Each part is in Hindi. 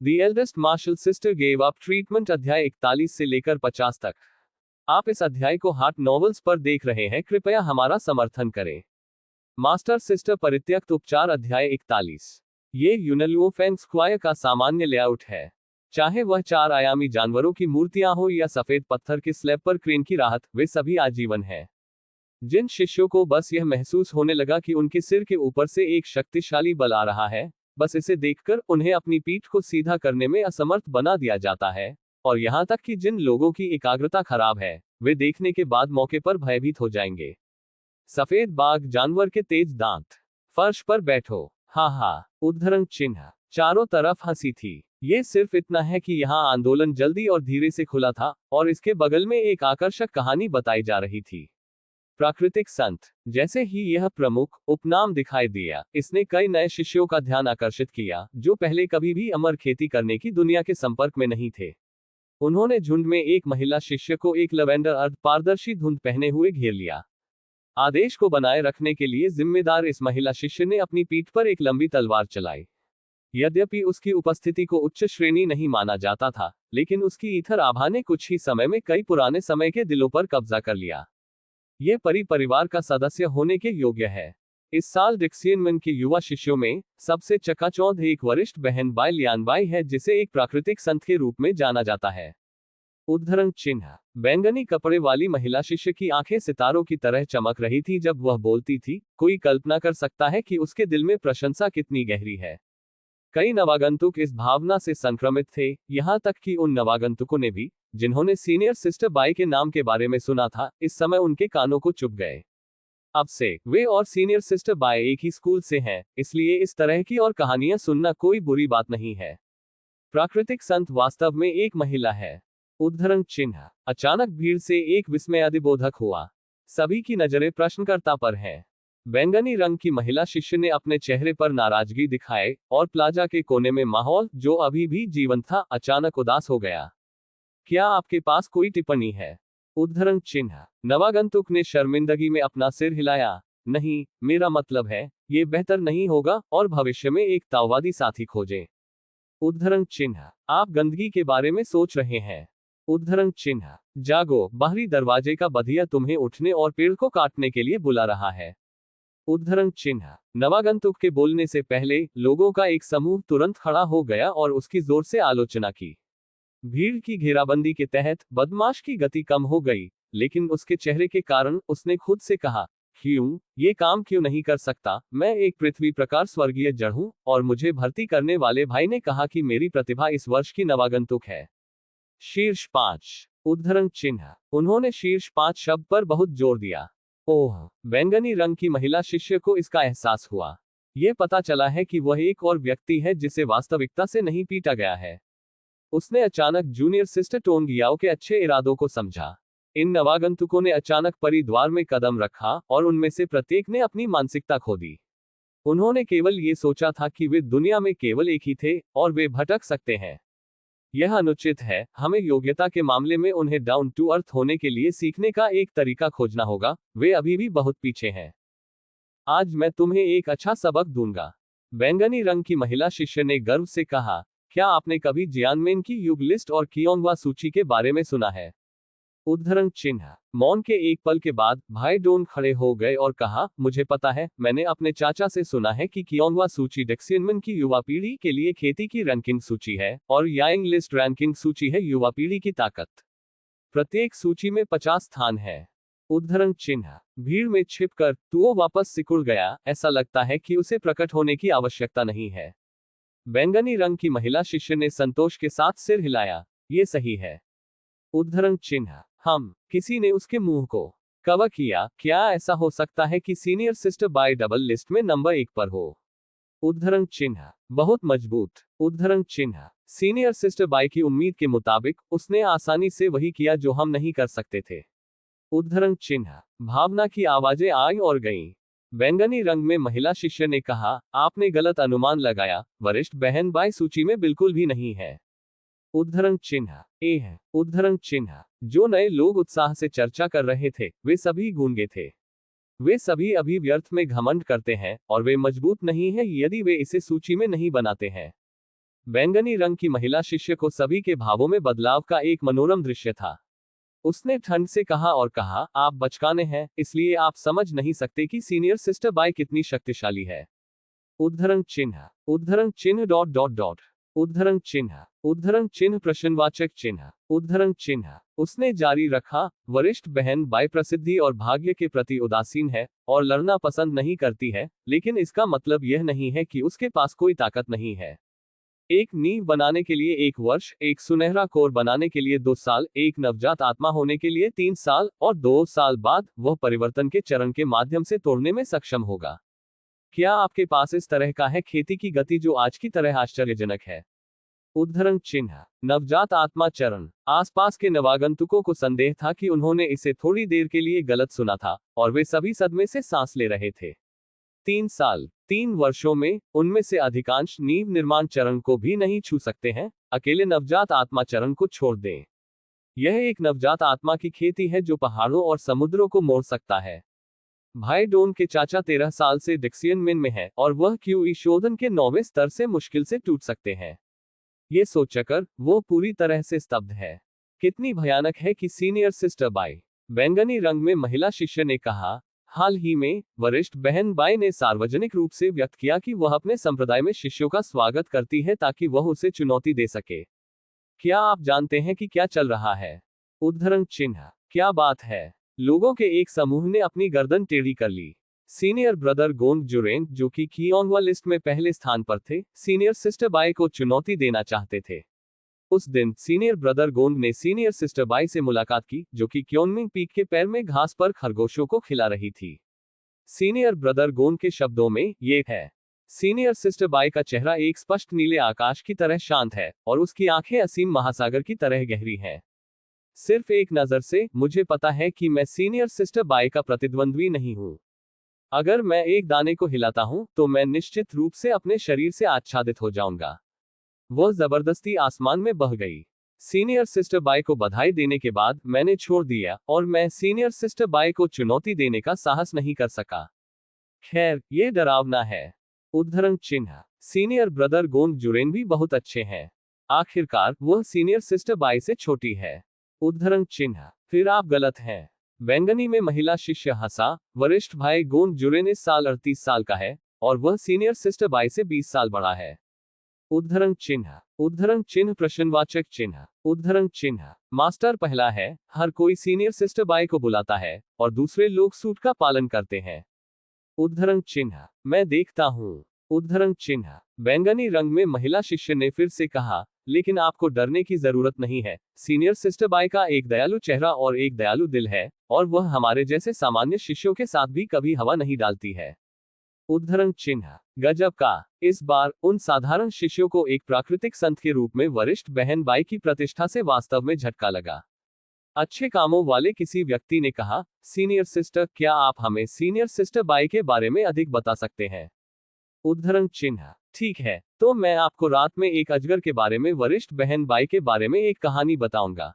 The eldest marshal sister gave up treatment अध्याय 41 से लेकर 50 तक। आप इस अध्याय को हार्ट नॉवेल्स पर देख रहे हैं, कृपया हमारा समर्थन करें। मास्टर सिस्टर परित्यक्त उपचार अध्याय 41। ये यूनलुओ फेंग स्क्वायर का सामान्य लेआउट है। चाहे वह 4 आयामी जानवरों की मूर्तियां हो या सफेद पत्थर के स्लैब पर क्रेन की राहत, वे सभी आजीवन हैं। जिन शिष्यों को बस यह महसूस होने लगा कि उनके सिर के ऊपर से एक शक्तिशाली बल आ रहा है, बस इसे देखकर उन्हें अपनी पीठ को सीधा करने में असमर्थ बना दिया जाता है, और यहां तक कि जिन लोगों की एकाग्रता खराब है, वे देखने के बाद मौके पर भयभीत हो जाएंगे। सफेद बाघ जानवर के तेज दांत। फर्श पर बैठो। हा हा। उद्धरण चिन्ह। चारों तरफ हंसी थी। ये सिर्फ इतना है कि यहाँ आंदोलन जल्दी और धीरे से खुला था, और इसके बगल में एक आकर्षक कहानी बताई जा रही थी। प्राकृतिक संत। जैसे ही यह प्रमुख उपनाम दिखाई दिया, इसने कई नए शिष्यों का ध्यान आकर्षित किया, जो पहले कभी भी अमर खेती करने की दुनिया के संपर्क में नहीं थे। उन्होंने झुंड में एक महिला शिष्य को एक लवेंडर अर्ध पारदर्शी धुंध पहने हुए घेर लिया। आदेश को बनाए रखने के लिए जिम्मेदार इस महिला शिष्य ने अपनी पीठ पर एक लंबी तलवार चलाई। यद्यपि उसकी उपस्थिति को उच्च श्रेणी नहीं माना जाता था, लेकिन उसकी ईथर आभा ने कुछ ही समय में कई पुराने समय के दिलों पर कब्जा कर लिया। यह परिवार का सदस्य होने के योग्य है। इस साल डिक्सियनमैन के युवा शिष्यों में सबसे चकाचौंध एक वरिष्ठ बहन बाई लियानबाई है, जिसे एक प्राकृतिक संत के रूप में जाना जाता है। उद्धरण चिन्ह। बैंगनी कपड़े वाली महिला शिष्य की आंखें सितारों की तरह चमक रही थी जब वह बोलती थी। कोई कल्पना कर सकता है कि उसके दिल में प्रशंसा कितनी गहरी है। कई नवागंतुक इस भावना से संक्रमित थे, यहां तक कि उन नवागंतुकों ने भी, जिन्होंने सीनियर सिस्टर बाई के नाम के बारे में सुना था, इस समय उनके कानों को चुभ गए। अब से वे और सीनियर सिस्टर बाई एक ही स्कूल से हैं, इसलिए इस तरह की और कहानियां सुनना कोई बुरी बात नहीं है। प्राकृतिक संत वास्तव में एक महिला है। उद्धरण चिन्ह। अचानक भीड़ से एक विस्मयादिबोधक हुआ। सभी की नजरें प्रश्नकर्ता पर हैं। बैंगनी रंग की महिला शिष्य ने अपने चेहरे पर नाराजगी दिखाए, और प्लाजा के कोने में माहौल, जो अभी भी जीवंत था, अचानक उदास हो गया। क्या आपके पास कोई टिप्पणी है? उद्धरण चिन्ह। नवागंतुक ने शर्मिंदगी में अपना सिर हिलाया। नहीं, मेरा मतलब है, ये बेहतर नहीं होगा, और भविष्य में एक ताओवादी साथी खोजें। उद्धरण चिन्ह। आप गंदगी के बारे में सोच रहे हैं। उद्धरण चिन्ह। जागो, बाहरी दरवाजे का बधिया तुम्हें उठने और पेड़ को काटने के लिए बुला रहा है। उद्धरण चिन्ह। नवागंतुक के बोलने से पहले लोगों का एक समूह तुरंत खड़ा हो गया और उसकी जोर से आलोचना की। भीड़ की घेराबंदी के तहत बदमाश की गति कम हो गई, लेकिन उसके चेहरे के कारण उसने खुद से कहा, क्यों, ये काम क्यों नहीं कर सकता? मैं एक पृथ्वी प्रकार स्वर्गीय जड़ हूं, और मुझे भर्ती करने वाले भाई ने कहा कि मेरी प्रतिभा इस वर्ष की नवागंतुक है। शीर्ष 5। उद्धरण चिन्ह। उन्होंने शीर्ष 5 शब्द पर बहुत जोर दिया। ओह, बैंगनी रंग की महिला शिष्य को इसका एहसास हुआ। यह पता चला है कि वह एक और व्यक्ति है जिसे वास्तविकता से नहीं पीटा गया है। उसने अचानक जूनियर सिस्टर टोंगियाओ के अच्छे इरादों को समझा। इन नवागंतुकों ने अचानक परिद्वार में कदम रखा, और उनमें से प्रत्येक ने अपनी मानसिकता खो दी। उन्होंने केवल ये सोचा था कि वे दुनिया में केवल एक ही थे, और वे भटक सकते हैं। यह अनुचित है। हमें योग्यता के मामले में उन्हें डाउन टू अर्थ होने के लिए सीखने का एक तरीका खोजना होगा। वे अभी भी बहुत पीछे हैं। आज मैं तुम्हें एक अच्छा सबक दूंगा। बैंगनी रंग की महिला शिष्य ने गर्व से कहा। क्या आपने कभी जियानमेन की युग लिस्ट और कियोंगवा सूची के बारे में सुना है? उद्धरण चिन्ह। मौन के एक पल के बाद भाई डोन खड़े हो गए और कहा, मुझे पता है, मैंने अपने चाचा से सुना है कि कियोंगवा सूची डिक्सियनमैन की युवा पीढ़ी के लिए खेती की रैंकिंग सूची है, और याइंग लिस्ट रैंकिंग सूची है युवा पीढ़ी की ताकत। प्रत्येक सूची में 50 स्थान है। उद्धरण चिन्ह। भीड़ में छिपकर तुओ वापस सिकुड़ गया। ऐसा लगता है कि उसे प्रकट होने की आवश्यकता नहीं है। बैंगनी रंग की महिला शिष्य ने संतोष के साथ सिर हिलाया। ये सही है। उद्धरण चिन्ह। किसी ने उसके मुंह को कवर किया। क्या ऐसा हो सकता है कि senior sister bye double list में नंबर 1 पर हो? उद्धरण चिन्ह। बहुत मजबूत। उद्धरण चिन्ह। सीनियर सिस्टर बाय की उम्मीद के मुताबिक उसने आसानी से वही किया जो हम नहीं कर सकते थे। उद्धरण चिन्ह। भावना की आवाजें आई और गईं। बैंगनी रंग में महिला शिष्य ने कहा, आपने गलत अनुमान लगाया, वरिष्ठ बहन बाई सूची में बिल्कुल भी नहीं है। उद्धरण चिन्ह। उद्धरण चिन्ह। जो नए लोग उत्साह से चर्चा कर रहे थे, वे सभी गूंगे थे। वे सभी अभी व्यर्थ में घमंड करते हैं, और वे मजबूत नहीं हैं यदि वे इसे सूची में नहीं बनाते हैं। बैंगनी रंग की महिला शिष्य को सभी के भावों में बदलाव का एक मनोरम दृश्य था। उसने ठंड से कहा और कहा, आप बचकाने हैं, इसलिए आप समझ नहीं सकते कि सीनियर सिस्टर बाई कितनी शक्तिशाली है। उद्धरण चिन्ह, उद्धरण चिन्ह डॉट डॉट डॉट, उद्धरण चिन्ह, उद्धरण चिन्ह प्रश्नवाचक चिन्ह, उद्धरण चिन्ह। उसने जारी रखा, वरिष्ठ बहन बाई प्रसिद्धि और भाग्य के प्रति उदासीन है और लड़ना पसंद नहीं करती है, लेकिन इसका मतलब यह नहीं है कि उसके पास कोई ताकत नहीं है। एक नींव बनाने के लिए 1 वर्ष, एक सुनहरा कोर बनाने के लिए 2 साल, एक नवजात आत्मा होने के लिए 3 साल, और 2 साल बाद वह परिवर्तन के चरण के माध्यम से तोड़ने में सक्षम होगा। क्या आपके पास इस तरह का है खेती की गति जो आज की तरह आश्चर्यजनक है? उद्धरण चिन्ह, नवजात आत्मा चरण। आसपास के नवागंतुकों को संदेह था कि उन्होंने इसे थोड़ी देर के लिए गलत सुना था, और वे सभी सदमे से सांस ले रहे थे। 3 साल, 3 वर्षों में, उनमें से अधिकांश नींव निर्माण चरण को भी नहीं छू सकते हैं, अकेले नवजात आत्मा चरण को छोड़ दें। यह एक नवजात आत्मा की खेती है जो पहाड़ों और समुद्रों को मोड़ सकता है। भाई डोन के चाचा 13 साल से डिक्सियन मिन में है और वह क्यूई शोधन के 9वें स्तर से मुश्किल से टूट सकते हैं। ये सोचकर वो पूरी तरह से स्तब्ध है। कितनी भयानक है कि सीनियर सिस्टर बाई, बैंगनी रंग में महिला शिष्य ने कहा, हाल ही में वरिष्ठ बहन बाई ने सार्वजनिक रूप से व्यक्त किया कि वह अपने संप्रदाय में शिष्यों का स्वागत करती है ताकि वह उसे चुनौती दे सके। क्या आप जानते हैं कि क्या चल रहा है? उद्धरण चिन्ह, क्या बात है? लोगों के एक समूह ने अपनी गर्दन टेढ़ी कर ली। सीनियर ब्रदर गोंग जुरेंग, जो कि कियोंगवा लिस्ट में पहले स्थान पर थे, सीनियर सिस्टर बाई को चुनौती देना चाहते थे। उस दिन सीनियर ब्रदर गोंग ने सीनियर सिस्टर बाई से मुलाकात की, जो कि क्योनमिंग पीक के पैर में घास पर खरगोशों को खिला रही थी। सीनियर ब्रदर गोंग के शब्दों में ये है, सीनियर सिस्टर बाई का चेहरा एक स्पष्ट नीले आकाश की तरह शांत है और उसकी आंखें असीम महासागर की तरह गहरी हैं। सिर्फ एक नजर से मुझे पता है कि मैं सीनियर सिस्टर बाई का प्रतिद्वंद्वी नहीं हूं। अगर मैं एक दाने को हिलाता हूं तो मैं निश्चित रूप से अपने शरीर से आच्छादित हो जाऊंगा। वह जबरदस्ती आसमान में बह गई। सीनियर सिस्टर बाई को बधाई देने के बाद मैंने छोड़ दिया और मैं सीनियर सिस्टर बाई को चुनौती देने का साहस नहीं कर सका। खैर, ये डरावना है। उद्धरण चिन्ह, सीनियर ब्रदर गोंग जुरेन भी बहुत अच्छे हैं। आखिरकार वह सीनियर सिस्टर बाई से छोटी है। उद्धरण चिन्ह, फिर आप गलत हैं। बैंगनी में महिला शिष्य हंसा, वरिष्ठ भाई गोंग जुरेन इस साल 38 साल का है और वह सीनियर सिस्टर बाई से 20 साल बड़ा है। उद्धरण चिन्ह प्रश्नवाचक चिन्ह, उद्धरण चिन्ह। मास्टर पहला है, हर कोई सीनियर सिस्टर बाई को बुलाता है और दूसरे लोग सूट का पालन करते हैं। उद्धरण चिन्ह, मैं देखता हूँ। उद्धरण चिन्ह, बैंगनी रंग में महिला शिष्य ने फिर से कहा, लेकिन आपको डरने की जरूरत नहीं है। सीनियर सिस्टर बाई का एक दयालु चेहरा और एक दयालु दिल है, और वह हमारे जैसे सामान्य शिष्यों के साथ भी कभी हवा नहीं डालती है। उद्धरण चिन्ह, गजब का। इस बार उन साधारण शिष्यों को एक प्राकृतिक संत के रूप में वरिष्ठ बहन बाई की प्रतिष्ठा से वास्तव में झटका लगा। अच्छे कामों वाले किसी व्यक्ति ने कहा, सीनियर सिस्टर, क्या आप हमें सीनियर सिस्टर बाई के बारे में अधिक बता सकते हैं? उद्धरण चिन्ह, ठीक है, तो मैं आपको रात में एक अजगर के बारे में वरिष्ठ बहन बाई के बारे में एक कहानी बताऊंगा।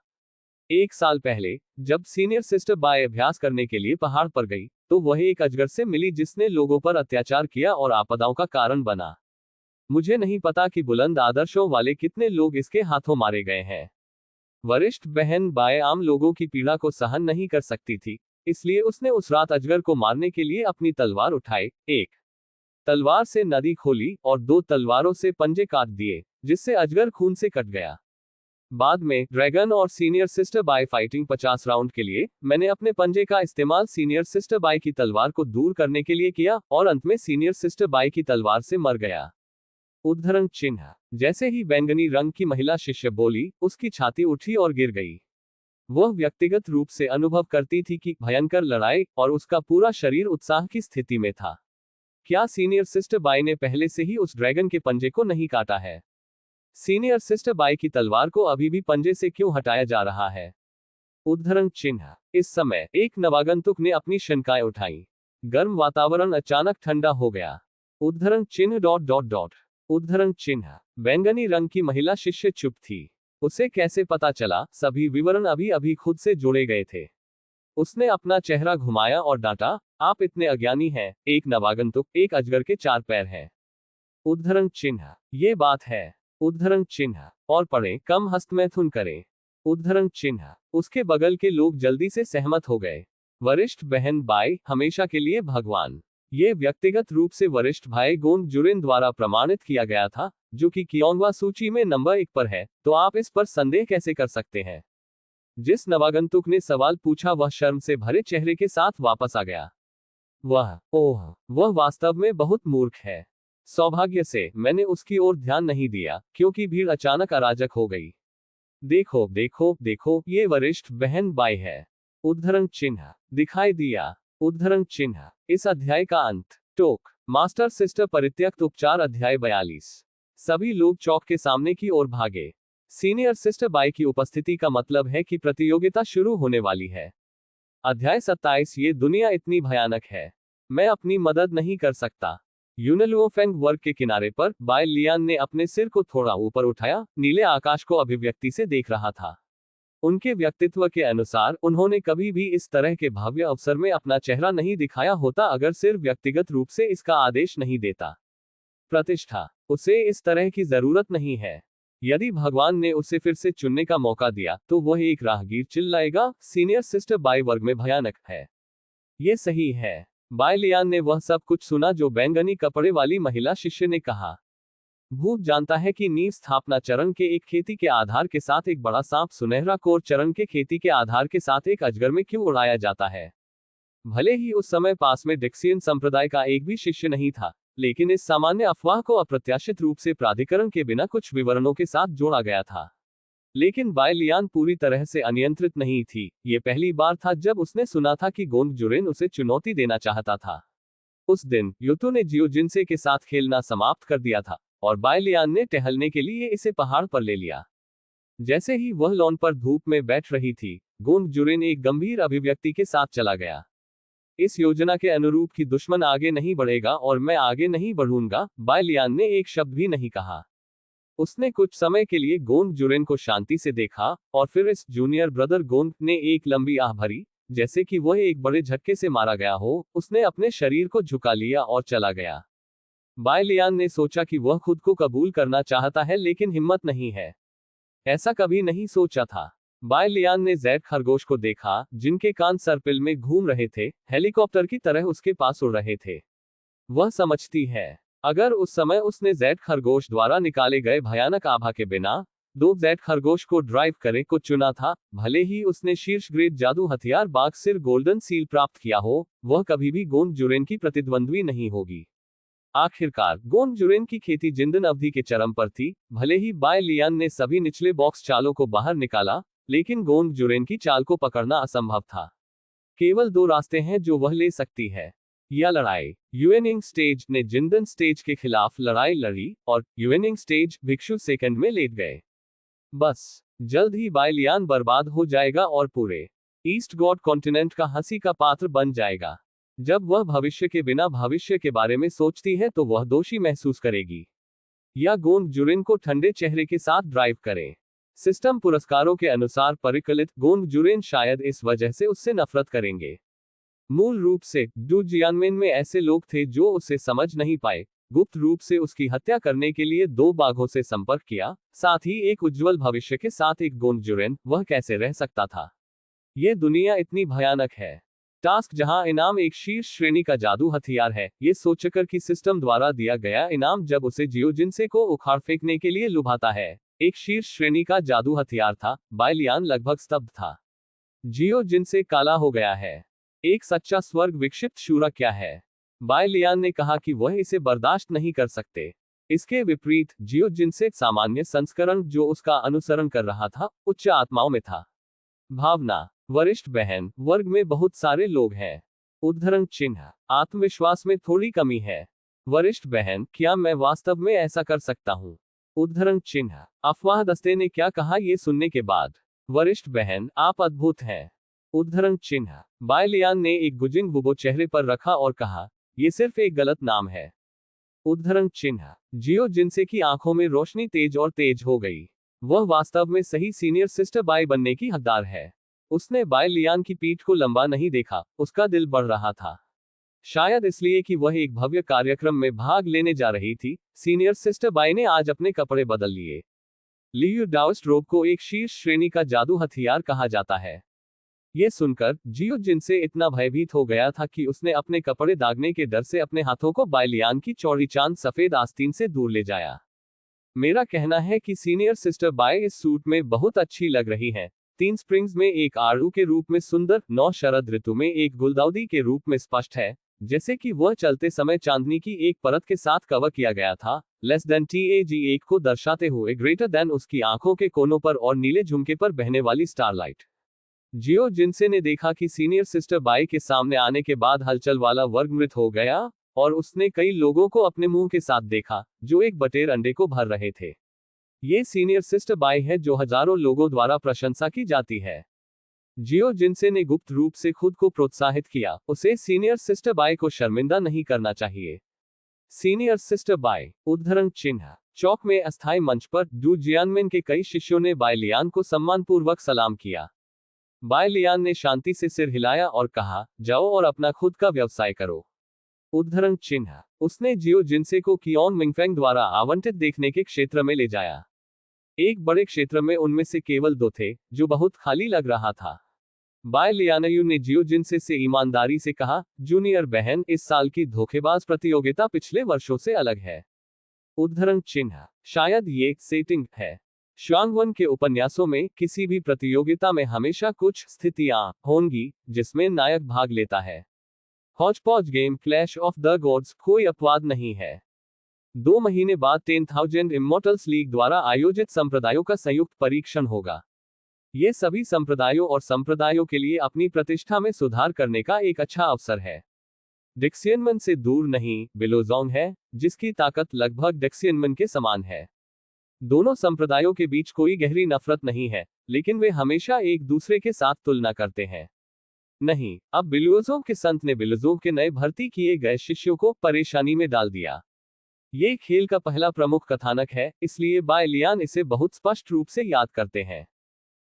1 साल पहले, जब सीनियर सिस्टर बाई अभ्यास करने के लिए पहाड़ पर गई, तो वह एक अजगर से मिली जिसने लोगों पर अत्याचार किया और आपदाओं का कारण बना। मुझे नहीं पता कि बुलंद आदर्शों वाले कितने लोग इसके हाथों मारे गए हैं। वरिष्ठ बहन बाई आम लोगों की पीड़ा को सहन नहीं कर सकती थी, इसलिए उसने उस रात अजगर को मारने के लिए अपनी तलवार उठाई। एक तलवार से नदी खोली और 2 तलवारों से पंजे काट दिए, जिससे अजगर खून से कट गया। बाद में ड्रैगन और senior sister by fighting 50 round के लिए, मैंने अपने पंजे का इस्तेमाल सीनियर सिस्टर बाई की तलवार को दूर करने के लिए किया और अंत में सीनियर सिस्टर बाई की तलवार से मर गया। उद्धरण चिन्ह, जैसे ही बैंगनी रंग की महिला शिष्य बोली, उसकी छाती उठी और गिर गई। वह व्यक्तिगत रूप से अनुभव करती थी कि भयंकर लड़ाई, और उसका पूरा शरीर उत्साह की स्थिति में था। क्या सीनियर सिस्टर बाई ने पहले से ही उस ड्रैगन के पंजे को नहीं काटा है? सीनियर सिस्टर बाई की तलवार को अभी भी पंजे से क्यों हटाया जा रहा है? उद्धरण चिन्ह, इस समय एक नवागंतुक ने अपनी शंकाएं उठाई। गर्म वातावरण अचानक ठंडा हो गया। उद्धरण चिन्ह डॉट डॉट डॉट, उद्धरण चिन्ह, बैंगनी रंग की महिला शिष्य चुप थी। उसे कैसे पता चला? सभी विवरण अभी अभी खुद से जोड़े गए थे। उसने अपना चेहरा घुमाया और डांटा, आप इतने अज्ञानी हैं। एक नवागंतुक, एक अजगर के 4 पैर हैं। उद्धरण चिन्ह, ये बात है। उद्धरण चिन्ह, और पढ़ें, कम हस्तमैथुन करें। उद्धरण चिन्ह। उसके बगल के लोग जल्दी से सहमत हो गए। वरिष्ठ बहन बाई, हमेशा के लिए भगवान। ये व्यक्तिगत रूप से वरिष्ठ भाई गोंद जुरेन द्वारा प्रमाणित किया गया था, जो कि कियोंगवा सूची में नंबर 1 पर है, तो आप इस पर संदेह कैसे कर सकते हैं? जिस नवागंतुक ने सवाल पूछा वह शर्म से भरे चेहरे के साथ वापस आ गया। वह वास्तव में बहुत मूर्ख है। सौभाग्य से मैंने उसकी ओर ध्यान नहीं दिया, क्योंकि भीड़ अचानक अराजक हो गई। देखो देखो देखो, ये वरिष्ठ बहन बाई है। उद्धरण चिन्ह। दिखाई दिया। उद्धरण चिन्ह। इस अध्याय का अंत। टोक। मास्टर सिस्टर परित्यक्त उपचार अध्याय 42। सभी लोग चौक के सामने की ओर भागे। सीनियर सिस्टर बाई की उपस्थिति का मतलब है कि प्रतियोगिता शुरू होने वाली है। अध्याय 27। ये दुनिया इतनी भयानक है, मैं अपनी मदद नहीं कर सकता। यूनलुओफेंग वर्ग के किनारे पर बाय लियान ने अपने सिर को थोड़ा ऊपर उठाया, नीले आकाश को अभिव्यक्ति से देख रहा था। उनके व्यक्तित्व के अनुसार उन्होंने कभी भी इस तरह के भव्य अवसर में अपना चेहरा नहीं दिखाया होता अगर सिर्फ व्यक्तिगत रूप से इसका आदेश नहीं देता। प्रतिष्ठा। उसे इस तरह की जरूरत नहीं है। यदि भगवान ने उसे फिर से चुनने का मौका दिया तो वह एक राहगीर चिल्लाएगा, सीनियर सिस्टर बाय वर्ग में भयानक है। ये सही है। बाय लियान ने वह सब कुछ सुना जो बैंगनी कपड़े वाली महिला शिष्य ने कहा। भूत जानता है कि नींव स्थापना चरण के एक खेती के आधार के साथ एक बड़ा सांप सुनहरा कोर चरण के खेती के आधार के साथ एक अजगर में क्यों उड़ाया जाता है। भले ही उस समय पास में डिक्सियन संप्रदाय का एक भी शिष्य नहीं था, लेकिन इस सामान्य अफवाह को अप्रत्याशित रूप से प्राधिकरण के बिना कुछ विवरणों के साथ जोड़ा गया था। लेकिन बाय लियान पूरी तरह से अनियंत्रित नहीं थी। ये पहली बार था जब उसने सुना था कि गोंद जुरेन उसे चुनौती देना चाहता था। उस दिन युतु ने जियो जिनसे के साथ खेलना समाप्त कर दिया था, और बाय लियान ने टहलने के लिए इसे पहाड़ पर ले लिया। जैसे ही वह लॉन पर धूप में बैठ रही थी, गोंद जुरेन एक गंभीर अभिव्यक्ति के साथ चला गया। इस योजना के अनुरूप कि दुश्मन आगे नहीं बढ़ेगा और मैं आगे नहीं बढ़ूंगा, बाय लियान ने एक शब्द भी नहीं कहा। उसने कुछ समय के लिए गोंद जुरेन को शांति से देखा, और फिर इस जूनियर ब्रदर गोंद ने एक लंबी आह भरी, जैसे कि वह एक बड़े झटके से मारा गया हो। उसने अपने शरीर को झुका लिया और चला गया। बाय लियान ने सोचा कि वह खुद को कबूल करना चाहता है, लेकिन हिम्मत नहीं है। ऐसा कभी नहीं सोचा था। बाय लियान ने जैड खरगोश को देखा, जिनके कान सर्पिल में घूम रहे थे, हेलीकॉप्टर की तरह उसके पास उड़ रहे थे। वह समझती है, अगर उस समय उसने जैड खरगोश द्वारा निकाले गए भयानक आभा के बिना दो जैड खरगोश को ड्राइव करे को चुना था, भले ही उसने शीर्ष ग्रेड जादू हथियार बाघ सिर गोल्डन सील प्राप्त किया हो, वह कभी भी गोंद जुरेन की प्रतिद्वंद्वी नहीं होगी। आखिरकार गोंद जुरेन की खेती जिंदन अवधि के चरम पर थी। भले ही बाय लियान ने सभी निचले बॉक्स चालों को बाहर निकाला, लेकिन गोंद जुरेन की चाल को पकड़ना असंभव था। केवल 2 रास्ते हैं जो वह ले सकती है, या लड़ाई। युएनिंग स्टेज ने जिंदन स्टेज के खिलाफ लड़ाई लड़ी, और युएनिंग स्टेज भिक्षु सेकंड में लेट गए। बस जल्द ही बाय लियान बर्बाद हो जाएगा और पूरे ईस्ट गॉड कॉन्टिनेंट का हंसी का पात्र बन जाएगा। जब वह भविष्य के बिना भविष्य के बारे में सोचती है तो वह दोषी महसूस करेगी। या गोंद जुरेन को ठंडे चेहरे के साथ ड्राइव करें। सिस्टम पुरस्कारों के अनुसार परिकलित गोंद जुरेन शायद इस वजह से उससे नफरत करेंगे। मूल रूप से डू जियानमेन में ऐसे लोग थे जो उसे समझ नहीं पाए, गुप्त रूप से उसकी हत्या करने के लिए 2 बाघों से संपर्क किया, साथ ही एक उज्जवल भविष्य के साथ एक गोंद जुरेन, वह कैसे रह सकता था। यह दुनिया इतनी भयानक है। टास्क जहां इनाम एक शीर्ष श्रेणी का जादू हथियार है, ये सोचकर कि सिस्टम द्वारा दिया गया इनाम जब उसे जियो जिनसे को उखाड़ फेंकने के लिए लुभाता है, एक शीर्ष श्रेणी का जादू हथियार था। बाय लियान लगभग स्तब्ध था। जियो जिनसे काला हो गया है। एक सच्चा स्वर्ग विक्षिप्त शूरा क्या है? बाय लियान ने कहा कि वह इसे बर्दाश्त नहीं कर सकते। इसके विपरीत जियो जिनसे सामान्य संस्करण जो उसका अनुसरण कर रहा था, उच्च आत्माओं में था। भावना। वरिष्ठ बहन वर्ग में बहुत सारे लोग हैं। उद्धरण चिन्ह। आत्मविश्वास में थोड़ी कमी है। वरिष्ठ बहन, क्या मैं वास्तव में ऐसा कर सकता हूँ? उद्धरण चिन्ह। अफवाह दस्ते ने क्या कहा ये सुनने के बाद? वरिष्ठ बहन, आप अद्भुत हैं। उद्धरण चिन्ह। बाय लियान ने एक गुजिंग बुबो चेहरे पर रखा और कहा, यह सिर्फ एक गलत नाम है। उद्धरण चिन्ह। जियो जिनसे की आंखों में रोशनी तेज और तेज हो गई। वह वास्तव में सही सीनियर सिस्टर बाय बनने की हकदार है। उसने बाय लियान की पीठ को लंबा नहीं देखा, उसका दिल बढ़ रहा था। शायद इसलिए कि वह एक भव्य कार्यक्रम में भाग लेने जा रही थी, सीनियर सिस्टर बाई ने आज अपने कपड़े बदल लिए। लियू डाउस्ट्रोब को एक शीर्ष श्रेणी का जादू हथियार कहा जाता है। ये सुनकर जियो जिनसे इतना भयभीत हो गया था कि उसने अपने कपड़े दागने के डर से अपने हाथों को बायलियान की चौड़ी चांद सफेद आस्तीन से दूर ले जाया। मेरा कहना है कि सीनियर सिस्टर बाय इस सूट में बहुत अच्छी लग रही हैं। 3 स्प्रिंग्स में एक आड़ू के रूप में सुंदर, 9 शरद ऋतु में एक गुलदाउदी के रूप में स्पष्ट है, जैसे कि वह चलते समय चांदनी की एक परत के साथ कवर किया गया था। लेस देन TAG 1 को दर्शाते हुए ग्रेटर देन उसकी आंखों के कोनों पर और नीले झुमके पर बहने वाली स्टारलाइट। जियो जिनसे ने देखा कि सीनियर सिस्टर बाई के सामने आने के बाद हलचल वाला वर्ग मृत हो गया, और उसने कई लोगों को अपने मुंह के साथ देखा, जो एक बटेर अंडे को भर रहे थे। ये सीनियर सिस्टर बाई है जो हजारों लोगों द्वारा प्रशंसा की जाती है। जियो जिनसे ने गुप्त रूप से खुद को प्रोत्साहित किया, उसे सीनियर सिस्टर बाई को शर्मिंदा नहीं करना चाहिए। सीनियर सिस्टर बाई, उद्धरण चिन्ह। चौक में अस्थायी मंच पर डू जियानमिन के कई शिष्यों ने बायलियान को सम्मानपूर्वक सलाम किया। बायलियान ने शांति से सिर हिलाया और कहा, जाओ और अपना खुद का व्यवसाय करो। उद्धरण चिन्ह। उसने जियो जिनसे को कियोन मिंगफेंग द्वारा आवंटित देखने के क्षेत्र में ले जाया। एक बड़े क्षेत्र में उनमें से केवल 2 थे, जो बहुत खाली लग रहा था। बायलियानयू ने जियो जिनसे से ईमानदारी से कहा, जूनियर बहन, इस साल की धोखेबाज प्रतियोगिता पिछले वर्षों से अलग है। उद्धरण चिन्ह। शायद ये सेटिंग है। श्वांगवन के उपन्यासों में किसी भी प्रतियोगिता में हमेशा कुछ स्थितियां होंगी जिसमें नायक भाग लेता है। Hotchpotch game clash of the gods कोई अपवाद नहीं है। 2 महीने बाद 10,000 इमॉर्टल्स लीग द्वारा आयोजित संप्रदायों का संयुक्त परीक्षण होगा। ये सभी संप्रदायों और संप्रदायों के लिए अपनी प्रतिष्ठा में सुधार करने का एक अच्छा अवसर है। डेक्सियनमन से दूर नहीं, बिलोजोंग है, जिसकी ताकत लगभग डेक्सियनमन के समान है। दोनों संप्रदायों के बीच कोई गहरी नफरत नहीं है, लेकिन वे हमेशा एक दूसरे के साथ तुलना करते हैं। नहीं, अब बिलुओजों के संत ने बिलुओजों के नए भर्ती किए गए शिष्यों को परेशानी में डाल दिया। ये खेल का पहला प्रमुख कथानक है, इसलिए बायलियान इसे बहुत स्पष्ट रूप से याद करते हैं।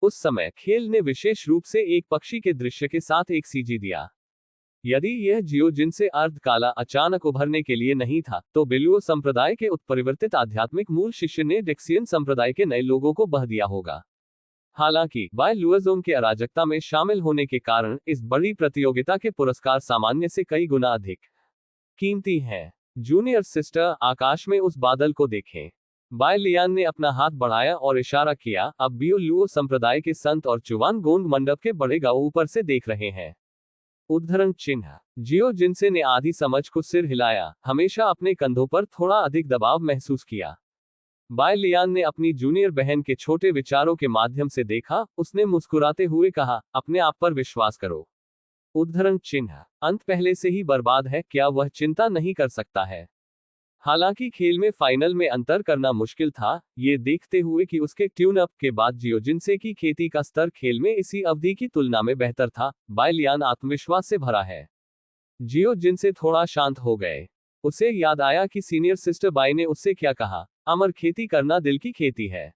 उस समय खेल ने विशेष रूप से एक पक्षी के दृश्य के साथ एक सीजी दिया। यदि यह जियो जिनसे अर्ध काला अचानक उभरने के लिए नहीं था, तो बिलुओ संप्रदाय के उत्परिवर्तित आध्यात्मिक मूल शिष्य ने डेक्सियन संप्रदाय के नए लोगों को बह दिया होगा। हालांकि बाय लुओजोंग के अराजकता में शामिल होने के कारण इस बड़ी प्रतियोगिता के पुरस्कार सामान्य से कई गुना अधिक कीमती हैं। जूनियर सिस्टर, आकाश में उस बादल को देखें। बायलियान ने अपना हाथ बढ़ाया और इशारा किया। अब बियो लुओ संप्रदाय के संत और चुवान गोंग मंडप के बड़े गांव ऊपर से देख रहे हैं। उद्धरण चिन्ह। जियो जिनसे ने आधी समझ को सिर हिलाया, हमेशा अपने कंधों पर थोड़ा अधिक दबाव महसूस किया। बायलियान ने अपनी जूनियर बहन के छोटे विचारों के माध्यम से देखा। उसने मुस्कुराते हुए कहा, अपने आप पर विश्वास करो। उद्धरण चिन्ह। अंत पहले से ही बर्बाद है, क्या वह चिंता नहीं कर सकता है? हालांकि खेल में फाइनल में अंतर करना मुश्किल था, ये देखते हुए कि उसके ट्यून अप के बाद जियो जिनसे की खेती का स्तर खेल में इसी अवधि की तुलना में बेहतर था। बायलियान आत्मविश्वास से भरा है। जियो जिनसे थोड़ा शांत हो गए। उसे याद आया कि सीनियर सिस्टर बाई ने उससे क्या कहा, अमर खेती करना दिल की खेती है।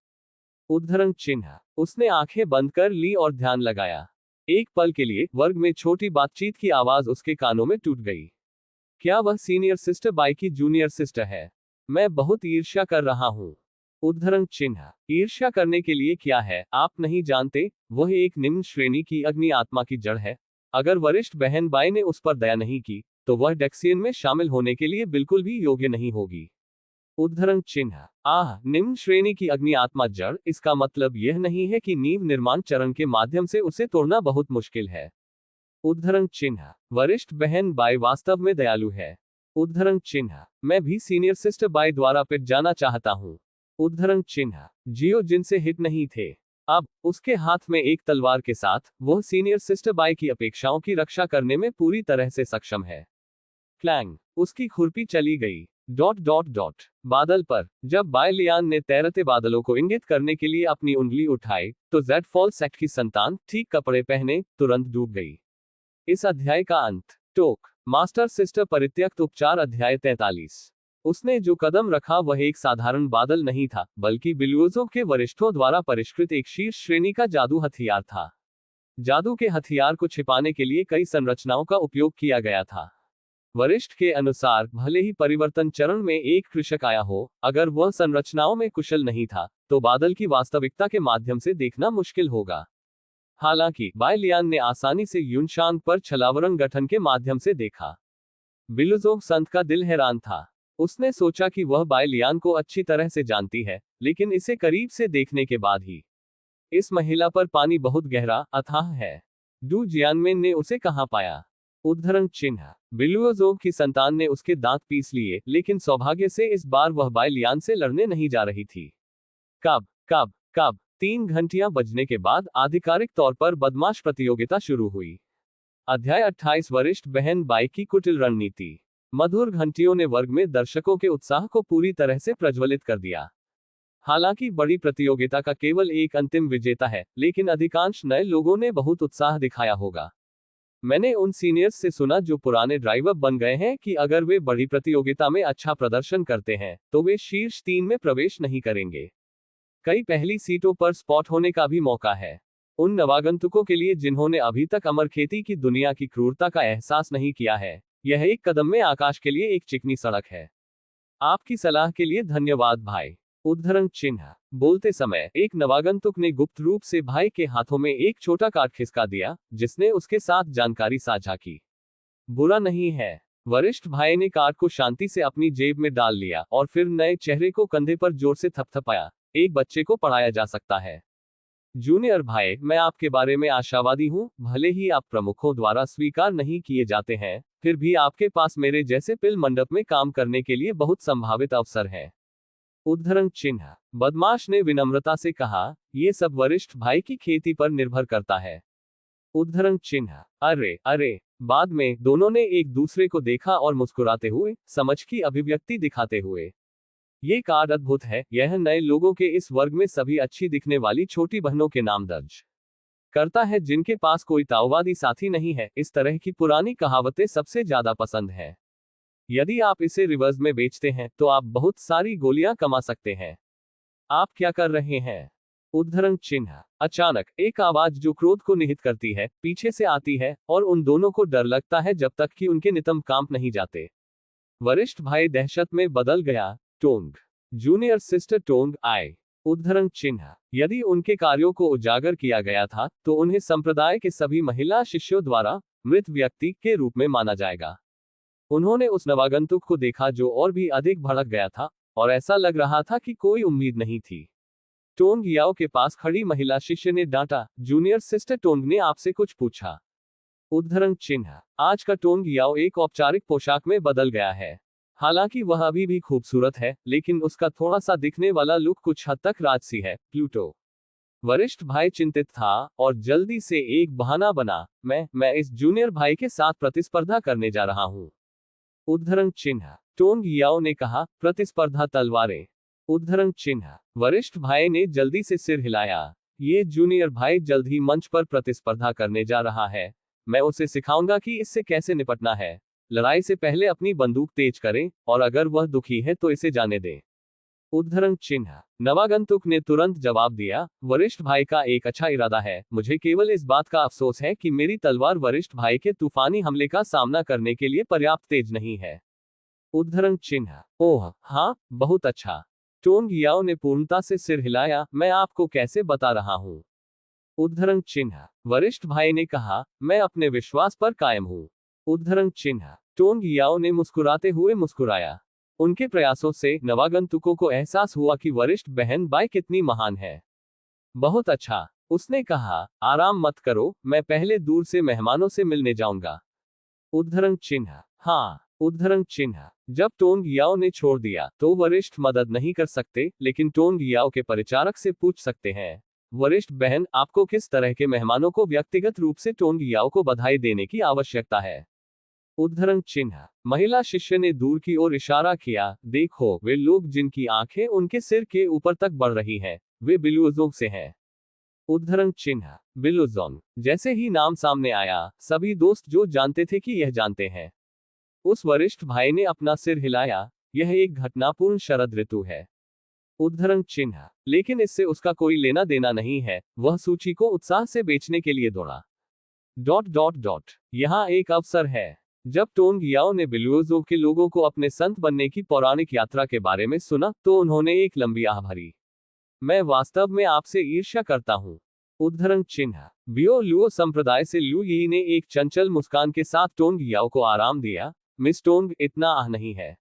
उद्धरण चिन्ह। उसने आंखें बंद कर ली और ध्यान लगाया। एक पल के लिए वर्ग में छोटी बातचीत की आवाज उसके कानों में टूट गई। क्या वह सीनियर सिस्टर बाई की जूनियर सिस्टर है? मैं बहुत ईर्ष्या कर रहा हूं। उद्धरण चिन्ह। ईर्ष्या करने के लिए क्या है, आप नहीं जानते? वह एक निम्न श्रेणी की अग्नि आत्मा की जड़ है। अगर वरिष्ठ बहन बाई ने उस पर दया नहीं की, तो वह डेक्सियन में शामिल होने के लिए बिल्कुल भी योग्य नहीं होगी। उद्धरण चिन्ह। निम्न श्रेणी की अग्नि आत्मा जड़, इसका मतलब यह नहीं है कि नींव निर्माण चरण के माध्यम से उसे तोड़ना बहुत मुश्किल है। उद्धरण चिन्ह। वरिष्ठ बहन बाई वास्तव में दयालु है। उद्धरण चिन्ह। मैं भी सीनियर सिस्टर बाई द्वारा पिट जाना चाहता हूं। उद्धरण चिन्ह। जियो जिनसे हिट नहीं थे। अब उसके हाथ में एक तलवार के साथ वह सीनियर सिस्टर बाई की अपेक्षाओं की रक्षा करने में पूरी तरह से सक्षम है। क्लैंग। उसकी खुरपी चली गई। ... बादल पर। जब बायलियान ने तैरते बादलों को इंगित करने के लिए अपनी उंगली उठाई, तो जेड फॉल सेक्ट की संतान, ठीक कपड़े पहने, तुरंत डूब गई। इस अध्याय का अंत। टोक। मास्टर सिस्टर परित्यक्त उपचार अध्याय 43। उसने जो कदम रखा वह एक साधारण बादल नहीं था, बल्कि बिलुओजों के वरिष्ठों द्वारा परिष्कृत एक शीर्ष श्रेणी का जादू हथियार था। जादू के हथियार को छिपाने के लिए कई संरचनाओं का उपयोग किया गया था। वरिष्ठ के अनुसार भले ही परिवर्तन चरण में एक कृषक आया हो, अगर वह संरचनाओं में कुशल नहीं था तो बादल की वास्तविकता के माध्यम से देखना मुश्किल होगा। हालांकि बायलियान ने आसानी से यूनशांग पर छलावरण गठन के माध्यम से देखा। बिलुजोग संत का दिल हैरान था। उसने सोचा कि वह बायलियान को अच्छी तरह से जानती है, लेकिन इसे करीब से देखने के बाद ही इस महिला पर पानी बहुत गहरा अथाह है। डू जियानमेन ने उसे कहां पाया? उद्धरण चिन्ह। बिलुओजोग की संतान ने उसके दांत पीस लिए, लेकिन सौभाग्य से इस बार वह बायलियान से लड़ने नहीं जा रही थी। कब कब कब 3 घंटियां बजने के बाद आधिकारिक तौर पर बदमाश प्रतियोगिता शुरू हुई। अध्याय 28 वरिष्ठ बहन बाई की कुटिल रणनीति। मधुर घंटियों ने वर्ग में दर्शकों के उत्साह को पूरी तरह से प्रज्वलित कर दिया। हालांकि बड़ी प्रतियोगिता का केवल एक अंतिम विजेता है, लेकिन अधिकांश नए लोगों ने बहुत उत्साह दिखाया होगा। मैंने उन सीनियर्स से सुना जो पुराने ड्राइवर बन गए हैं कि अगर वे बड़ी प्रतियोगिता में अच्छा प्रदर्शन करते हैं तो वे शीर्ष 3 में प्रवेश नहीं करेंगे। कई पहली सीटों पर स्पॉट होने का भी मौका है। उन नवागंतुकों के लिए जिन्होंने अभी तक अमर खेती की दुनिया की क्रूरता का एहसास नहीं किया है, यह एक कदम में आकाश के लिए एक चिकनी सड़क है। आपकी सलाह के लिए धन्यवाद भाई। उद्धरण चिन्ह। बोलते समय एक नवागंतुक ने गुप्त रूप से भाई के हाथों में एक छोटा कार्ड खिसका दिया, जिसने उसके साथ जानकारी साझा की। बुरा नहीं है। वरिष्ठ भाई ने कार्ड को शांति से अपनी जेब में डाल लिया और फिर नए चेहरे को कंधे पर जोर से थपथपाया। एक बच्चे को पढ़ाया जा सकता है। जूनियर भाई, मैं आपके बारे में आशावादी हूं। भले ही आप प्रमुखों द्वारा स्वीकार नहीं किए जाते हैं, फिर भी आपके पास मेरे जैसे पिल मंडप में काम करने के लिए बहुत संभावित अवसर है। उद्धरण चिन्ह। बदमाश ने विनम्रता से कहा, यह सब वरिष्ठ भाई की खेती पर निर्भर करता है। उद्धरण चिन्ह। अरे अरे। बाद में दोनों ने एक दूसरे को देखा और मुस्कुराते हुए समझ की अभिव्यक्ति दिखाते हुए। ये कार्ड अद्भुत है। यह नए लोगों के इस वर्ग में सभी अच्छी दिखने वाली छोटी बहनों के नाम दर्ज करता है जिनके पास कोई ताओवादी साथी नहीं है। इस तरह की पुरानी कहावतें सबसे ज्यादा पसंद है। यदि आप इसे रिवर्स में बेचते हैं तो आप बहुत सारी गोलियां कमा सकते हैं। आप क्या कर रहे हैं? उद्धरण चिन्ह। अचानक एक आवाज जो क्रोध को निहित करती है पीछे से आती है और उन दोनों को डर लगता है जब तक कि उनके नितंब कांप नहीं जाते। वरिष्ठ भाई दहशत में बदल गया। टोंग। जूनियर सिस्टर टोंग आए। उद्धरण चिन्ह। यदि उनके कार्यों को उजागर किया गया था तो उन्हें संप्रदाय के सभी महिला शिष्यों द्वारा मृत व्यक्ति के रूप में माना जाएगा। उन्होंने उस नवागंतुक को देखा जो और भी अधिक भड़क गया था और ऐसा लग रहा था कि कोई उम्मीद नहीं थी। टोंग याओ के पास खड़ी महिला शिष्य ने डांटा, जूनियर सिस्टर टोंग ने आपसे कुछ पूछा? उद्धरण चिन्ह। आज का टोंग याओ एक औपचारिक पोशाक में बदल गया है। हालांकि वह अभी भी खूबसूरत है, लेकिन उसका थोड़ा सा दिखने वाला लुक कुछ हद तक राजसी है। प्लूटो। वरिष्ठ भाई चिंतित था और जल्दी से एक बहाना बना, मैं इस जूनियर भाई के साथ प्रतिस्पर्धा करने जा रहा हूं। उद्धरण चिन्ह। टोंग याओ ने कहा, प्रतिस्पर्धा तलवारें? उद्धरण चिन्ह। वरिष्ठ भाई ने जल्दी से सिर हिलाया। ये जूनियर भाई जल्द ही मंच पर प्रतिस्पर्धा करने जा रहा है। मैं उसे सिखाऊंगा कि इससे कैसे निपटना है। लड़ाई से पहले अपनी बंदूक तेज करें और अगर वह दुखी है तो इसे जाने दें। उद्धरण चिन्ह। नवागंतुक ने तुरंत जवाब दिया, वरिष्ठ भाई का एक अच्छा इरादा है। मुझे केवल इस बात का अफसोस है कि मेरी तलवार वरिष्ठ भाई के तूफानी हमले का सामना करने के लिए पर्याप्त तेज नहीं है। उद्धरण चिन्ह। ओह हाँ, बहुत अच्छा। टोंग याओ ने पूर्णता से सिर हिलाया, मैं आपको कैसे बता रहा हूँ। उद्धरण चिन्ह। वरिष्ठ भाई ने कहा, मैं अपने विश्वास पर कायम हूँ। उद्धरण चिन्ह। टोंग याओ ने मुस्कुराते हुए मुस्कुराया। उनके प्रयासों से नवागंतुकों को एहसास हुआ कि वरिष्ठ बहन बाई कितनी महान है। बहुत अच्छा, उसने कहा, आराम मत करो, मैं पहले दूर से मेहमानों से मिलने जाऊंगा। उद्धरण चिन्ह। हाँ। उद्धरण चिन्ह। जब टोंग याओ ने छोड़ दिया तो वरिष्ठ मदद नहीं कर सकते, लेकिन टोंग याओ के परिचारक से पूछ सकते हैं, वरिष्ठ बहन, आपको किस तरह के मेहमानों को व्यक्तिगत रूप से टोंग याओ को बधाई देने की आवश्यकता है? उद्धरण चिन्ह। महिला शिष्य ने दूर की ओर इशारा किया, देखो, वे लोग जिनकी आंखें उनके सिर के ऊपर तक बढ़ रही हैं, वे बिलुओजोंग से हैं। उद्धरण चिन्ह। बिलुजोंग। जैसे ही नाम सामने आया, सभी दोस्त जो जानते थे कि यह जानते हैं। उस वरिष्ठ भाई ने अपना सिर हिलाया, यह एक घटनापूर्ण शरद ऋतु है। उद्धरण चिन्ह। लेकिन इससे उसका कोई लेना देना नहीं है। वह सूची को उत्साह से बेचने के लिए दौड़ा। Dot dot dot. यहाँ एक अवसर है। जब टोंग याओ ने बिलुओजोग के लोगों को अपने संत बनने की पौराणिक यात्रा के बारे में सुना तो उन्होंने एक लंबी आह भरी। मैं वास्तव में आपसे ईर्ष्या करता हूँ। उद्धरण चिन्ह। बियो लुओ संप्रदाय से लू यी ने एक चंचल मुस्कान के साथ टोंग याओ को आराम दिया। मिस टोंग, इतना आह नहीं है।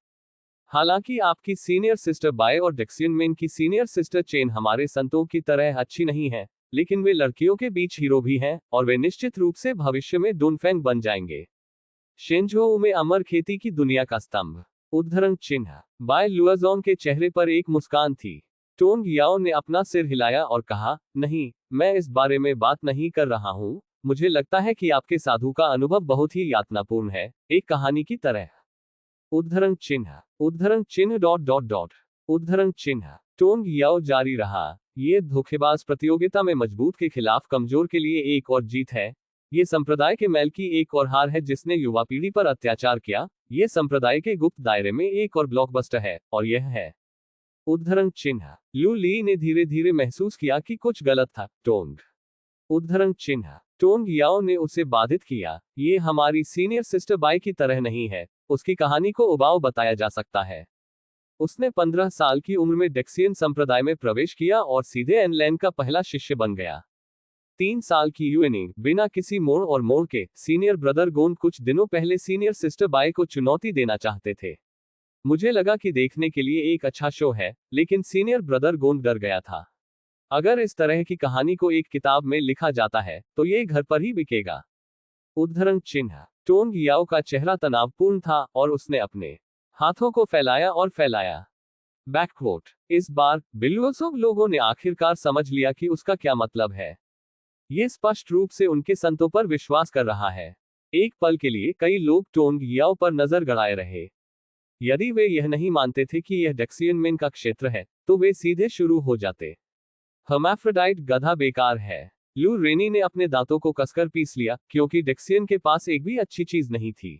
हालांकि आपकी सीनियर सिस्टर बाय और डेक्सियन मेन की सीनियर सिस्टर चेन हमारे संतों की तरह अच्छी नहीं है, लेकिन वे लड़कियों के बीच हीरो भी हैं, और वे निश्चित रूप से भविष्य में डुनफेंग बन जाएंगे। शेंझोऊ में अमर खेती की दुनिया का स्तंभ। उद्धरण चिन्ह। बाय लुआजोंग के चेहरे पर एक मुस्कान थी। टोंग याओ ने अपना सिर हिलाया और कहा, नहीं, मैं इस बारे में बात नहीं कर रहा हूं। मुझे लगता है कि आपके साधु का अनुभव बहुत ही यातनापूर्ण है, एक कहानी की तरह। उद्धरण चिन्ह। उद्धरण चिन्ह डॉट डॉट डॉट। उद्धरण चिन्ह। टोंग याओ जारी रहा, ये धोखेबाज प्रतियोगिता में मजबूत के खिलाफ कमजोर के लिए एक और जीत है। ये संप्रदाय के मैल की एक और हार है जिसने युवा पीढ़ी पर अत्याचार किया। ये संप्रदाय के गुप्त दायरे में एक और ब्लॉकबस्टर है, और यह है। उद्धरण चिन्ह। लू ली ने धीरे धीरे महसूस किया कि कुछ गलत था। टोंग। उद्धरण चिन्ह। टोंग याओ ने उसे बाधित किया, ये हमारी सीनियर सिस्टर बाई की तरह नहीं है। उसकी कहानी को उबाऊ बताया जा सकता है। उसने 15 साल की उम्र में डेक्सियन संप्रदाय में प्रवेश किया और सीधे एनलैन का पहला शिष्य बन गया। 3 साल की यूएनिंग बिना किसी मोड़ और मोड़ के सीनियर ब्रदर गोंद कुछ दिनों पहले सीनियर सिस्टर बाई को चुनौती देना चाहते थे। मुझे लगा कि देखने के लिए एक अच्छा शो है, लेकिन सीनियर ब्रदर गोंद डर गया था। अगर इस तरह की कहानी को एक किताब में लिखा जाता है तो ये घर पर ही बिकेगा। उद्धरण चिन्ह। टोंग याओ का चेहरा तनावपूर्ण था और उसने अपने हाथों को फैलाया और फैलाया। बैककोट। इस बार बिलुओसोग लोगों ने आखिरकार समझ लिया कि उसका क्या मतलब है। ये स्पष्ट रूप से उनके संतों पर विश्वास कर रहा है। एक पल के लिए कई लोग टोंग याओ पर नजर गड़ाए रहे। यदि वे यह नहीं मानते थे कि यह डेक्सियन मेन का क्षेत्र है, तो वे सीधे शुरू हो जाते। हर्माफ्रोडाइट गधा बेकार है। लू रेनी ने अपने दांतों को कसकर पीस लिया, क्योंकि डेक्सियन के पास एक भी अच्छी चीज नहीं थी।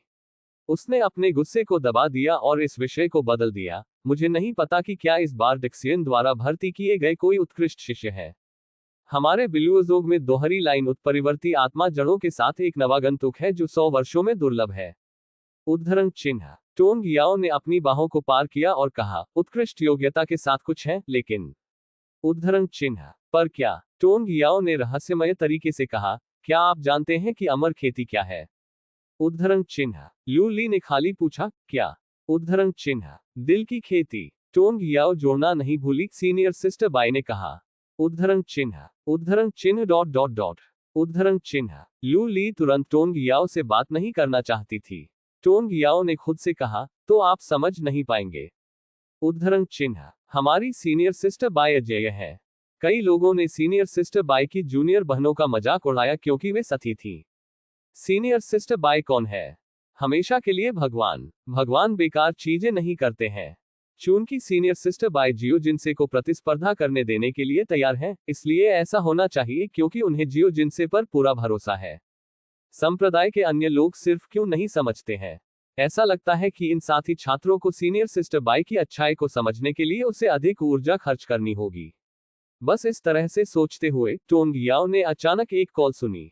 उसने अपने गुस्से को दबा दिया और इस विषय को बदल दिया। मुझे नहीं पता कि क्या इस बार डेक्सियन द्वारा भर्ती किए गए कोई उत्कृष्ट शिष्य है। हमारे बिलुओजोग में दोहरी लाइन उत्परिवर्ती आत्मा जड़ों के साथ एक नवागंतुक है जो 100 वर्षों में दुर्लभ है। उद्धरण चिन्ह। टोंग याओ ने अपनी बाहों को पार किया और कहा, उत्कृष्ट योग्यता के साथ कुछ है, लेकिन। उद्धरण चिन्ह। पर क्या? टोंग याओ ने रहस्यमय तरीके से कहा, क्या आप जानते हैं कि अमर खेती क्या है? उद्धरण चिन्ह। लू ली ने खाली पूछा, क्या? उद्धरण चिन्ह। दिल की खेती। टोंग याओ जोड़ना नहीं भूली, सीनियर सिस्टर बाई ने कहा। उद्धरण चिन्ह। उद्धरण चिन्ह डॉट डॉट डॉट। उद्धरण चिन्ह। लू ली तुरंत टोंग याओ से बात नहीं करना चाहती थी। टोंग याओ ने खुद से कहा, तो आप समझ नहीं पाएंगे। उद्धरण चिन्ह। हमारी सीनियर सिस्टर बाई अजेय है। कई लोगों ने सीनियर सिस्टर बाई की जूनियर बहनों का मजाक उड़ाया क्योंकि वे सती थी। सीनियर सिस्टर बाई कौन है? हमेशा के लिए भगवान। भगवान बेकार चीजें नहीं करते हैं। चून की सीनियर सिस्टर बाई जियो जिनसे को प्रतिस्पर्धा करने देने के लिए तैयार है, इसलिए ऐसा होना चाहिए क्योंकि उन्हें जियो जिनसे पर पूरा भरोसा है। संप्रदाय के अन्य लोग सिर्फ क्यों नहीं समझते हैं? ऐसा लगता है कि इन साथी छात्रों को सीनियर सिस्टर बाई की अच्छाई को समझने के लिए उसे अधिक ऊर्जा खर्च करनी होगी। बस इस तरह से सोचते हुए टोंग याओ ने अचानक एक कॉल सुनी।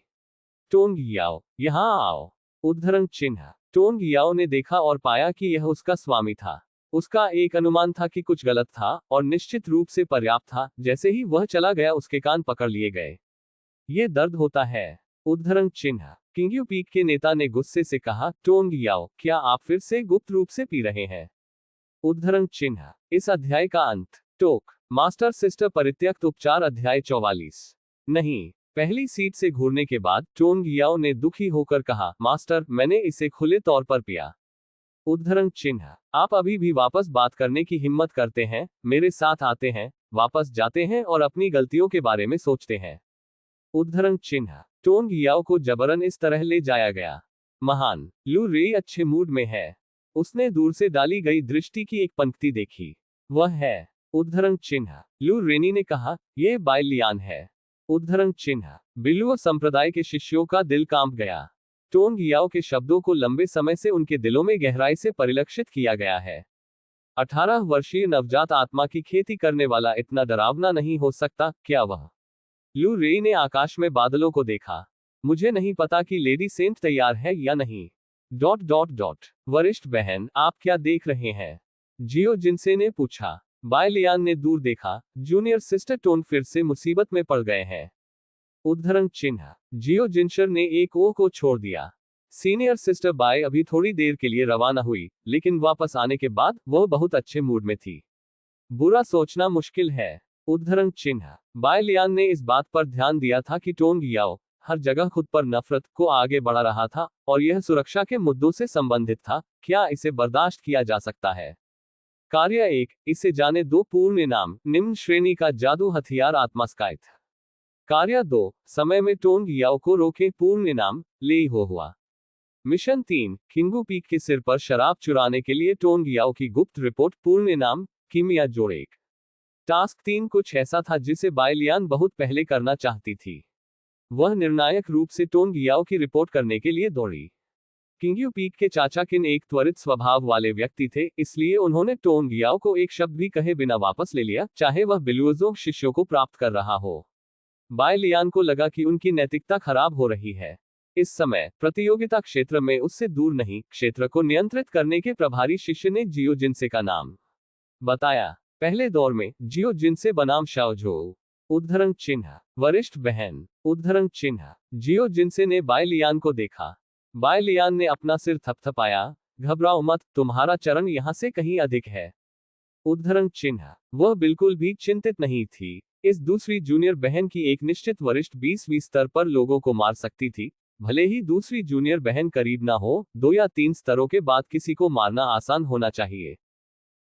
टोंग याओ, यहां आओ। उद्धरण चिन्ह। टोंग याओ ने देखा और पाया कि यह उसका स्वामी था। उसका एक अनुमान था कि कुछ गलत था, और निश्चित रूप से पर्याप्त था। जैसे ही वह चला गया उसके कान पकड़ लिए गए। ये दर्द होता है। उद्धरण चिन्ह। किंग्यू पीक के नेता ने गुस्से से कहा, टोंग याओ, क्या आप फिर से गुप्त रूप से पी रहे हैं? उद्धरण चिन्ह। इस अध्याय का अंत। टोक। मास्टर सिस्टर परित्यक्त उपचार अध्याय 44। नहीं। पहली सीट से घूरने के बाद टोंग याओ ने दुखी होकर कहा, मास्टर, मैंने इसे खुले तौर पर पिया। उद्धरण चिन्ह। आप अभी भी वापस बात करने की हिम्मत करते हैं, मेरे साथ आते हैं, वापस जाते हैं और अपनी गलतियों के बारे में सोचते हैं। उद्धरण चिन्ह। टोंग याओ को जबरन इस तरह ले जाया गया। महान। लू रे अच्छे मूड में है। उसने दूर से डाली गई दृष्टि की एक पंक्ति देखी। वह है। उद्धरण चिन्ह। लू रेनी ने कहा, यह बाय लियान है। उद्धरण चिन्ह। बिलुओ संप्रदाय के शिष्यों का दिल कांप गया। टोंग याओ के शब्दों को लंबे समय से उनके दिलों में गहराई से परिलक्षित किया गया है। 18 वर्षीय नवजात आत्मा की खेती करने वाला इतना डरावना नहीं हो सकता, क्या वह? लू रे ने आकाश में बादलों को देखा। मुझे नहीं पता कि लेडी सेंट तैयार है या नहीं। वरिष्ठ बहन, आप क्या देख रहे हैं? जियो जिनसे ने पूछा। बाय लियान ने दूर देखा। जूनियर सिस्टर टोन फिर से मुसीबत में पड़ गए हैं। उद्धरण चिन्ह। जियो जिनशर ने एक ओ को छोड़ दिया। सीनियर सिस्टर बाय अभी थोड़ी देर के लिए रवाना हुई, लेकिन वापस आने के बाद वह बहुत अच्छे मूड में थी। बुरा सोचना मुश्किल है। उद्धरण चिन्ह। बाय लियान ने इस बात पर ध्यान दिया था कि टोंग याओ हर जगह खुद पर नफरत को आगे बढ़ा रहा था, और यह सुरक्षा के मुद्दों से संबंधित था। क्या इसे बर्दाश्त किया जा सकता है? कार्य 1, इसे जाने दो। पूर्ण इनाम, निम्न श्रेणी का जादू हथियार आत्मास्काइथ। कार्य 2, समय में टोंग याओ को रोके। पूर्ण इनाम, ले हो हुआ। मिशन 3, खिंगू पीक के सिर पर शराब चुराने के लिए टोंग याओ की गुप्त रिपोर्ट। पूर्ण इनाम, किमिया जोड़ेक। टास्क 3 कुछ ऐसा था जिसे बाय लियान बहुत पहले करना चाहती थी। वह निर्णायक रूप से टोंग याओ की रिपोर्ट करने के लिए दौड़ी। किंग्यू पीक के चाचा किन एक त्वरित स्वभाव वाले व्यक्ति थे, इसलिए उन्होंने टोंग याओ को एक शब्द भी कहे बिना वापस ले लिया, चाहे वह बिलुओजों शिष्यों को प्राप्त कर रहा हो। बाय लियान को लगा कि उनकी नैतिकता खराब हो रही है। इस समय प्रतियोगिता क्षेत्र में उससे दूर नहीं, क्षेत्र को नियंत्रित करने के प्रभारी शिष्य ने जियो जिनसे का नाम बताया। पहले दौर में जियो जिनसे बनाम शाओझोउ। उद्धरण चिन्ह। वरिष्ठ बहन। उद्धरण चिन्ह। जियो जिनसे ने बाय लियान को देखा। बाय लियान ने अपना सिर थपथपाया। घबराओ मत, तुम्हारा चरण यहां से कहीं अधिक है। उद्धरण चिन्ह। वह बिल्कुल भी चिंतित नहीं थी। इस दूसरी जूनियर बहन की एक निश्चित वरिष्ठ 20वीं स्तर पर लोगों को मार सकती थी। भले ही दूसरी जूनियर बहन करीब ना हो, 2 या 3 स्तरों के बाद किसी को मारना आसान होना चाहिए।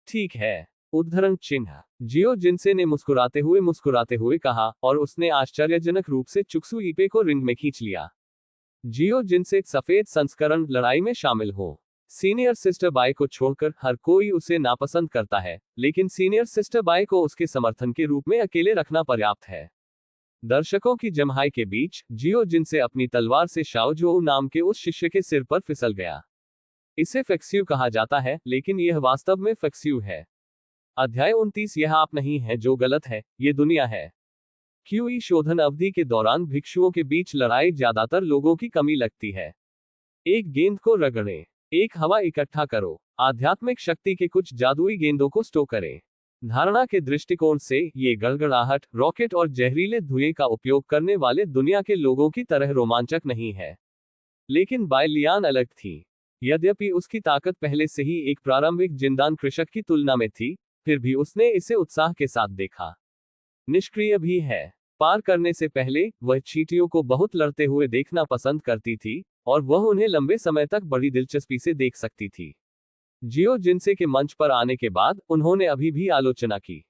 ठीक है। उद्धरण चिन्ह। जियो जिनसे ने मुस्कुराते हुए कहा, और उसने आश्चर्यजनक रूप से चुक्सू ईपे को रिंग में खींच लिया। जियो जिनसे सफेद संस्करण लड़ाई में शामिल हो। सीनियर सिस्टर बाय को छोड़कर हर कोई उसे नापसंद करता है, लेकिन सीनियर सिस्टर बाय को उसके समर्थन के रूप में अकेले रखना पर्याप्त है। दर्शकों की जमहाई के बीच जियो जिनसे अपनी तलवार से शाओझोउ नाम के उस शिष्य के सिर पर फिसल गया। इसे फेक्स्यू कहा जाता है, लेकिन यह वास्तव में फेक्स्यू है। अध्याय 29। यह आप नहीं है जो गलत है, ये दुनिया है। क्यूई शोधन अवधि के दौरान भिक्षुओं के बीच लड़ाई ज्यादातर लोगों की कमी लगती है। एक गेंद को रगड़ें। एक हवा इकट्ठा करो। आध्यात्मिक शक्ति के कुछ जादुई गेंदों को स्टो करें। धारणा के दृष्टिकोण से ये गड़गड़ाहट, रॉकेट और जहरीले धुएं का उपयोग करने वाले दुनिया के लोगों की तरह रोमांचक नहीं है। लेकिन बाय लियान अलग थी। यद्यपि उसकी ताकत पहले से ही एक प्रारंभिक जिंदान कृषक की तुलना में थी, फिर भी उसने इसे उत्साह के साथ देखा। निष्क्रिय भी है। पार करने से पहले वह चींटियों को बहुत लड़ते हुए देखना पसंद करती थी, और वह उन्हें लंबे समय तक बड़ी दिलचस्पी से देख सकती थी। जियो जिनसे के मंच पर आने के बाद उन्होंने अभी भी आलोचना की।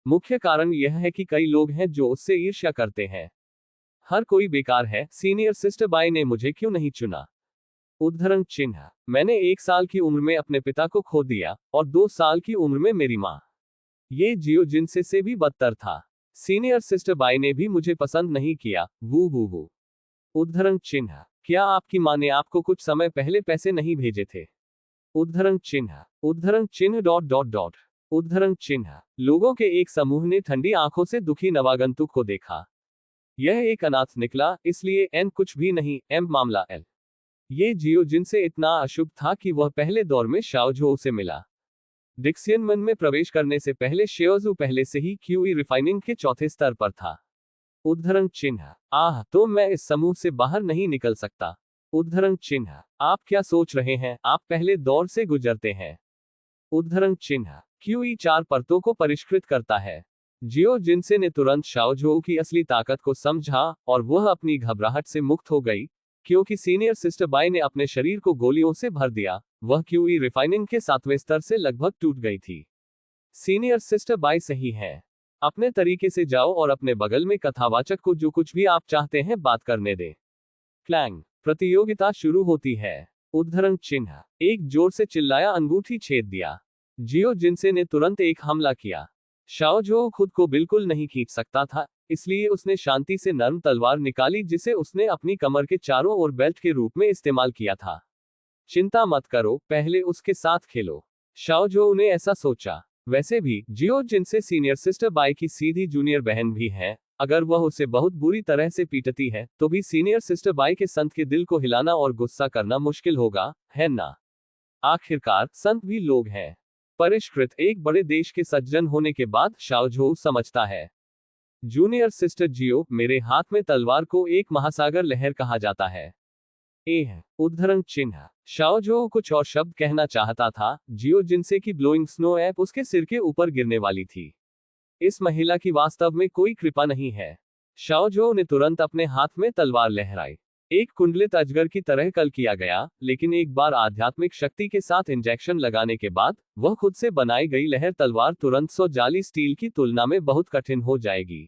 मुख्य कारण यह है कि कई लोग हैं जो उससे ईर्ष्या करते हैं। हर कोई बेकार है, सीनियर सिस्टर बाय ने मुझे क्यों नहीं चुना? उद्धरण चिन्ह। मैंने 1 साल की उम्र में अपने पिता को खो दिया, और 2 साल की उम्र में मेरी माँ। ये जियो जिनसे से भी बदतर था। सीनियर सिस्टर बाय ने भी मुझे पसंद नहीं किया। वू। उद्धरण चिन्ह। क्या आपकी माँ ने आपको कुछ समय पहले पैसे नहीं भेजे थे? उद्धरण चिन्ह। उद्धरण चिन्ह। उद्धरण चिन्ह। लोगों के एक समूह ने ठंडी आंखों से दुखी नवागंतुक को देखा। यह एक अनाथ निकला, इसलिए एन कुछ भी नहीं, एम मामला एल। ये जियो जिनसे इतना अशुभ था कि वह पहले दौर में शाओझोउ से मिला। डिक्सियनमन में प्रवेश करने से पहले शेओजू पहले से ही क्यूई रिफाइनिंग के 4थे स्तर पर था। उद्धरण चिन्ह। तो मैं इस समूह से बाहर नहीं निकल सकता। उद्धरण चिन्ह। आप क्या सोच रहे हैं, आप पहले दौर से गुजरते हैं। उद्धरण चिन्ह। क्यूई 4 परतों को परिष्कृत करता है। जियो जिनसे ने तुरंत शाओझोउ की असली ताकत को समझा, और वह अपनी घबराहट से मुक्त हो गई, क्योंकि सीनियर सिस्टर बाय ने अपने शरीर को गोलियों से भर दिया। वह क्यूई रिफाइनिंग के 7वें स्तर से लगभग टूट गई थी। सीनियर सिस्टर बाय सही है। अपने तरीके से जाओ और अपने बगल में कथावाचक को जो कुछ भी आप चाहते हैं बात करने दें। क्लैंग। प्रतियोगिता शुरू होती है। उद्धरण चिन्ह। एक जोर से चिल्लाया, अंगूठी छेद दिया। जियो जिनसे ने तुरंत एक हमला किया। शाओझोउ खुद को बिल्कुल नहीं खींच सकता था, इसलिए उसने शांति से नर्म तलवार निकाली, जिसे उसने अपनी कमर के चारों ओर बेल्ट के रूप में इस्तेमाल किया था। चिंता मत करो, पहले उसके साथ खेलो। शाओझोउ ने ऐसा सोचा। वैसे भी जियो जिनसे सीनियर सिस्टर बाय की सीधी जूनियर बहन भी है, अगर वह उसे बहुत बुरी तरह से पीटती है तो भी सीनियर सिस्टर बाई के संत के दिल को हिलाना और गुस्सा करना मुश्किल होगा, है ना? आखिरकार संत भी लोग हैं। परिष्कृत एक बड़े देश के सज्जन होने के बाद शाओझोउ समझता है। जूनियर सिस्टर जियो, मेरे हाथ में तलवार को एक महासागर लहर कहा जाता है। उद्धरण चिन्ह। शाओझोउ कुछ और शब्द कहना चाहता था। जियो जिनसे की ब्लोइंग स्नो ऐप उसके सिर के ऊपर गिरने वाली थी। इस महिला की वास्तव में कोई कृपा नहीं है। शाओझोउ ने तुरंत अपने हाथ में तलवार लहराई। एक कुंडलित अजगर की तरह कल किया गया, लेकिन एक बार आध्यात्मिक शक्ति के साथ इंजेक्शन लगाने के बाद वह खुद से बनाई गई लहर तलवार तुरंत 100 जाली स्टील की तुलना में बहुत कठिन हो जाएगी।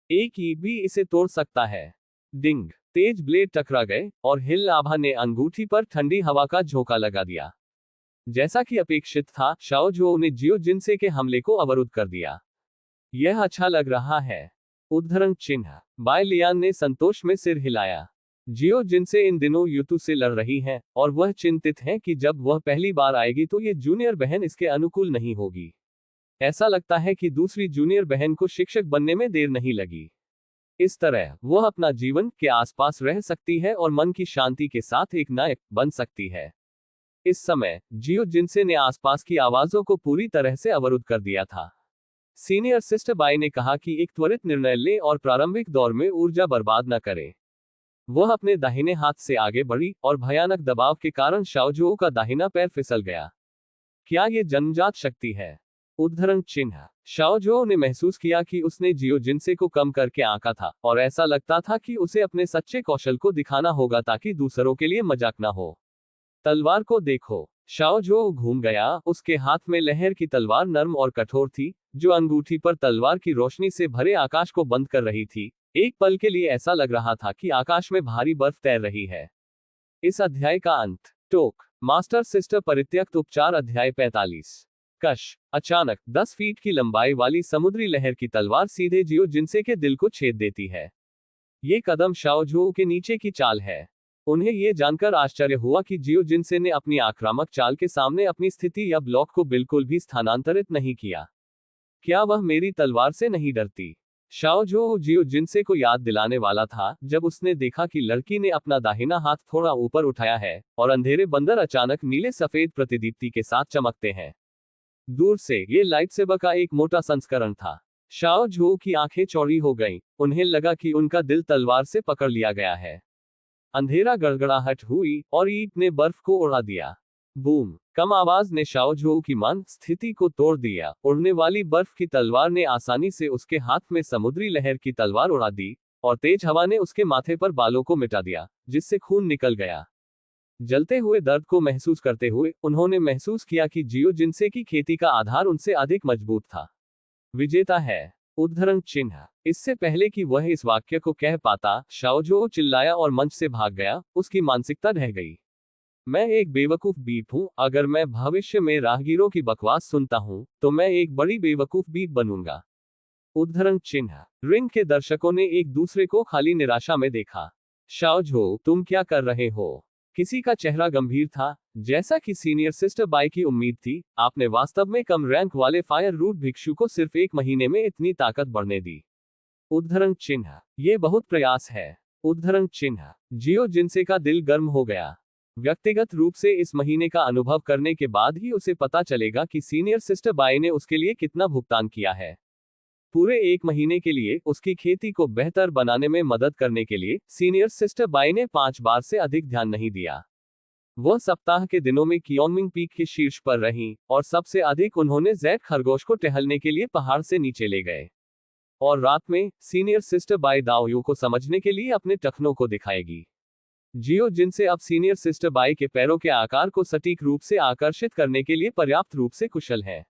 एक ही भी इसे तोड़ सकता है। डिंग, तेज ब्लेड टकरा गए और हिल आभा ने अंगूठी पर ठंडी हवा का झोंका लगा दिया। जैसा कि अपेक्षित था, शाओझोउ ने जियो जिनसे के हमले को अवरुद्ध कर दिया। यह अच्छा लग रहा है। उद्धरण चिन्ह। बाय लियान ने संतोष में सिर हिलाया। जियो जिनसे इन दिनों युतु से लड़ रही हैं और वह चिंतित हैं कि जब वह पहली बार आएगी तो ये जूनियर बहन इसके अनुकूल नहीं होगी। ऐसा लगता है कि दूसरी जूनियर बहन को शिक्षक बनने में देर नहीं लगी। इस तरह वह अपना जीवन के आसपास रह सकती है और मन की शांति के साथ एक नायक बन सकती है। इस समय जियो जिनसे ने आसपास की आवाजों को पूरी तरह से अवरुद्ध कर दिया था। सीनियर सिस्टर बाई ने कहा कि एक त्वरित निर्णय लें और प्रारंभिक दौर में ऊर्जा बर्बाद न करें। वह अपने दाहिने हाथ से आगे बढ़ी और भयानक दबाव के कारण शाओझोउ का दाहिना पैर फिसल गया। क्या यह जन्मजात शक्ति है? उद्धरण चिन्ह। शाओझोउ ने महसूस किया कि उसने जियो जिनसे को कम करके आंका था और ऐसा लगता था कि उसे अपने सच्चे कौशल को दिखाना होगा ताकि दूसरों के लिए मजाक न हो। तलवार को देखो। शाओझोउ घूम गया। उसके हाथ में लहर की तलवार नर्म और कठोर थी, जो अंगूठी पर तलवार की रोशनी से भरे आकाश को बंद कर रही थी। एक पल के लिए ऐसा लग रहा था कि आकाश में भारी बर्फ तैर रही है। इस अध्याय का अंत। टोक। मास्टर सिस्टर परित्यक्त उपचार अध्याय 45। कश। अचानक 10 फीट की लंबाई वाली समुद्री लहर की तलवार सीधे जियो जिनसे के दिल को छेद देती है। ये कदम शाओझोउ के नीचे की चाल है। उन्हें यह जानकर आश्चर्य हुआ कि जियो जिनसे ने अपनी आक्रामक चाल के सामने अपनी स्थिति या ब्लॉक को बिल्कुल भी स्थानांतरित नहीं किया। क्या वह मेरी तलवार से नहीं डरती? शाओझोउ जियो जिनसे को याद दिलाने वाला था जब उसने देखा कि लड़की ने अपना दाहिना हाथ थोड़ा ऊपर उठाया है और अंधेरे बंदर अचानक नीले सफेद प्रतिदीप्ति के साथ चमकते हैं। दूर से ये लाइटसेबर का एक मोटा संस्करण था। शाओझोउ की आंखें चौड़ी हो गईं। उन्हें लगा कि उनका दिल तलवार से पकड़ लिया गया है। अंधेरा गड़गड़ाहट हुई और ईंट ने बर्फ को उड़ा दिया। बूम। कम आवाज ने शाओझोउ की मान स्थिति को तोड़ दिया। उड़ने वाली बर्फ की तलवार ने आसानी से उसके हाथ में समुद्री लहर की तलवार उड़ा दी और तेज हवा ने उसके माथे पर बालों को मिटा दिया, जिससे खून निकल गया। जलते हुए दर्द को महसूस करते हुए उन्होंने महसूस किया कि जियो जिनसे की खेती का आधार उनसे अधिक मजबूत था। विजेता है। उद्धरण चिन्ह। इससे पहले कि वह इस वाक्य को कह पाता, शाओझोउ चिल्लाया और मंच से भाग गया। उसकी मानसिकता ढह गई। मैं एक बेवकूफ बीप हूं। अगर मैं भविष्य में राहगीरों की बकवास सुनता हूं तो मैं एक बड़ी बेवकूफ बीप बनूंगा। उद्धरण चिन्ह। रिंग के दर्शकों ने एक दूसरे को खाली निराशा में देखा। शाओझोउ, तुम क्या कर रहे हो? किसी का चेहरा गंभीर था। जैसा कि सीनियर सिस्टर बाई की उम्मीद थी, आपने वास्तव में कम रैंक वाले फायर रूट भिक्षु को सिर्फ 1 महीने में इतनी ताकत बढ़ने दी। उद्धरण चिन्ह। ये बहुत प्रयास है। उद्धरण चिन्ह। जियो जिनसे का दिल गर्म हो गया। व्यक्तिगत रूप से इस महीने का अनुभव करने के बाद ही उसे पता चलेगा कि सीनियर सिस्टर बाई ने उसके लिए कितना भुगतान किया है। पूरे 1 महीने के लिए उसकी खेती को बेहतर बनाने में मदद करने के लिए सीनियर सिस्टर बाई ने 5 बार से अधिक ध्यान नहीं दिया। वह सप्ताह के दिनों में कियोंगमिंग पीक के शीर्ष पर रहीं और सबसे अधिक उन्होंने जैक खरगोश को टहलने के लिए पहाड़ से नीचे ले गए। और रात में सीनियर सिस्टर बाई दाओयू को समझने के लिए अपने टखनों को दिखाएगी। जियो जिनसे अब सीनियर सिस्टर बाई के पैरों के आकार को सटीक रूप से आकर्षित करने के लिए पर्याप्त रूप से कुशल है।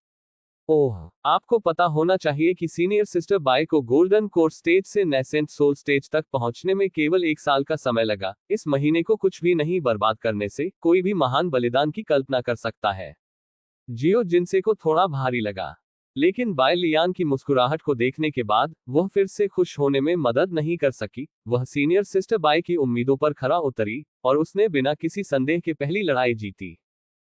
ओह, आपको पता होना चाहिए कि सीनियर सिस्टर बाई को गोल्डन कोर स्टेज से नेसेंट सोल स्टेज तक पहुंचने में केवल 1 साल का समय लगा। इस महीने को कुछ भी नहीं बर्बाद करने से कोई भी महान बलिदान की कल्पना कर सकता है। जियो जिनसे को थोड़ा भारी लगा, लेकिन बाय लियान की मुस्कुराहट को देखने के बाद वह फिर से खुश होने में मदद नहीं कर सकी। वह सीनियर सिस्टर बाई की उम्मीदों पर खरा उतरी और उसने बिना किसी संदेह के पहली लड़ाई जीती।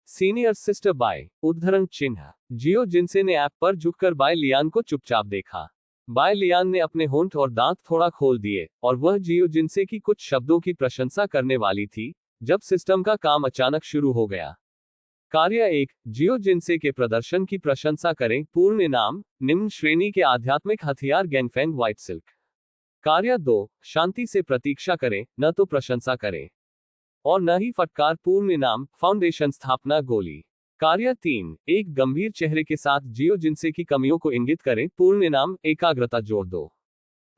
Senior sister by. उद्धरण चिन्ह। जियो जिनसे ने ऐप पर झुककर बाय लियान को चुपचाप देखा। बाय लियान ने अपने होंठ और दांत थोड़ा खोल दिए, और वह जियो जिनसे की कुछ शब्दों की प्रशंसा करने वाली थी, जब सिस्टम का काम अचानक शुरू हो गया। कार्य 1, जियो जिनसे के प्रदर्शन की प्रशंसा करें। पूर्ण इनाम, निम्न श्रेणी के आध्यात्मिक हथियार गैंगफेंग व्हाइट सिल्क। कार्य 2, शांति से प्रतीक्षा करें, न तो प्रशंसा करें और न ही फटकार। पूर्ण इनाम, फाउंडेशन स्थापना गोली। कार्य 3, एक गंभीर चेहरे के साथ जियो जिनसे की कमियों को इंगित करें। पूर्ण इनाम, एकाग्रता जोड़ दो।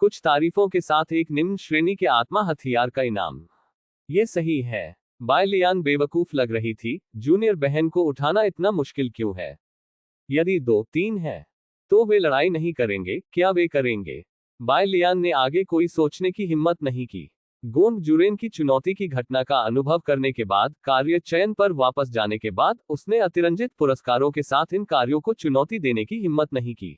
कुछ तारीफों के साथ एक निम्न श्रेणी के आत्मा हथियार का इनाम। ये सही है। बाय लियान बेवकूफ लग रही थी। जूनियर बहन को उठाना इतना मुश्किल क्यों है? यदि 2-3 है, तो वे लड़ाई नहीं करेंगे। क्या वे करेंगे? बाय लियान ने आगे कोई सोचने की हिम्मत नहीं की। गोंग जुरेन की चुनौती की घटना का अनुभव करने के बाद, कार्य चयन पर वापस जाने के बाद, उसने अतिरंजित पुरस्कारों के साथ इन कार्यों को चुनौती देने की हिम्मत नहीं की।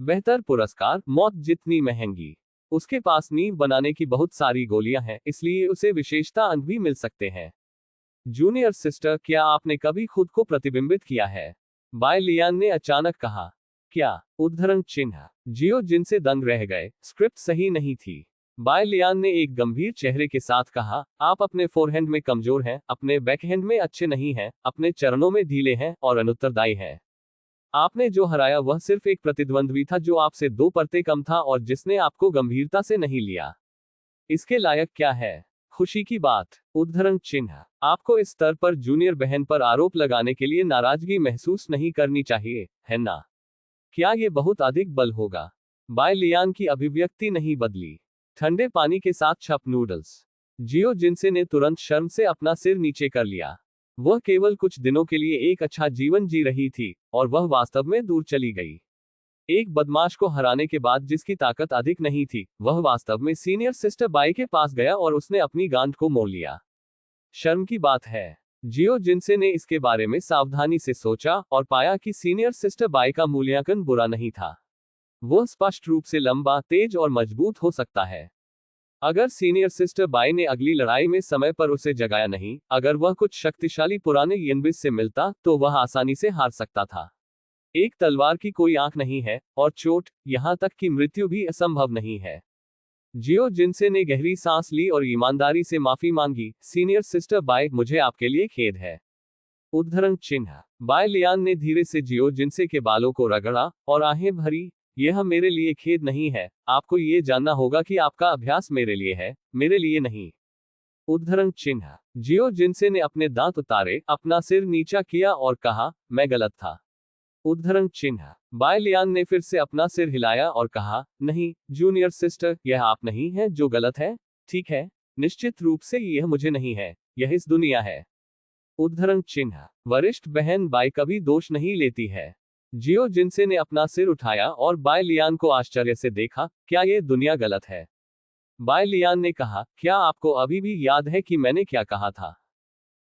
बेहतर पुरस्कार, मौत जितनी महंगी। उसके पास नींव बनाने की बहुत सारी गोलियां हैं, इसलिए उसे विशेषता अंक भी मिल सकते हैं। जूनियर सिस्टर, क्या आपने कभी खुद को प्रतिबिंबित किया है? बाय लियान ने अचानक कहा। क्या? उद्धरण चिन्ह। जियो जिनसे दंग रह गए। स्क्रिप्ट सही नहीं थी। बाय लियान ने एक गंभीर चेहरे के साथ कहा, आप अपने फोरहैंड में कमजोर हैं, अपने बैकहैंड में अच्छे नहीं हैं, अपने चरणों में ढीले हैं और अनुत्तरदायी हैं। आपने जो हराया वह सिर्फ एक प्रतिद्वंद्वी था जो आपसे 2 परतें कम था और जिसने आपको गंभीरता से नहीं लिया। इसके लायक क्या है? खुशी की बात। उद्धरण चिन्ह। आपको इस स्तर पर जूनियर बहन पर आरोप लगाने के लिए नाराजगी महसूस नहीं करनी चाहिए, है ना? क्या ये बहुत अधिक बल होगा? बाय लियान की अभिव्यक्ति नहीं बदली। ठंडे पानी के साथ छप नूडल्स। जियो जिनसे ने तुरंत शर्म से अपना सिर नीचे कर लिया। वह केवल कुछ दिनों के लिए एक अच्छा जीवन जी रही थी, और वह वास्तव में दूर चली गई। एक बदमाश को हराने के बाद जिसकी ताकत अधिक नहीं थी, वह वास्तव में सीनियर सिस्टर बाई के पास गया और उसने अपनी गांठ को मोड़ लिया। शर्म की बात है। जियो जिनसे ने इसके बारे में सावधानी से सोचा और पाया कि सीनियर सिस्टर बाई का मूल्यांकन बुरा नहीं था। वह स्पष्ट रूप से लंबा, तेज और मजबूत हो सकता है। अगर सीनियर सिस्टर बाई ने अगली लड़ाई में समय पर उसे जगाया नहीं, अगर वह कुछ शक्तिशाली पुराने यिनबिस से मिलता, तो वह आसानी से हार सकता था। एक तलवार की कोई आंख नहीं है, और चोट, यहां तक कि मृत्यु भी असंभव नहीं है। जियो जिनसे ने गहरी सांस ली और ईमानदारी से माफी मांगी। सीनियर सिस्टर बाय, मुझे आपके लिए खेद है। उद्धरण चिन्ह। बाय लियान ने धीरे से जियो जिनसे के बालों को रगड़ा और आहें भरी। यह मेरे लिए खेद नहीं है। आपको ये जानना होगा कि आपका अभ्यास मेरे लिए है, मेरे लिए नहीं। उद्धरण चिन्ह। जियो जिनसे ने अपने दांत उतारे, अपना सिर नीचा किया और कहा, मैं गलत था। उद्धरण चिन्ह। बाय लियान ने फिर से अपना सिर हिलाया और कहा, नहीं, जूनियर सिस्टर, यह आप नहीं है जो गलत है। ठीक है, निश्चित रूप से यह मुझे नहीं है, यह इस दुनिया है। उद्धरण चिन्ह। वरिष्ठ बहन बाय कभी दोष नहीं लेती है। जियो जिनसे ने अपना सिर उठाया और बाय लियान को आश्चर्य से देखा, क्या यह दुनिया गलत है? बाय लियान ने कहा, क्या आपको अभी भी याद है कि मैंने क्या कहा था?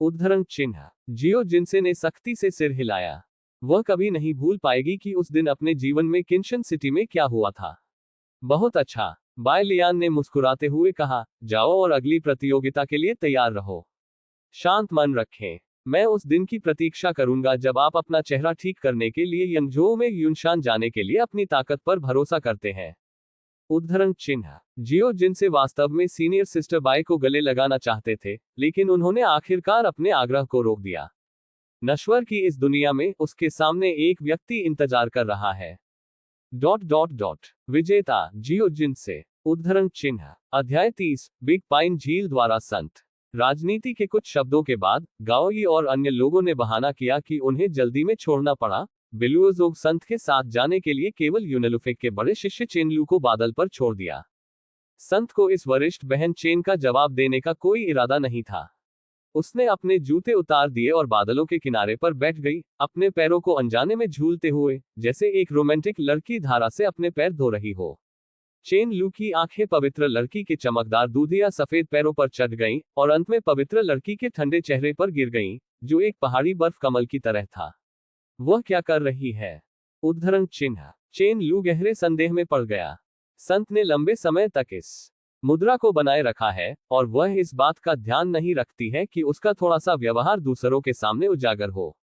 उद्धरण चिन्ह। जियो जिनसे ने सख्ती से सिर हिलाया। वह कभी नहीं भूल पाएगी कि उस दिन अपने जीवन में किंशन सिटी में क्या हुआ था। बहुत अच्छा, बाय लियान ने मुस्कुराते हुए कहा, जाओ और अगली प्रतियोगिता के लिए तैयार रहो। शांत मन रखें। मैं उस दिन की प्रतीक्षा करूंगा जब आप अपना चेहरा ठीक करने के लिए यंगझोउ में यूनशान जाने के लिए अपनी ताकत पर भरोसा करते हैं। उद्धरण चिन्ह। जियो जिनसे वास्तव में सीनियर सिस्टर बाय को गले लगाना चाहते थे, लेकिन उन्होंने आखिरकार अपने आग्रह को रोक दिया। नश्वर की इस दुनिया में उसके सामने एक व्यक्ति इंतजार कर रहा है। ... विजेता जियो जिनसे। उद्धरण चिन्ह। अध्याय 30, बिग पाइन झील द्वारा संत। राजनीति के कुछ शब्दों के बाद, गाओई और अन्य लोगों ने बहाना किया कि उन्हें जल्दी में छोड़ना पड़ा। बिलुओजोग संत के साथ जाने के लिए केवल यूनेलुफेक के बड़े शिष्य चेनलू को बादल पर छोड़ दिया। संत को इस वरिष्ठ बहन चेन का जवाब देने का कोई इरादा नहीं था। उसने अपने जूते उतार दिए और बादलों के किनारे पर बैठ गई, अपने पैरों को अनजाने में झूलते हुए, जैसे एक रोमांटिक लड़की धारा से अपने पैर धो रही हो। चेन लू की आंखें पवित्र लड़की के चमकदार दूधिया सफेद पैरों पर चढ़ गईं, और अंत में पवित्र लड़की के ठंडे चेहरे पर गिर गईं, जो एक पहाड़ी बर्फ कमल की तरह था। वह क्या कर रही है? उद्धरण चिन्ह। चेन लू गहरे संदेह में पड़ गया। संत ने लंबे समय तक इस मुद्रा को बनाए रखा है, और वह इस बात का ध्यान नहीं रखती है कि उसका थोड़ा सा व्यवहार दूसरों के सामने उजागर हो।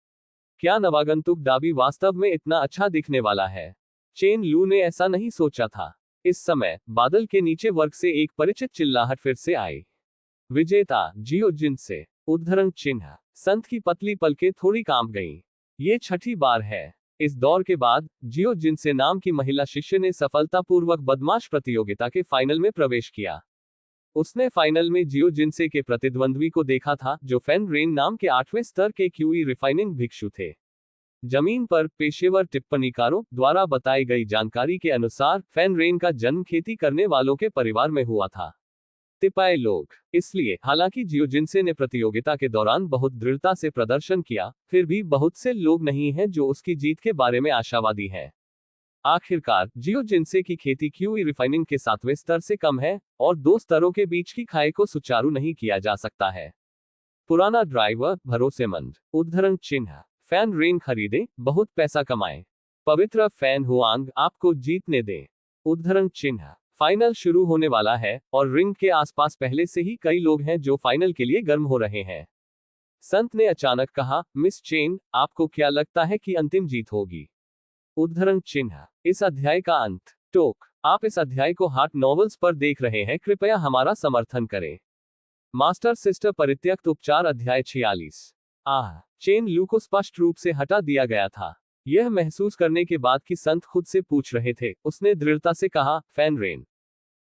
क्या नवागंतुक डाबी वास्तव में इतना अच्छा दिखने वाला है? चेन लू ने ऐसा नहीं सोचा था। इस समय बादल के नीचे वर्ग से एक परिचित चिल्लाहट फिर से आई। विजेता जियो जिनसे। उद्धरण चिन्ह। संत की पतली पलकें थोड़ी कांप गईं। ये छठी बार है। इस दौर के बाद जियो जिनसे नाम की महिला शिष्य ने सफलतापूर्वक बदमाश प्रतियोगिता के फाइनल में प्रवेश किया। उसने फाइनल में जियो जिनसे के प्रतिद्वंद्वी को देखा था, जो फैन रेन नाम के 8वें स्तर के क्यूई रिफाइनिंग भिक्षु थे। जमीन पर पेशेवर टिप्पणीकारों द्वारा बताई गई जानकारी के अनुसार फैन रेन का जन्म खेती करने वालों के परिवार में हुआ था। तिपाई लोग। इसलिए हालांकि जियो जिनसे ने प्रतियोगिता के दौरान बहुत दृढ़ता से प्रदर्शन किया, फिर भी बहुत से लोग नहीं हैं जो उसकी जीत के बारे में आशावादी हैं। आखिरकार जियो जिनसे की खेती क्यूई रिफाइनिंग के 7वें स्तर से कम है और 2 स्तरों के बीच की खाई को सुचारू नहीं किया जा सकता है। पुराना ड्राइवर भरोसेमंद। उद्धरण चिन्ह। फैन रेन खरीदे, बहुत पैसा कमाए। पवित्र फैन हुआंग आपको जीतने दे। उद्धरण चिन्ह। फाइनल शुरू होने वाला है और रिंग के आसपास पहले से ही कई लोग हैं जो फाइनल के लिए गर्म हो रहे हैं। संत ने अचानक कहा, मिस चेन, आपको क्या लगता है कि अंतिम जीत होगी? उद्धरण चिन्ह। इस अध्याय का अंत। टोक। आप इस अध्याय को हॉट नॉवेल्स पर देख रहे हैं, कृपया हमारा समर्थन करें। मास्टर सिस्टर परित्यक्त उपचार अध्याय 46। चेन लू को स्पष्ट रूप से हटा दिया गया था। यह महसूस करने के बाद कि संत खुद से पूछ रहे थे, उसने दृढ़ता से कहा, फैन रेन।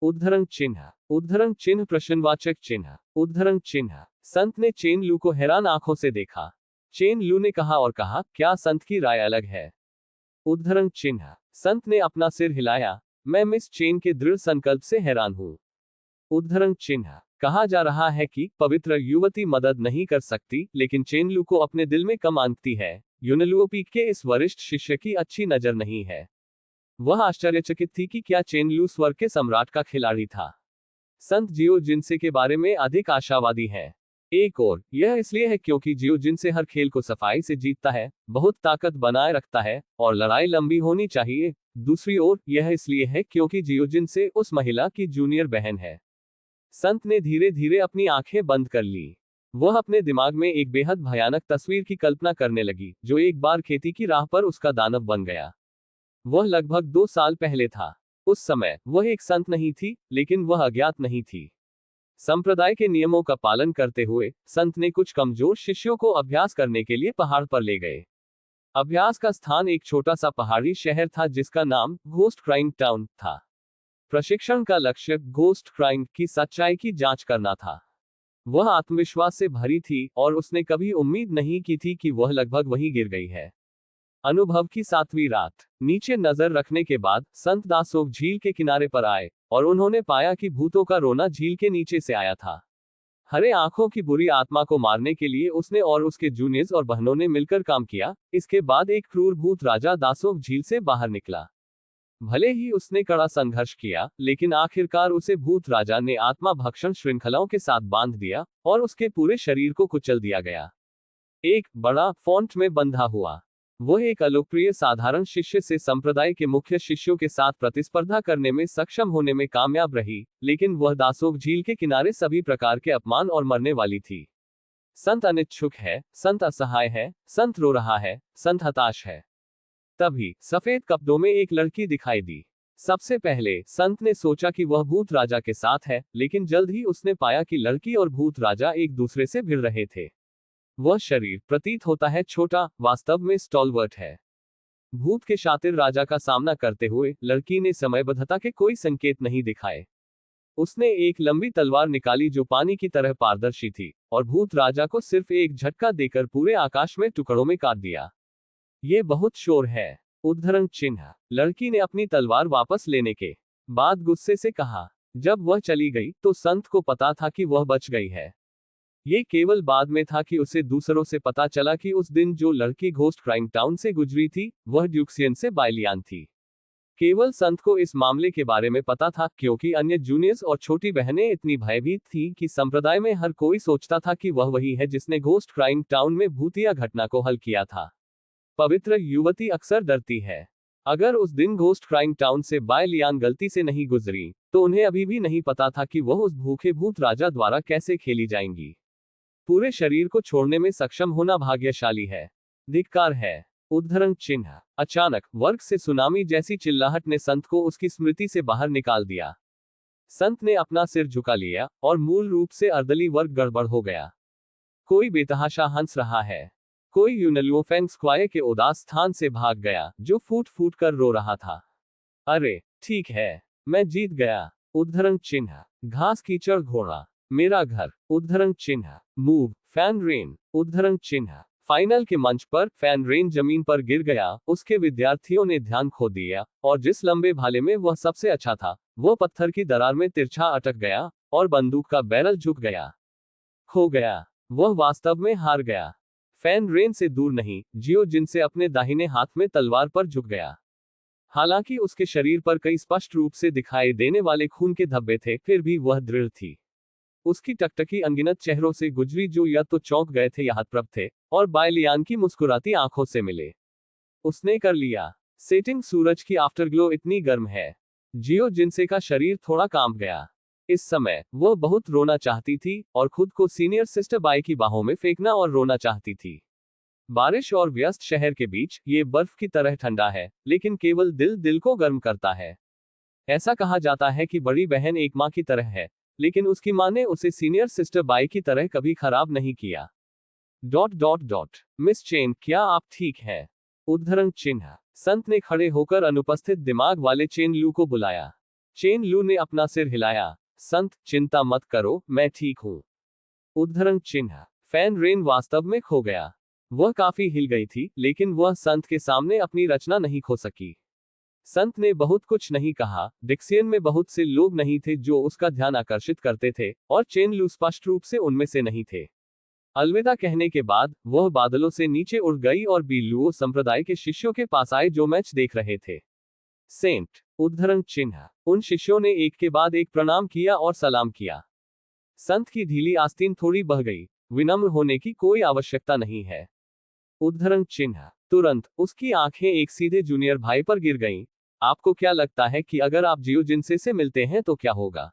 उद्धरण चिन्ह। उद्धरण चिन्ह प्रश्नवाचक चिन्ह। उद्धरण चिन्ह। संत ने चेन लू को हैरान आंखों से देखा। चेन लू ने कहा और कहा, क्या संत की राय अलग है? उद्धरण चिन्ह। संत ने अपना सिर हिलाया, मैं मिस चेन के दृढ़ संकल्प से हैरान हूं। उद्धरण चिन्ह। कहा जा रहा है कि पवित्र युवती मदद नहीं कर सकती, लेकिन चेन लू को अपने दिल में कम आंकती है। यूनिलुओपीक के इस वरिष्ठ शिष्य की अच्छी नजर नहीं है। वह आश्चर्यचकित थी कि क्या चेन लू स्वर्ग के सम्राट का खिलाड़ी था। संत जियो जिनसे के बारे में अधिक आशावादी हैं। एक और यह इसलिए है क्योंकि जियो जिनसे हर खेल को सफाई से जीतता है, बहुत ताकत बनाए रखता है और लड़ाई लंबी होनी चाहिए। दूसरी ओर यह इसलिए है क्योंकि जियो जिनसे उस महिला की जूनियर बहन है। संत ने धीरे धीरे अपनी आंखें बंद कर ली। वह अपने दिमाग में एक बेहद भयानक तस्वीर की कल्पना करने लगी, जो एक बार खेती की राह पर उसका दानव बन गया। वह लगभग 2 साल पहले था। उस समय वह एक संत नहीं थी, लेकिन वह अज्ञात नहीं थी। संप्रदाय के नियमों का पालन करते हुए संत ने कुछ कमजोर शिष्यों को अभ्यास करने के लिए पहाड़ पर ले गए। अभ्यास का स्थान एक छोटा सा पहाड़ी शहर था जिसका नाम घोस्ट क्राइंग टाउन था। प्रशिक्षण का लक्ष्य घोस्ट क्राइंग की सच्चाई की जांच करना था। वह आत्मविश्वास से भरी थी और उसने कभी उम्मीद नहीं की थी कि वह लगभग वहीं गिर गई है। अनुभव की 7वीं रात। नीचे नजर रखने के बाद संत दासोक झील के किनारे पर आए और उन्होंने पाया कि भूतों का रोना झील के नीचे से आया था। हरे आंखों की बुरी आत्मा को मारने के लिए उसने और उसके जूनियर्स और बहनों ने मिलकर काम किया। इसके बाद एक क्रूर भूत राजा दासोक झील से बाहर निकला। भले ही उसने कड़ा संघर्ष किया, लेकिन आखिरकार उसे भूत राजा ने आत्मा भक्षण श्रृंखलाओं के साथ बांध दिया और उसके पूरे शरीर को कुचल दिया गया। एक बड़ा फॉन्ट में बंधा हुआ। वह एक अलोकप्रिय साधारण शिष्य से संप्रदाय के मुख्य शिष्यों के साथ प्रतिस्पर्धा करने में सक्षम होने में कामयाब रही, लेकिन वह दासोक झील के किनारे सभी प्रकार के अपमान और मरने वाली थी। संत अनिच्छुक है, संत असहाय है, संत रो रहा है, संत हताश है। तभी सफेद कपड़ों में एक लड़की दिखाई दी। सबसे पहले संत ने सोचा कि वह भूत राजा के साथ है, लेकिन जल्द ही उसने पाया कि लड़की और भूत राजा एक दूसरे से भिड़ रहे थे। वह शरीर प्रतीत होता है छोटा, वास्तव में स्टॉलवर्ट है। भूत के शातिर राजा का सामना करते हुए लड़की ने समयबद्धता के कोई संकेत नहीं दिखाए। उसने एक लंबी तलवार निकाली जो पानी की तरह पारदर्शी थी और भूत राजा को सिर्फ एक झटका देकर पूरे आकाश में टुकड़ों में काट दिया। ये बहुत शोर है। उद्धरण चिन्ह। लड़की ने अपनी तलवार वापस लेने के बाद गुस्से से कहा। जब वह चली गई तो संत को पता था कि वह बच गई है। ये केवल बाद में था कि उसे दूसरों से पता चला कि उस दिन जो लड़की घोस्ट क्राइंग टाउन से गुजरी थी, वह ड्यूक्सियन से बाइलियान थी। केवल संत को इस मामले के बारे में पता था, क्योंकि अन्य जूनियर्स और छोटी बहनें इतनी भयभीत थीं कि संप्रदाय में हर कोई सोचता था कि वह वही है जिसने घोस्ट क्राइंग टाउन में भूतिया घटना को हल किया था। पवित्र युवती अक्सर डरती है। अगर उस दिन घोस्ट क्राइंग टाउन से बाइलियान गलती से नहीं गुजरी, तो उन्हें अभी भी नहीं पता था कि वह उस भूखे भूत राजा द्वारा कैसे खेली जाएंगी। पूरे शरीर को छोड़ने में सक्षम होना भाग्यशाली है। धिक्कार है। उद्धरण चिन्ह। अचानक वर्ग से सुनामी जैसी चिल्लाहट ने संत को उसकी स्मृति से बाहर निकाल दिया। संत ने अपना सिर झुका लिया और मूल रूप से अर्दली वर्ग गड़बड़ हो गया। कोई बेतहाशा हंस रहा है। कोई यूनलुओफेंग स्क्वायर के उदास स्थान से भाग गया, जो फूट फूट कर रो रहा था। अरे ठीक है, मैं जीत गया। उद्धरण चिन्ह। घास कीचड़ घोड़ा। मेरा घर। उद्धरण चिन्ह। Move fan rain. उद्धरण चिन्ह। फाइनल के मंच पर फैन रेन जमीन पर गिर गया। उसके विद्यार्थियों ने ध्यान खो दिया और जिस लंबे भाले में वह सबसे अच्छा था, वो पत्थर की दरार में तिरछा अटक गया और बंदूक का बैरल झुक गया। खो गया। वह वास्तव में हार गया। फैन रेन से दूर नहीं, जियो जिनसे अपने दाहिने हाथ में तलवार पर झुक गया। हालांकि उसके शरीर पर कई स्पष्ट रूप से दिखाई देने वाले खून के धब्बे थे, फिर भी वह दृढ़ थी। उसकी टकटकी अनगिनत चेहरों से गुजरी, जो या तो चौंक गए थे या हतप्रभ थे, और बायलियान की मुस्कुराती आंखों से मिले। उसने कर लिया। सेटिंग सूरज की आफ्टरग्लो इतनी गर्म है। जियो जिनसे का शरीर थोड़ा कांप गया। इस समय वह बहुत रोना चाहती थी और खुद को सीनियर सिस्टर बाई की बाहों में फेंकना और रोना चाहती थी। बारिश और व्यस्त शहर के बीच ये बर्फ की तरह ठंडा है, लेकिन केवल दिल को गर्म करता है। ऐसा कहा जाता है कि बड़ी बहन एक माँ की तरह है, लेकिन उसकी माँ ने उसे सीनियर सिस्टर बाई की तरह कभी खराब नहीं किया। ... मिस चेन, क्या आप ठीक है? उद्धरण चिन्ह। संत ने खड़े होकर अनुपस्थित दिमाग वाले चेन लू को बुलाया। चेन लू ने अपना सिर हिलाया। संत, चिंता मत करो, मैं ठीक हूं। उद्धरण चिन्ह। फैन रेन वास्तव में खो गया। वह काफी हिल गई थी, लेकिन वह संत के सामने अपनी रचना नहीं खो सकी। संत ने बहुत कुछ नहीं कहा। डिक्सियन में बहुत से लोग नहीं थे जो उसका ध्यान आकर्षित करते थे, और चेन लू स्पष्ट रूप से उनमें से नहीं थे। अलविदा कहने के बाद वह बादलों से नीचे उड़ गई और बीलुओ संप्रदाय के शिष्यों के पास आए जो मैच देख रहे थे। सेंट। उद्धरण चिन्ह। उन शिष्यों ने एक के बाद एक प्रणाम किया और सलाम किया। संत की ढीली आस्तीन थोड़ी बह गई। विनम्र होने की कोई आवश्यकता नहीं है। उद्धरण चिन्ह। तुरंत उसकी आंखें एक सीधे जूनियर भाई पर गिर गईं। आपको क्या लगता है कि अगर आप जियो जिनसे से मिलते हैं तो क्या होगा?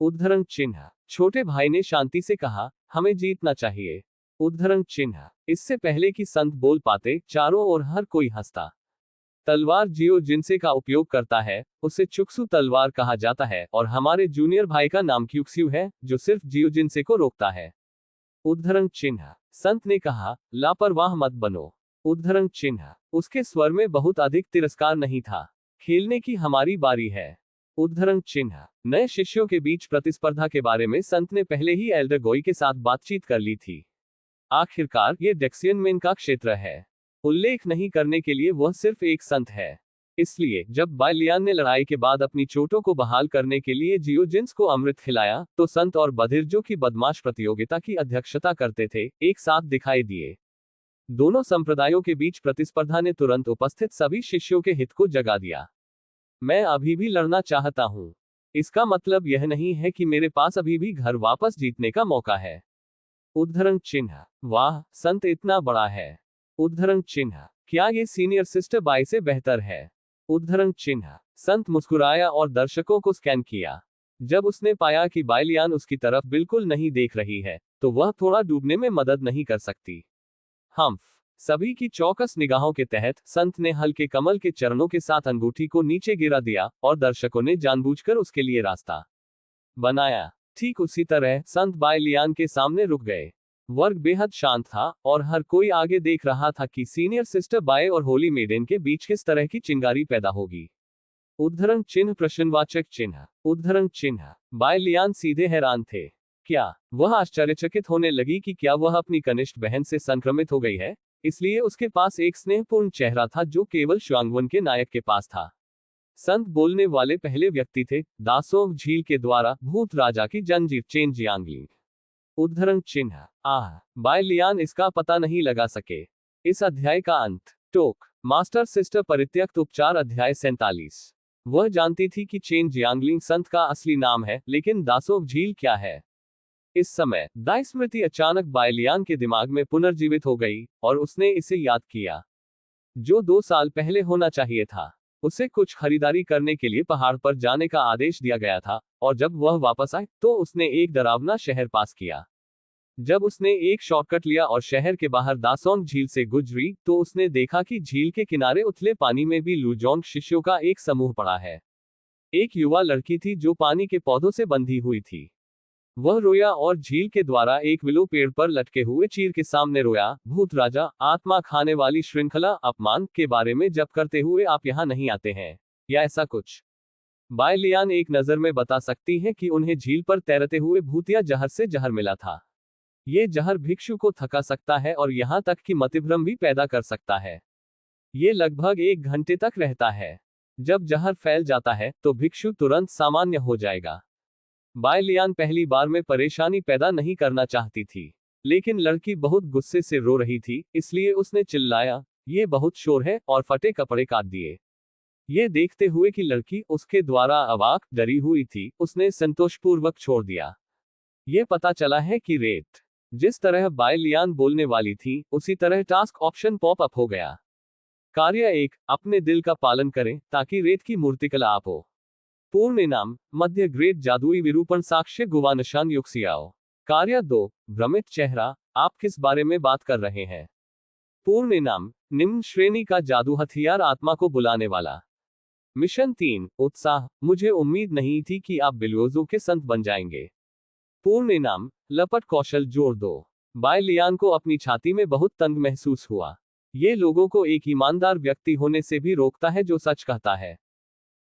उद्धरण चिन्ह। छोटे भाई ने शांति से कहा, हमें जीतना चाहिए। उद्धरण चिन्ह। इससे पहले कि संत बोल पाते, चारों ओर हर कोई हंसता। तलवार जियो जिनसे का उपयोग करता है, उसे चुक्सू तलवार कहा जाता है, और हमारे जूनियर भाई का नाम क्यूक्स्यू है, जो सिर्फ जियो जिनसे को रोकता है। उद्धरण चिन्ह। संत ने कहा, लापरवाह मत बनो। उद्धरण चिन्ह। उसके स्वर में बहुत अधिक तिरस्कार नहीं था। खेलने की हमारी बारी है। उद्धरण चिन्ह। नए शिष्यों के बीच प्रतिस्पर्धा के बारे में संत ने पहले ही एल्डर गोई के साथ बातचीत कर ली थी। आखिरकार ये डेक्सियन मेन का क्षेत्र है। उल्लेख नहीं करने के लिए वह सिर्फ एक संत है। इसलिए जब बायलियान ने लड़ाई के बाद अपनी चोटों को बहाल करने के लिए जियोजिन्स को अमृत खिलाया, तो संत और बधिर जो की बदमाश प्रतियोगिता की अध्यक्षता करते थे, एक साथ दिखाई दिए। दोनों संप्रदायों के बीच प्रतिस्पर्धा ने तुरंत उपस्थित सभी शिष्यों के हित को जगा दिया। मैं अभी भी लड़ना चाहता हूं। इसका मतलब यह नहीं है कि मेरे पास अभी भी घर वापस जीतने का मौका है। उद्धरण चिन्ह। वाह, संत इतना बड़ा है। उद्धरण चिन्ह। क्या ये सीनियर सिस्टर बाई से बेहतर है? उद्धरण चिन्ह। संत मुस्कुराया और दर्शकों को स्कैन किया। जब उसने पाया कि बायलियान उसकी तरफ बिल्कुल नहीं देख रही है, तो वह थोड़ा डूबने में मदद नहीं कर सकती। हम्फ। सभी की चौकस निगाहों के तहत संत ने हल्के कमल के चरणों के साथ अंगूठी को नीचे गिरा दिया, और दर्शकों ने जानबूझकर उसके लिए रास्ता बनाया। ठीक उसी तरह संत बायलियान के सामने रुक गए। वर्ग बेहद शांत था, और हर कोई आगे देख रहा था कि सीनियर सिस्टर बाय और होली मेडेन के बीच किस तरह की चिंगारी पैदा होगी। उद्धरण चिन्ह प्रश्नवाचक चिन्ह। उद्धरण चिन्ह। बायलियान सीधे हैरान थे। क्या वह आश्चर्यचकित होने लगी कि क्या वह अपनी कनिष्ठ बहन से संक्रमित हो गई है? इसलिए उसके पास एक स्नेहपूर्ण चेहरा था जो केवल श्वांगवन के नायक के पास था। संत बोलने वाले पहले व्यक्ति थे, दासोंग झील के द्वारा भूत राजा की जंजीर चेन जियांगलिंग। उद्धरण चिन्ह। बायलियान इसका पता नहीं लगा सके। इस अध्याय का अंत। टोक। मास्टर सिस्टर परित्यक्त उपचार अध्याय 47। वह जानती थी कि चेन जियांगलिंग संत का असली नाम है, लेकिन दासोंग झील क्या है? इस समय दाई स्मृति अचानक बायलियान के दिमाग में पुनर्जीवित हो गई, और उसने इसे याद किया जो 2 साल पहले होना चाहिए था। उसे कुछ खरीदारी करने के लिए पहाड़ पर जाने का आदेश दिया गया था, और जब वह वापस आए तो उसने एक डरावना शहर पास किया। जब उसने एक शॉर्टकट लिया और शहर के बाहर दासोंग झील से गुजरी तो उसने देखा कि झील के किनारे उथले पानी में भी लुजोंग शिष्यों का एक समूह पड़ा है। एक युवा लड़की थी जो पानी के पौधों से बंधी हुई थी। वह रोया और झील के द्वारा एक विलो पेड़ पर लटके हुए चीर के सामने रोया। भूत राजा, आत्मा खाने वाली श्रृंखला, अपमान के बारे में जप करते हुए आप यहाँ नहीं आते हैं, या ऐसा कुछ। बाय लियान एक नजर में बता सकती है कि उन्हें झील पर तैरते हुए भूतिया जहर से जहर मिला था। ये जहर भिक्षु को थका सकता है और यहाँ तक कि मतिभ्रम भी पैदा कर सकता है। ये लगभग 1 घंटे तक रहता है। जब जहर फैल जाता है तो भिक्षु तुरंत सामान्य हो जाएगा। बाय लियान पहली बार में परेशानी पैदा नहीं करना चाहती थी, लेकिन लड़की बहुत गुस्से से रो रही थी, इसलिए उसने चिल्लाया, ये बहुत शोर है, और फटे कपड़े काट दिए। ये देखते हुए कि लड़की उसके द्वारा अवाक, डरी हुई थी, उसने संतोषपूर्वक छोड़ दिया। ये पता चला है कि रेत, जिस तरह बाय लियान बोलने वाली थी, उसी तरह टास्क ऑप्शन पॉप अप हो गया। कार्य 1, अपने दिल का पालन करें ताकि रेत की मूर्तिकला आप हो। पूर्ण इनाम, मध्य ग्रेड जादुई विरूपण साक्ष्य गुवा निशान युक्सियाओ। कार्य 2, भ्रमित चेहरा, आप किस बारे में बात कर रहे हैं। पूर्ण इनाम, निम्न श्रेणी का जादू हथियार आत्मा को बुलाने वाला। मिशन 3, उत्साह, मुझे उम्मीद नहीं थी कि आप बिलोजों के संत बन जाएंगे। पूर्ण इनाम, लपट कौशल जोड़ दो। बाय लियान को अपनी छाती में बहुत तंग महसूस हुआ। ये लोगों को एक ईमानदार व्यक्ति होने से भी रोकता है जो सच कहता है।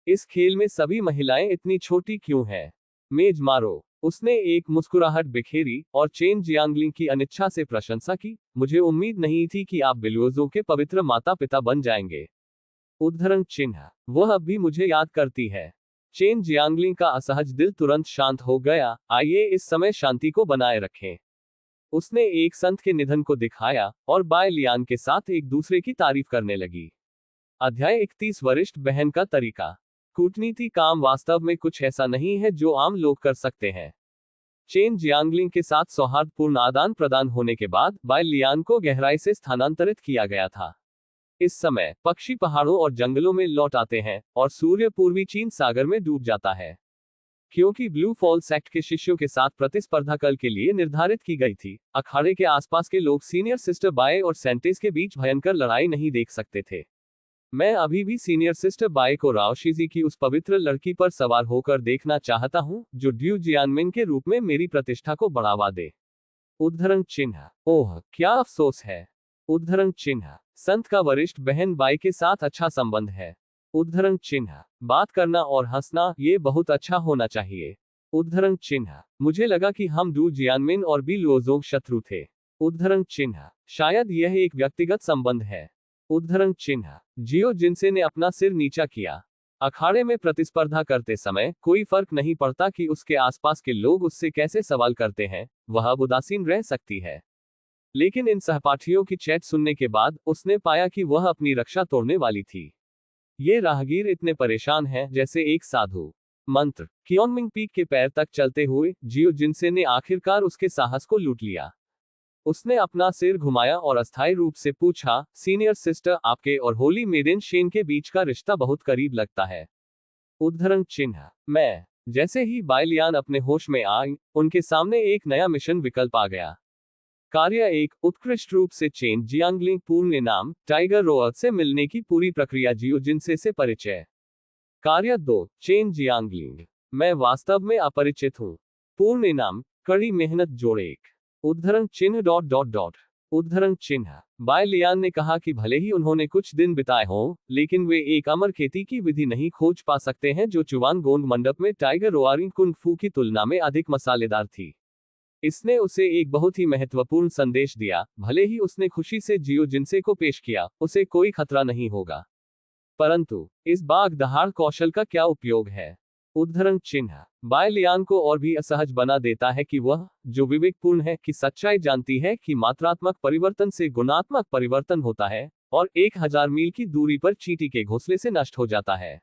इस खेल में सभी महिलाएं इतनी छोटी क्यों हैं? मेज मारो। उसने एक मुस्कुराहट बिखेरी और चेन जियांगलिंग की अनिच्छा से प्रशंसा की। मुझे उम्मीद नहीं थी कि आप बिलोजों के पवित्र माता पिता बन जाएंगे। उद्धरण चिन्ह, वह अब भी मुझे याद करती है। चेन जियांगलिंग का असहज दिल तुरंत शांत हो गया। आइए इस समय शांति को बनाए रखें। उसने एक संत के निधन को दिखाया और बाय लियान के साथ एक दूसरे की तारीफ करने लगी। अध्याय 31, वरिष्ठ बहन का तरीका। कूटनीति काम वास्तव में कुछ ऐसा नहीं है जो आम लोग कर सकते हैं। चेन जियांगलिंग के साथ सौहार्दपूर्ण आदान प्रदान होने के बाद बाय लियान को गहराई से स्थानांतरित किया गया था। इस समय पक्षी पहाड़ों और जंगलों में लौट आते हैं और सूर्य पूर्वी चीन सागर में डूब जाता है। क्योंकि ब्लू फॉल सेक्ट के शिष्यों के साथ प्रतिस्पर्धा कल के लिए निर्धारित की गई थी, अखाड़े के आसपास के लोग सीनियर सिस्टर बाय और सेंटेस के बीच भयंकर लड़ाई नहीं देख सकते थे। मैं अभी भी सीनियर सिस्टर बाय को राओशिजी की उस पवित्र लड़की पर सवार होकर देखना चाहता हूं, जो ड्यू जियानमिन के रूप में मेरी प्रतिष्ठा को बढ़ावा दे। उद्धरण चिन्ह, ओह क्या अफसोस है। उद्धरण चिन्ह, संत का वरिष्ठ बहन बाय के साथ अच्छा संबंध है। उद्धरण चिन्ह, बात करना और हंसना, ये बहुत अच्छा होना चाहिए। उद्धरण चिन्ह, मुझे लगा कि हम डू जियानमिन और बी लुओजोंग शत्रु थे। उद्धरण चिन्ह, शायद यह एक व्यक्तिगत संबंध है। उद्धरण चिन्ह, जियो जिनसे ने अपना सिर नीचा किया। अखाड़े में प्रतिस्पर्धा करते समय कोई फर्क नहीं पड़ता कि उसके आसपास के लोग उससे कैसे सवाल करते हैं, वह अब उदासीन रह सकती है। लेकिन इन सहपाठियों की चैट सुनने के बाद उसने पाया कि वह अपनी रक्षा तोड़ने वाली थी। ये राहगीर इतने परेशान हैं जैसे एक साधु। मंत्र, कियोंगमिंग पीक के पैर तक चलते हुए जियो जिनसे ने आखिरकार उसके साहस को लूट लिया। उसने अपना सिर घुमाया और अस्थायी रूप से पूछा, सीनियर सिस्टर, आपके और होली मेडेन शेन के बीच का रिश्ता बहुत करीब लगता है। उद्धरण चिन्ह, मैं। जैसे ही बाय लियान अपने होश में आई, उनके सामने एक नया मिशन विकल्प आ गया। कार्य 1, उत्कृष्ट रूप से चेन जियांगलिंग। पूर्ण इनाम, टाइगर रोअर से मिलने की पूरी प्रक्रिया, जियो जिनसे से परिचय। कार्य 2, चेन जियांगलिंग, मैं वास्तव में अपरिचित हूँ। पूर्ण इनाम, कड़ी मेहनत जोड़े एक। उद्धरण चिन्ह डॉट डॉट डॉट। उद्धरण चिन्ह, बाय लियान ने कहा कि भले ही उन्होंने कुछ दिन बिताए हों, लेकिन वे एक अमर खेती की विधि नहीं खोज पा सकते हैं जो चुवान गोंग मंडप में टाइगर रोआरिंग कुंग फू की तुलना में अधिक मसालेदार थी। इसने उसे एक बहुत ही महत्वपूर्ण संदेश दिया, भले ही उसने खुशी से जियो जिनसे को पेश किया, उसे कोई खतरा नहीं होगा। परंतु इस बाघ दहाड़ कौशल का क्या उपयोग है। उद्धरण चिन्ह, बाय लियान को और भी असहज बना देता है कि वह, जो विवेकपूर्ण है, कि सच्चाई जानती है कि मात्रात्मक परिवर्तन से गुणात्मक परिवर्तन होता है, और 1000 मील की दूरी पर चींटी के घोंसले से नष्ट हो जाता है।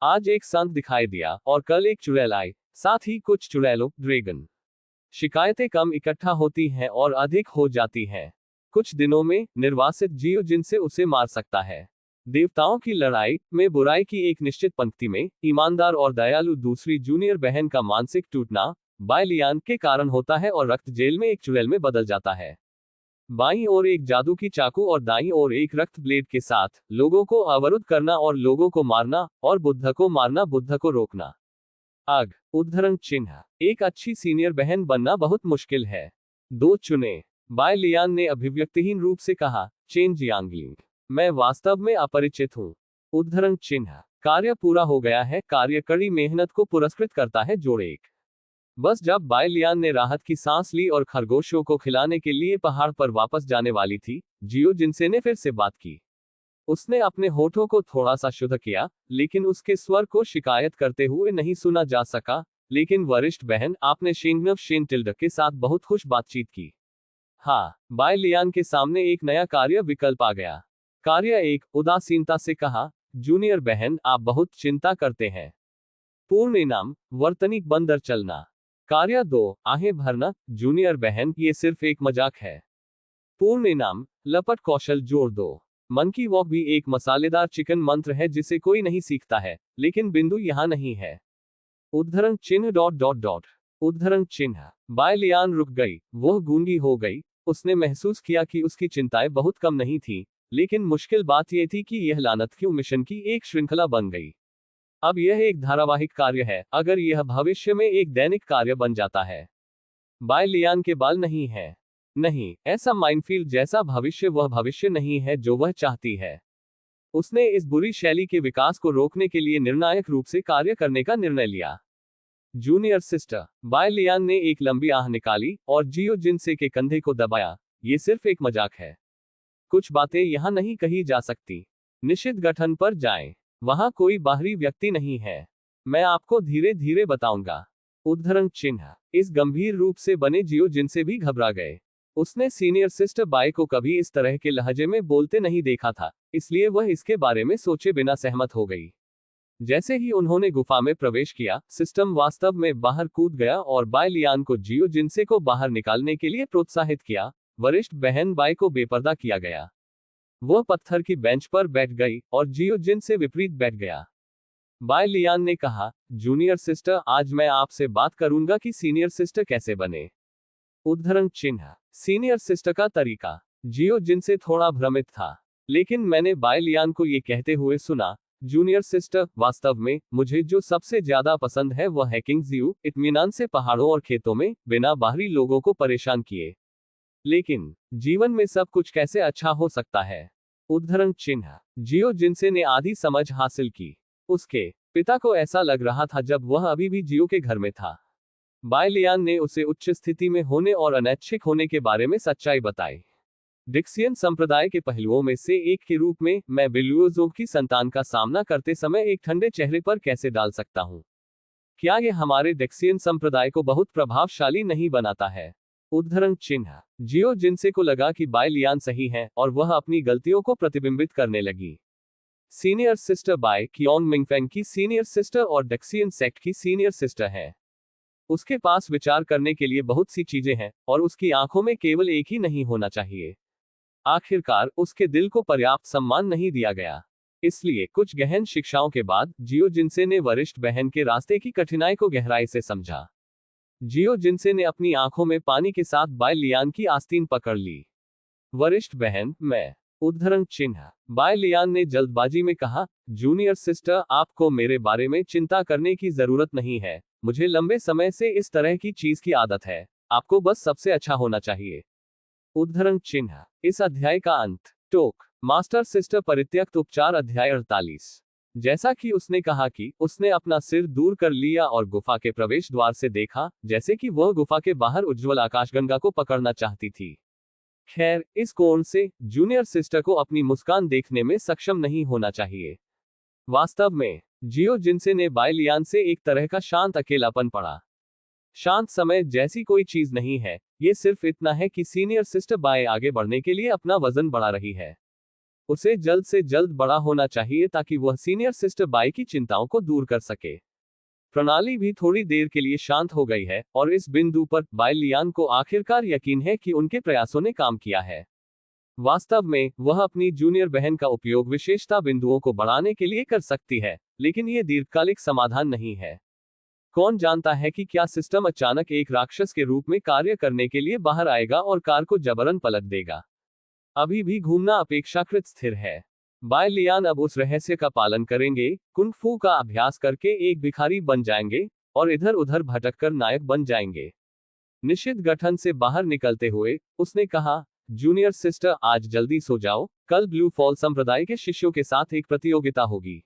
आज एक संत दिखाई दिया और कल एक चुड़ैल आई, साथ ही कुछ चुड़ैलों, ड्रैगन। शिकायतें कम इकट्ठा होती हैं और अधिक हो जाती हैं। कुछ दिनों में निर्वासित जियो जिनसे उसे मार सकता है। देवताओं की लड़ाई में बुराई की एक निश्चित पंक्ति में ईमानदार और दयालु दूसरी जूनियर बहन का मानसिक टूटना, बायलियान के कारण होता है और रक्त जेल में एक चुड़ैल में बदल जाता है। बाईं ओर एक जादू की चाकू और दाईं ओर एक रक्त ब्लेड के साथ लोगों को अवरुद्ध करना और लोगों को मारना और बुद्ध को मारना, बुद्ध को रोकना। आग उद्धरण चिन्ह। एक अच्छी सीनियर बहन बनना बहुत मुश्किल है। दो चुने। बायलियान ने अभिव्यक्तिहीन रूप से कहा, चेन जियांगलिंग, मैं वास्तव में अपरिचित हूँ। उद्धरण चिन्ह। कार्य पूरा हो गया है, कार्य कड़ी मेहनत को पुरस्कृत करता है। जोड़ एक। बस जब बायलियान ने राहत की सांस ली और खरगोशों को खिलाने के लिए पहाड़ पर वापस जाने वाली थी, जियो जिनसे ने फिर से बात की। उसने अपने होठों को थोड़ा सा शुद्ध किया, लेकिन उसके स्वर को शिकायत करते हुए नहीं सुना जा सका। लेकिन वरिष्ठ बहन, आपने शेंगनव शेनटिल्ड के साथ बहुत खुश बातचीत की। हाँ, बायलियान के सामने एक नया कार्य विकल्प आ गया। कार्य एक, उदासीनता से कहा, जूनियर बहन, आप बहुत चिंता करते हैं। पूर्ण इनाम, वर्तनीक बंदर चलना। कार्य दो, आहें भरना, जूनियर बहन, ये सिर्फ एक मजाक है। पूर्ण इनाम, लपट कौशल जोड़ दो। मंकी वॉक भी एक मसालेदार चिकन मंत्र है जिसे कोई नहीं सीखता है, लेकिन बिंदु यहां नहीं है। उद्धरण चिन्ह डॉट डॉट डॉट। उद्धरण चिन्ह। बायलियान रुक गई, वह गूंगी हो गई। उसने महसूस किया कि उसकी चिंताएं बहुत कम नहीं थी, लेकिन मुश्किल बात यह थी कि यह लानत क्यों मिशन की एक श्रृंखला बन गई। अब यह एक धारावाहिक कार्य है, अगर यह भविष्य में एक दैनिक कार्य बन जाता है। बायलियान के बाल नहीं है। नहीं, ऐसा माइनफील्ड जैसा भविष्य वह भविष्य नहीं है जो वह चाहती है। उसने इस बुरी शैली के विकास को रोकने के लिए निर्णायक रूप से कार्य करने का निर्णय लिया। Junior sister. बायलियान ने एक लंबी आह निकाली और जियो जिनसे के कंधे को दबाया। ये सिर्फ एक मजाक है। कुछ बातें यहां नहीं कही जा सकती। निश्चित गठन पर जाएं। वहां कोई बाहरी व्यक्ति नहीं है। मैं आपको धीरे धीरे बताऊंगा। उद्धरण चिन्ह। इस गंभीर रूप से बने जियो जिनसे भी घबरा गए। उसने सीनियर सिस्टर बाय को कभी इस तरह के लहजे में बोलते नहीं देखा था, इसलिए वह इसके बारे में सोचे बिना सहमत हो गई। जैसे ही उन्होंने गुफा में प्रवेश किया, सिस्टम वास्तव में बाहर कूद गया और बायलियान को जियो जिनसे को बाहर निकालने के लिए प्रोत्साहित किया। वरिष्ठ बहन बाय को बेपर्दा किया गया। वह पत्थर की बेंच पर बैठ गई और जियो जिन से विपरीत बैठ गया। बायलियान ने कहा, जूनियर सिस्टर, आज मैं आपसे बात करूंगा कि सीनियर सिस्टर कैसे बने। उद्धरण चिन्ह। सीनियर सिस्टर का तरीका। जियो जिनसे थोड़ा भ्रमित था, लेकिन मैंने बायलियान को यह कहते हुए सुना, जूनियर सिस्टर, वास्तव में मुझे जो सबसे ज्यादा पसंद है वह है किंग्स व्यू, इत्मीनान से पहाड़ों और खेतों में, बिना बाहरी लोगों को परेशान किए। लेकिन जीवन में सब कुछ कैसे अच्छा हो सकता है। उद्धरण चिन्ह। जियो जिनसे ने आधी समझ हासिल की। उसके पिता को ऐसा लग रहा था जब वह अभी भी जियो के घर में था। बायलियान ने उसे उच्च स्थिति में होने और अनैच्छिक होने के बारे में सच्चाई बताई। डिक्सियन संप्रदाय के पहलुओं में से एक के रूप में, मैं बिलुओजोग की संतान का सामना करते समय एक ठंडे चेहरे पर कैसे डाल सकता हूं? क्या यह हमारे डिक्सियन संप्रदाय को बहुत प्रभावशाली नहीं बनाता है? उद्धरण चिन्ह। जियो जिनसे को लगा कि बायलियान सही है और वह अपनी गलतियों को प्रतिबिंबित करने लगी। सीनियर सिस्टर बाय कियोंग मिंगफेंग की सीनियर सिस्टर और डिक्सियन सेक्ट की सीनियर सिस्टर है। उसके पास विचार करने के लिए बहुत सी चीजें हैं और उसकी आंखों में केवल एक ही नहीं होना चाहिए। आखिरकार उसके दिल को पर्याप्त सम्मान नहीं दिया गया। इसलिए कुछ गहन शिक्षाओं के बाद जियो जिनसे ने वरिष्ठ बहन के रास्ते की कठिनाई को गहराई से समझा। जियो जिनसे ने अपनी आंखों में पानी के साथ बायलियान की आस्तीन पकड़ ली। वरिष्ठ बहन, मैं। उद्धरण चिन्ह। बायलियान ने जल्दबाजी में कहा, जूनियर सिस्टर, आपको मेरे बारे में चिंता करने की जरूरत नहीं है। मुझे लंबे समय से इस तरह की चीज की आदत है। आपको बस सबसे अच्छा होना चाहिए। उद्धरण चिन्ह। इस अध्याय का अंत। टोक। मास्टर सिस्टर परित्यक्त उपचार अध्याय 48। जैसा कि उसने कहा कि उसने अपना सिर दूर कर लिया और गुफा के प्रवेश द्वार से देखा, जैसे कि वह गुफा के बाहर उज्ज्वल आकाशगंगा को पकड़ना चाहती थी। खैर, इस कोण से जूनियर सिस्टर को अपनी मुस्कान देखने में सक्षम नहीं होना चाहिए। वास्तव में जियो जिनसे ने बायलियान से एक तरह का शांत अकेलापन पड़ा। शांत समय जैसी कोई चीज नहीं है, ये सिर्फ इतना है कि सीनियर सिस्टर बाय आगे बढ़ने के लिए अपना वजन बढ़ा रही है। उसे जल्द से जल्द बड़ा होना चाहिए ताकि वह सीनियर सिस्टर बाय की चिंताओं को दूर कर सके। प्रणाली भी थोड़ी देर के लिए शांत हो गई है और इस बिंदु पर बायलियान को आखिरकार यकीन है कि उनके प्रयासों ने काम किया है। वास्तव में वह अपनी जूनियर बहन का उपयोग विशेषता बिंदुओं को बढ़ाने के लिए कर सकती है, लेकिन यह दीर्घकालिक समाधान नहीं है। कौन जानता है कि क्या सिस्टम अचानक एक राक्षस के रूप में कार्य करने के लिए बाहर आएगा और कार को जबरन पलट देगा। अभी भी घूमना अपेक्षाकृत स्थिर है। बाय लियान अब उस रहस्य का पालन करेंगे, कुंग फू का अभ्यास करके एक भिखारी बन जाएंगे और इधर उधर भटककर नायक बन जाएंगे। निषिद्ध गठन से बाहर निकलते हुए उसने कहा, जूनियर सिस्टर आज जल्दी सो जाओ, कल ब्लू फॉल संप्रदाय के शिष्यों के साथ एक प्रतियोगिता होगी।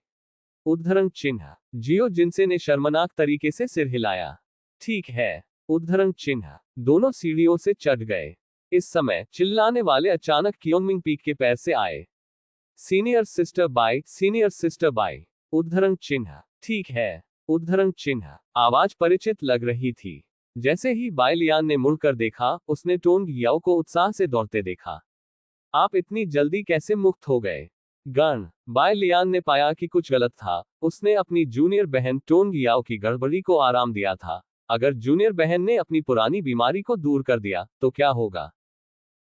उद्धरण चिन्ह। जियो जिनसे ने शर्मनाक तरीके से सिर हिलाया। ठीक है। उद्धरण चिन्ह। दोनों सीढ़ियों से चढ़ गए। इस समय चिल्लाने वाले अचानक कियोंगमिंग पीक के पैर से आए। Senior sister bye, senior sister bye. उद्धरण चिन्ह। ठीक है। उद्धरण चिन्ह। आवाज परिचित लग रही थी। जैसे ही बाय लियान ने मुड़कर देखा, उसने टोंग याओ को उत्साह से दौड़ते देखा। आप इतनी जल्दी कैसे मुक्त हो गए? गण। बाय लियान ने पाया कि कुछ गलत था। उसने अपनी जूनियर बहन टोंग याओ की गड़बड़ी को आराम दिया था। अगर जूनियर बहन ने अपनी पुरानी बीमारी को दूर कर दिया तो क्या होगा?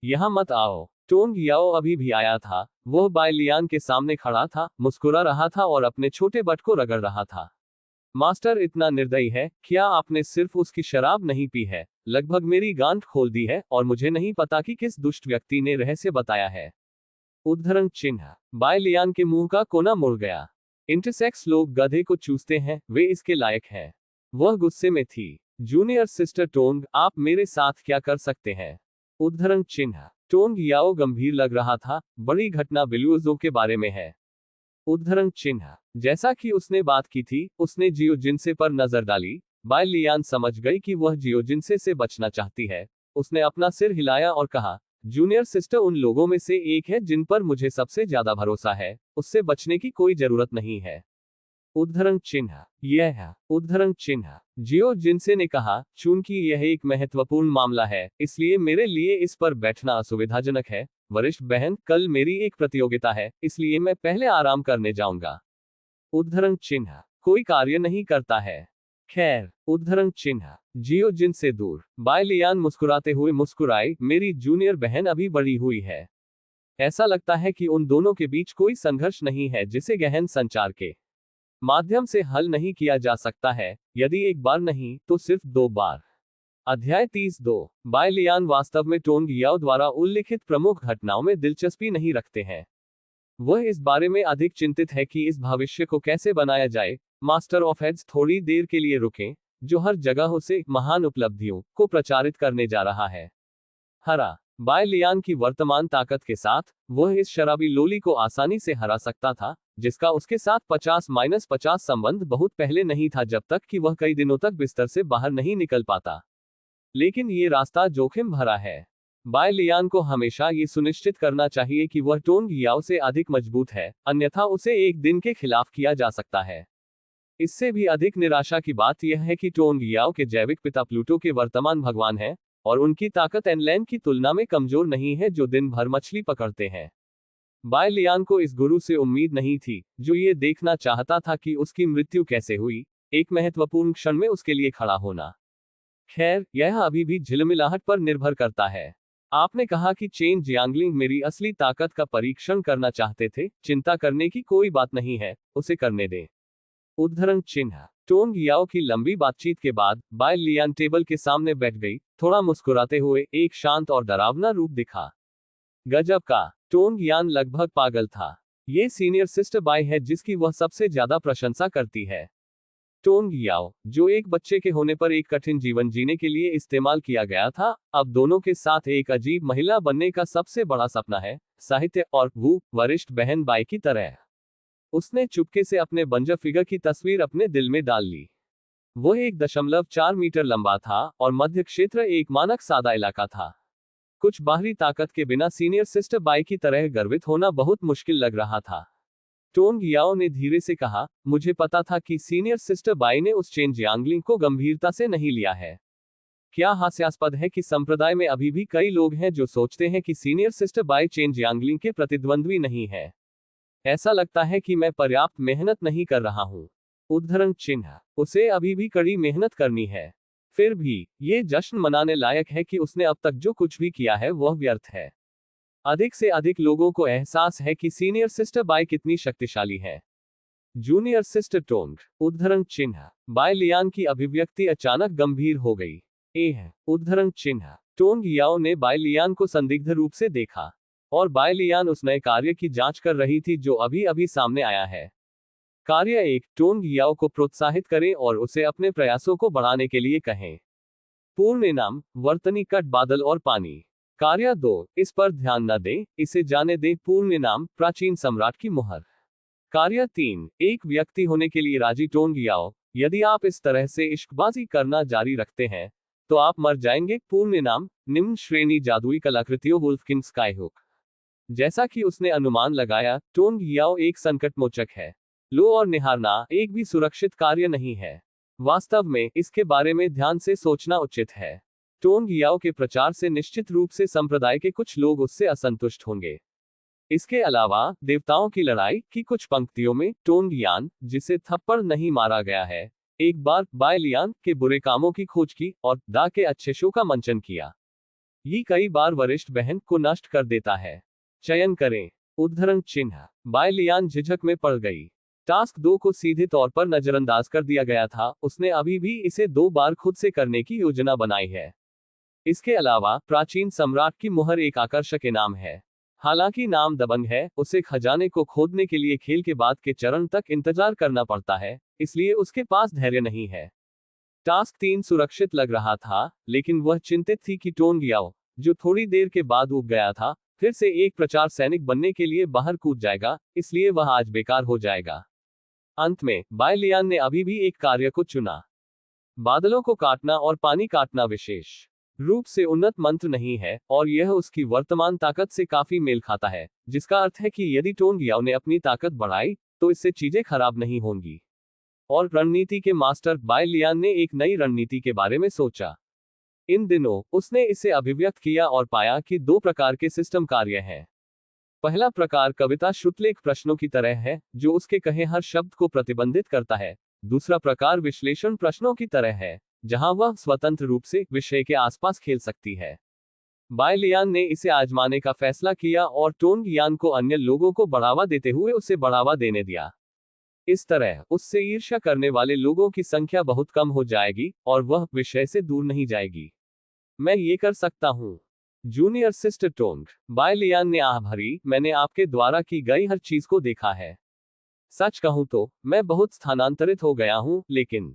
यहां मत आओ। टोंग याओ अभी भी आया था। वह बाय लियान के सामने खड़ा था, मुस्कुरा रहा था और अपने छोटे बट को रगड़ रहा था। मास्टर इतना निर्दयी है, क्या आपने सिर्फ उसकी शराब नहीं पी है, लगभग मेरी गांठ खोल दी है और मुझे नहीं पता कि किस दुष्ट व्यक्ति ने रहस्य बताया है। उद्धरण चिन्ह। बाय लियान के मुंह का कोना मुड़ गया। इंटरसेक्स लोग गधे को चूसते हैं, वे इसके लायक हैं। वह गुस्से में थी। जूनियर सिस्टर टोंग, आप मेरे साथ क्या कर सकते हैं? उद्धरण चिन्ह। टोंग याओ गंभीर लग रहा था। बड़ी घटना बिलुओजो के बारे में है। उद्धरण चिन्ह। जैसा कि उसने बात की थी, उसने जियो जिनसे पर नजर डाली। बाय लियान समझ गई कि वह जियो जिनसे से बचना चाहती है। उसने अपना सिर हिलाया और कहा, जूनियर सिस्टर उन लोगों में से एक है जिन पर मुझे सबसे ज्यादा भरोसा है, उससे बचने की कोई जरूरत नहीं है। उद्धरण चिन्ह। यह है। उद्धरण चिन्ह। जियो जिनसे ने कहा, चूंकि यह एक महत्वपूर्ण मामला है, इसलिए मेरे लिए इस पर बैठना असुविधाजनक है। वरिष्ठ बहन, कल मेरी एक प्रतियोगिता है, इसलिए मैं पहले आराम करने जाऊंगा। उद्धरण चिन्ह। कोई कार्य नहीं करता है। खैर। उद्धरण चिन्ह। जियो जिन से दूर। बाय लियान मुस्कुराते हुए मुस्कुराए, मेरी जूनियर बहन अभी बड़ी हुई है। ऐसा लगता है कि उन दोनों के बीच कोई संघर्ष नहीं है जिसे गहन संचार के माध्यम से हल नहीं किया जा सकता है, यदि एक बार नहीं तो सिर्फ 2 बार। अध्याय 32। बाय लियान वास्तव में टोंग याओ द्वारा उल्लिखित प्रमुख घटनाओं में दिलचस्पी नहीं रखते हैं। वह इस बारे में अधिक चिंतित है कि इस भविष्य को कैसे बनाया जाए। मास्टर ऑफ हेड्स थोड़ी देर के लिए रुकें, जो हर जगह से महान उपलब्धियों को प्रचारित करने जा रहा है। हरा। बाय लियान की वर्तमान ताकत के साथ, वह इस शराबी लोली को आसानी से हरा सकता था, जिसका उसके साथ 50-50 संबंध बहुत पहले नहीं था, जब तक कि वह कई दिनों तक बिस्तर से बाहर नहीं निकल पाता। लेकिन ये रास्ता जोखिम भरा है। बाय लियान को हमेशा ये सुनिश्चित करना चाहिए कि वह टोंग याओ से अधिक मजबूत है, अन्यथा उसे एक दिन के खिलाफ किया जा सकता है। इससे भी अधिक निराशा की बात यह है कि टोंग याओ के जैविक पिता प्लूटो के वर्तमान भगवान हैं, और उनकी ताकत एनलैन की तुलना में कमजोर नहीं है, जो दिन भर मछली पकड़ते हैं। बाय लियान को इस गुरु से उम्मीद नहीं थी, जो ये देखना चाहता था कि उसकी मृत्यु कैसे हुई, एक महत्वपूर्ण क्षण में उसके लिए खड़ा होना। खैर, यह अभी भी झिलमिलाहट पर निर्भर करता है। आपने कहा कि चेन जियांगलिंग मेरी असली ताकत का परीक्षण करना चाहते थे, चिंता करने की कोई बात नहीं है, उसे करने दें। उद्धरण चिन्ह। टोंग याओ की लंबी बातचीत के बाद, बाय लियान टेबल के सामने बैठ गई, थोड़ा मुस्कुराते हुए एक शांत और डरावना रूप दिखा। गजब का। टोंग यान लगभग पागल था। ये सीनियर सिस्टर बाय है जिसकी वह सबसे ज्यादा प्रशंसा करती है। टोंग याओ, जो एक बच्चे के होने पर एक कठिन जीवन जीने के लिए इस्तेमाल किया गया था, अब दोनों के साथ एक अजीब महिला बनने का सबसे बड़ा सपना है, साहित्य और वो वरिष्ठ बहन बाय की तरह। उसने चुपके से अपने बंजर फिगर की तस्वीर अपने दिल में डाल ली। वह 1.4 मीटर लंबा था और मध्य क्षेत्र एक मानक सादा इलाका था। कुछ बाहरी ताकत के बिना सीनियर सिस्टर बाय की तरह गर्वित होना बहुत मुश्किल लग रहा था। टोंग याओ ने धीरे से कहा, मुझे पता था कि सीनियर सिस्टर बाय ने उस चेन जियांगलिंग को गंभीरता से नहीं लिया है। क्या हास्यास्पद है कि संप्रदाय में अभी भी कई लोग हैं जो सोचते हैं कि सीनियर सिस्टर बाय चेन जियांगलिंग के प्रतिद्वंद्वी नहीं है। ऐसा लगता है कि मैं पर्याप्त मेहनत नहीं कर रहा हूं। उद्धरण चिन्ह। उसे अभी भी कड़ी मेहनत करनी है। फिर भी, ये जश्न मनाने लायक है कि उसने अब तक जो कुछ भी किया है वह व्यर्थ है। अधिक से अधिक लोगों को एहसास है कि सीनियर सिस्टर बाय कितनी शक्तिशाली है। जूनियर सिस्टर टोंग, उद्धरण चिन्ह, बाय लियान की अभिव्यक्ति अचानक गंभीर हो गई। ए है, उद्धरण चिन्ह, टोंग याओ ने बाय लियान को संदिग्ध रूप से देखा, और बाय लियान उस नए कार्य की जांच कर रही थी जो अभी अभी सामने आया है। कार्य 1, टोंग याओ को प्रोत्साहित करें और उसे अपने प्रयासों को बढ़ाने के लिए कहें। पूर्ण नाम, वर्तनी कट बादल और पानी। कार्य 2, इस पर ध्यान न दें, इसे जाने दें। पूर्ण नाम, प्राचीन सम्राट की मुहर। कार्य 3, एक व्यक्ति होने के लिए राजी टोंग याओ, यदि आप इस तरह से इश्कबाजी करना जारी रखते हैं तो आप मर जाएंगे। पूर्ण नाम, निम्न श्रेणी जादुई कलाकृतियों वुल्फकिंग स्काईहुक। जैसा कि उसने अनुमान लगाया, टोंग याओ एक संकटमोचक है। लो और निहारना एक भी सुरक्षित कार्य नहीं है। वास्तव में इसके बारे में ध्यान से सोचना उचित है। टोंग याओ के प्रचार से निश्चित रूप से संप्रदाय के कुछ लोग उससे असंतुष्ट होंगे। इसके अलावा देवताओं की लड़ाई की कुछ पंक्तियों में टोंग यान, जिसे थप्पड़ नहीं मारा गया है, एक बार बाय लियान के बुरे कामों की खोज की और दा के अच्छे शो का मंचन किया। ये कई बार वरिष्ठ बहन को नष्ट कर देता है। चयन करें। उद्धरण चिन्ह, बाय लियान झिझक में पड़ गई। टास्क 2 को सीधे तौर पर नजरअंदाज कर दिया गया था, उसने अभी भी इसे 2 बार खुद से करने की योजना बनाई है। इसके अलावा प्राचीन सम्राट की मुहर एक आकर्षक इनाम है। हालांकि नाम दबंग है, उसे खजाने को खोदने के लिए खेल के बाद के चरण तक इंतजार करना पड़ता है, इसलिए उसके पास धैर्य नहीं है। टास्क 3 सुरक्षित लग रहा था, लेकिन वह चिंतित थी कि टोंग याओ, जो थोड़ी देर के बाद उब गया था, फिर से एक प्रचार सैनिक बनने के लिए बाहर कूद जाएगा, इसलिए वह आज बेकार हो जाएगा। अंत में बाय लियान ने अभी भी एक कार्य को चुना। बादलों को काटना और पानी काटना विशेष रूप से उन्नत मंत्र नहीं है, और यह उसकी वर्तमान ताकत से काफी मेल खाता है, जिसका अर्थ है कि यदि टोंग याओ ने अपनी ताकत बढ़ाई तो इससे चीजें खराब नहीं होंगी। और रणनीति के मास्टर बाय लियान ने एक नई रणनीति के बारे में सोचा। इन दिनों उसने इसे अभिव्यक्त किया और पाया कि 2 प्रकार के सिस्टम कार्य हैं। पहला प्रकार कविता श्रुतलेख प्रश्नों की तरह है, जो उसके कहे हर शब्द को प्रतिबंधित करता है। दूसरा प्रकार विश्लेषण प्रश्नों की तरह है, जहां वह स्वतंत्र रूप से विषय के आसपास खेल सकती है। बाय लियान ने इसे आजमाने का फैसला किया और टोंग यान को अन्य लोगों को बढ़ावा देते हुए उसे बढ़ावा देने दिया। इस तरह उससे ईर्ष्या करने वाले लोगों की संख्या बहुत कम हो जाएगी और वह विषय से दूर नहीं जाएगी। मैं ये कर सकता हूँ। Junior sister Tong, bye Lian ने आह भरी, मैंने आपके द्वारा की गई हर चीज को देखा है। सच कहूं तो मैं बहुत स्थानांतरित हो गया हूं, लेकिन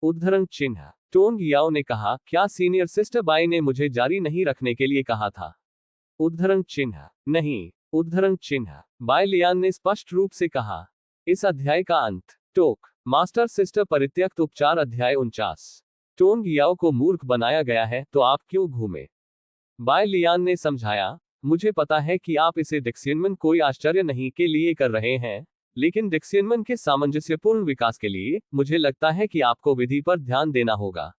उद्धरण चिन्ह, टोंग याओ ने कहा, क्या सीनियर सिस्टर बाई ने मुझे जारी नहीं रखने के लिए कहा था? उद्धरण चिन्ह, नहीं। उद्धरण चिन्ह, बाय लियान ने स्पष्ट रूप से कहा। इस अध्याय का अंत। टोक, मास्टर सिस्टर परित्यक्त उपचार अध्याय 49। टोंग याओ को मूर्ख बनाया गया है, तो आप क्यों घूमे? बाय लियान ने समझाया, मुझे पता है कि आप इसे डिक्सियनमन कोई आश्चर्य नहीं के लिए कर रहे हैं, लेकिन डिक्सियनमन के सामंजस्यपूर्ण विकास के लिए मुझे लगता है कि आपको विधि पर ध्यान देना होगा।